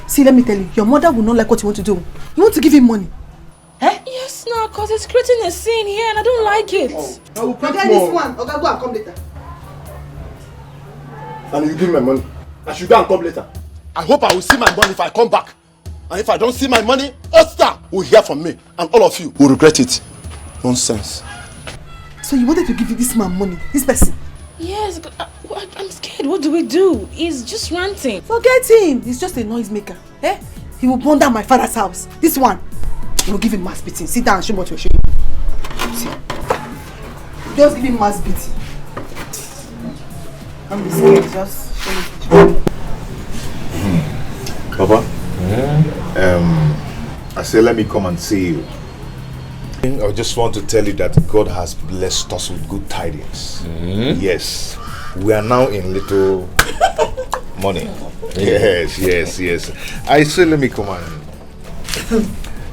See, let me tell you. Your mother will not like what you want to do. You want to give him money.
Yes, no, because it's creating a scene here and I don't like it.
I will pay
this one. Okay, go and come later.
And you give me my money. I should go and come later. I hope I will see my money if I come back. And if I don't see my money, Oster will hear from me. And all of you will regret it. Nonsense.
So you wanted to give this man money? This person?
Yes, I'm scared. What do we do? He's just ranting.
Forget him. He's just a noisemaker. He will burn down my father's house. This one. We will give him mass beating. Sit down and show me what you're showing. See. Just give him mass beating. I'm scared. Just show me.
Papa? I say let me come and see you. I just want to tell you that God has blessed us with good tidings. Yes. We are now in little money. Yes. I say let me come and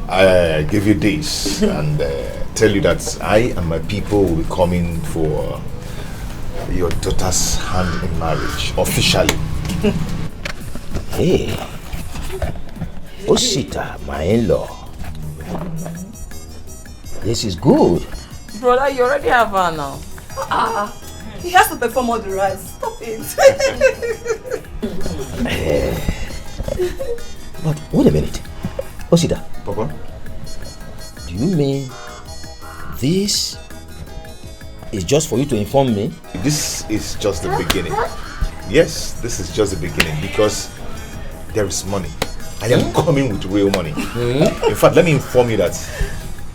I give you this and tell you that I and my people will be coming for your daughter's hand in marriage, officially.
Hey, Osita, my in-law. This is good.
Brother, you already have her now. He has to perform all the rights. Stop it.
But wait a minute. Osita.
Papa?
Do you mean this is just for you to inform me?
This is just the beginning. Yes, this is just the beginning because there is money. I am coming with real money. In fact, let me inform you that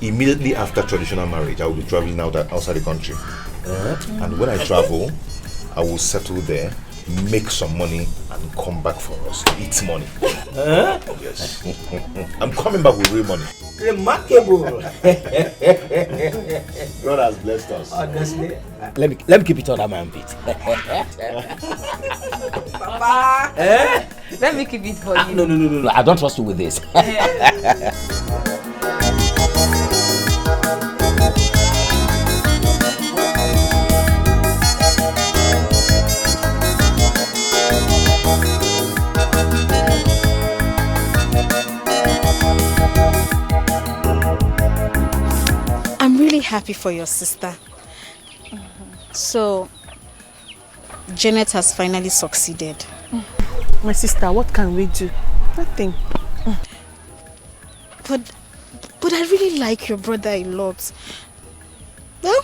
immediately after traditional marriage, I will be traveling outside the country. And when I travel, I will settle there, make some money, and come back for us to eat money. Yes. I'm coming back with real money.
Remarkable.
God has blessed us.
Honestly, let me keep it under my armpit.
Papa. Let me keep it for you.
No. I don't trust you with this.
I'm really happy for your sister. So, Janet has finally succeeded.
My sister, what can we do? Nothing.
But I really like your brother a lot. Well,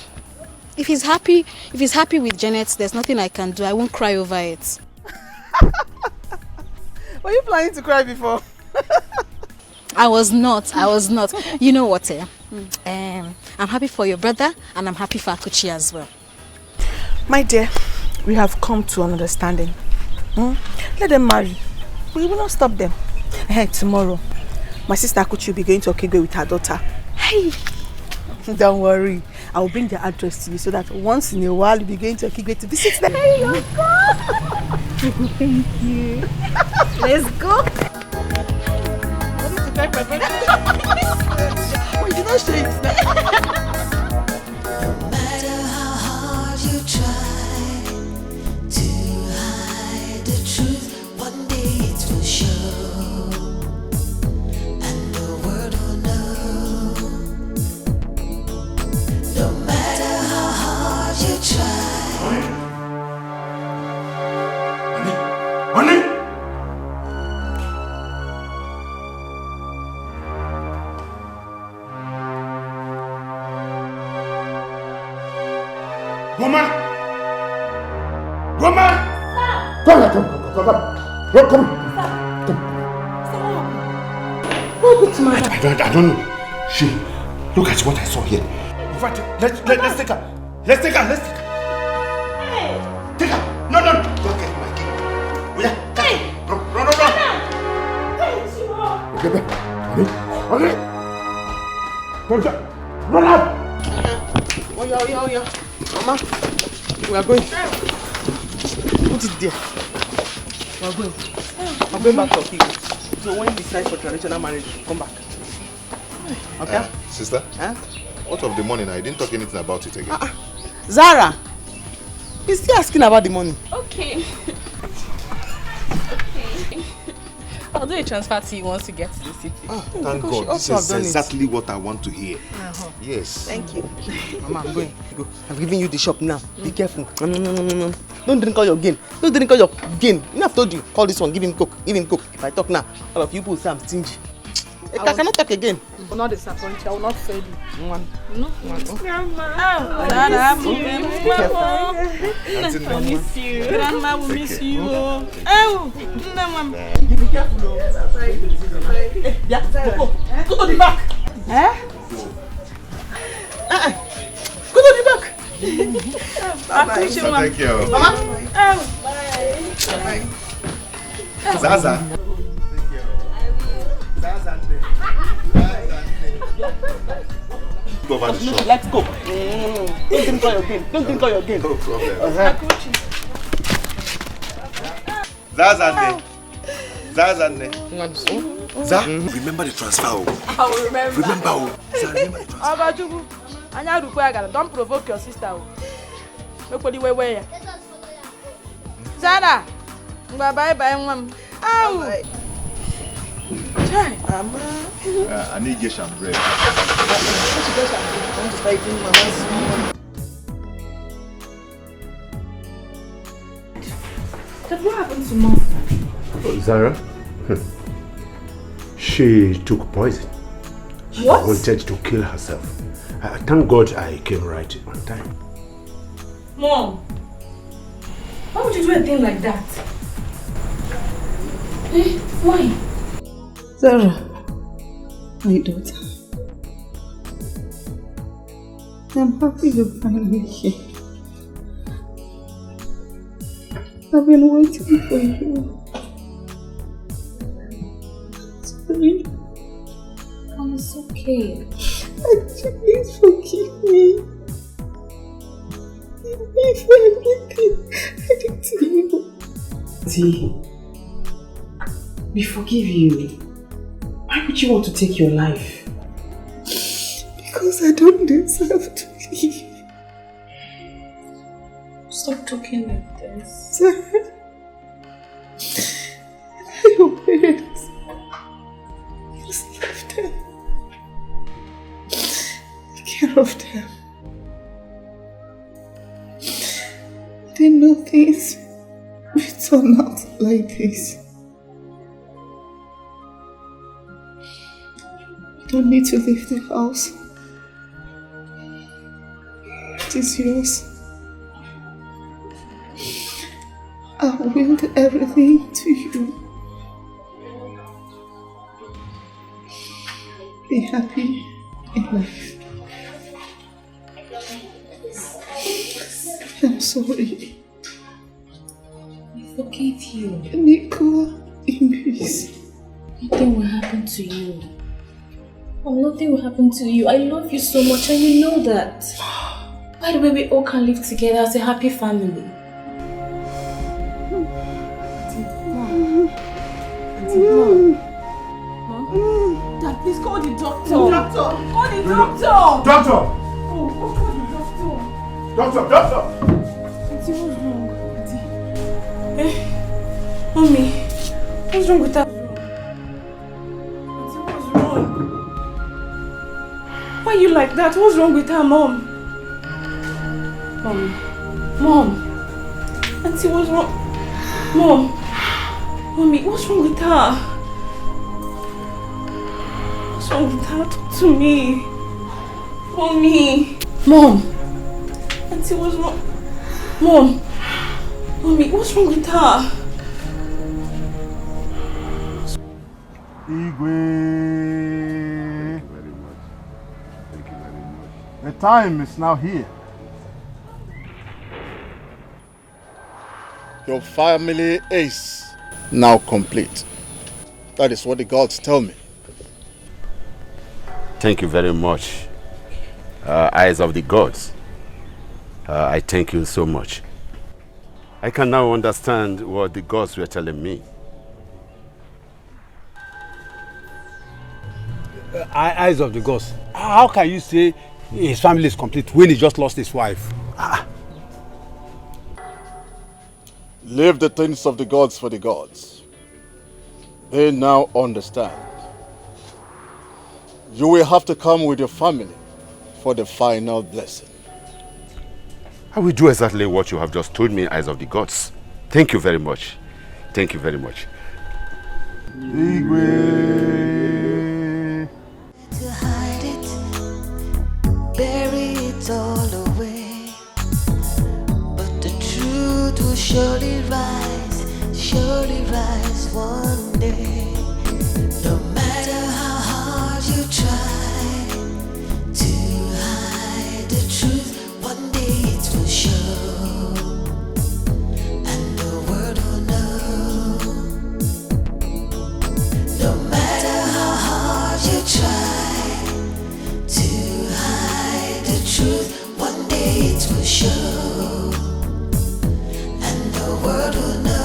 if he's happy with Janet, there's nothing I can do. I won't cry over it.
Were you planning to cry before?
I was not. You know what? I'm happy for your brother and I'm happy for Akuchi as well.
My dear, we have come to an understanding. Let them marry. We will not stop them. Tomorrow, my sister Akuchi will be going to Okigwe with her daughter. Hey! Don't worry. I will bring the address to you so that once in a while you'll be going to Okigwe to visit them. Hey, your God! Thank you. Let's go. Why did I say it?
No matter how hard you try to hide the truth, one day it will show, and the world will know. No matter how hard you try.
Honey! Woman! Woman! Come!
What happened to my
I don't know. She, look at what I saw here. In fact, let's take her. Let's take her. Hey. Take her. No. Don't get my key. Run. Hey, run up.
Oh yeah. Mama, we are going. Put it there. We are going. I'm going back to Okigwe. So when you decide for traditional marriage, come back. Okay?
Sister? What of the money now? I didn't talk anything about it again.
Zara! He's still asking about the money.
Okay. I'll do a transfer to you once you get to the city.
Thank God. This is exactly what I want to hear. Yes.
Thank you. Mama, I'm going. Go. I've given you the shop now. Be careful. No. Don't drink all your gain. You know, I've told you. Call this one. Give him coke. If I talk now, all of you people say I'm stingy. I cannot talk again.
I will not disappoint you. I will not fail you.
No.
Grandma.
Grandma
will miss you.
Be careful. Go to the back. Go to the back.
Thank you.
Mama.
Bye. Zaza. Go over the shop.
Let's go. Don't drink all your gain.
No problem. Zazane. Remember the transfer.
I will remember.
Remember the transfer.
Don't provoke your sister. Nobody where. Zara, bye bye, mom. Ow.
I need get some bread.
What happened to Mom?
Oh, Zara? She took poison. She wanted to kill herself. Thank God I came right on time.
Mom, why would you do a thing like that? Eh? Why?
Zara, my daughter. I'm happy you're finally here. I've been waiting for you. Sorry.
Mom, it's okay.
Please forgive me. Forgive me for everything I did to you.
See, we forgive you. Why would you want to take your life?
Because I don't deserve to live.
Stop talking like this.
Sorry. Your parents. Just leave them. Take care of them. I didn't know things would turn out like this. You don't need to leave the house. It is yours. I will do everything to you. Be happy in life. I'm sorry.
I forgive you.
Nico, in peace.
Nothing will happen to you. Oh, nothing will happen to you. I love you so much and you know that. By the way, we all can live together as a happy family.
Dad, please call the doctor.
Doctor.
Call the doctor.
Doctor.
Oh, call the doctor.
Doctor.
Auntie, what's wrong? Auntie.
Eh? Mommy, what's wrong with that?
Auntie, what's wrong?
Why are you like that? What's wrong with her, Mom? Mom. Auntie, what's wrong? Mom. Mommy, what's wrong with her? What's wrong with her? Talk to me. Mommy. Mom. Auntie, what's wrong? Mom. Mommy, what's wrong with her?
Igwe. Thank you very much. Thank you very much. The time is now here. Your family is now complete. That is what the gods tell me.
Thank you very much, eyes of the gods. I thank you so much. I can now understand what the gods were telling me.
Eyes of the gods. How can you say his family is complete when he just lost his wife?
Leave the things of the gods for the gods. They now understand. You will have to come with your family for the final blessing.
I will do exactly what you have just told me, eyes of the gods. Thank you very much. Thank you very much.
Igwe.
To hide it, bury it all away. But the truth will surely rise one day. No matter how hard you try to hide the truth, one day it will show, and the world will know. No matter how hard you try to hide the truth, one day it will show, and the world will know.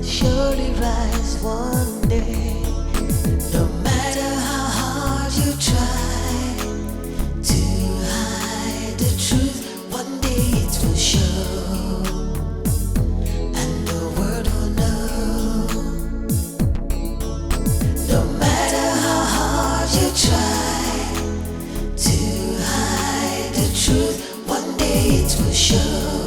surely rise one day. No matter how hard you try to hide the truth, one day it will show, and the world will know. No matter how hard you try to hide the truth, one day it will show.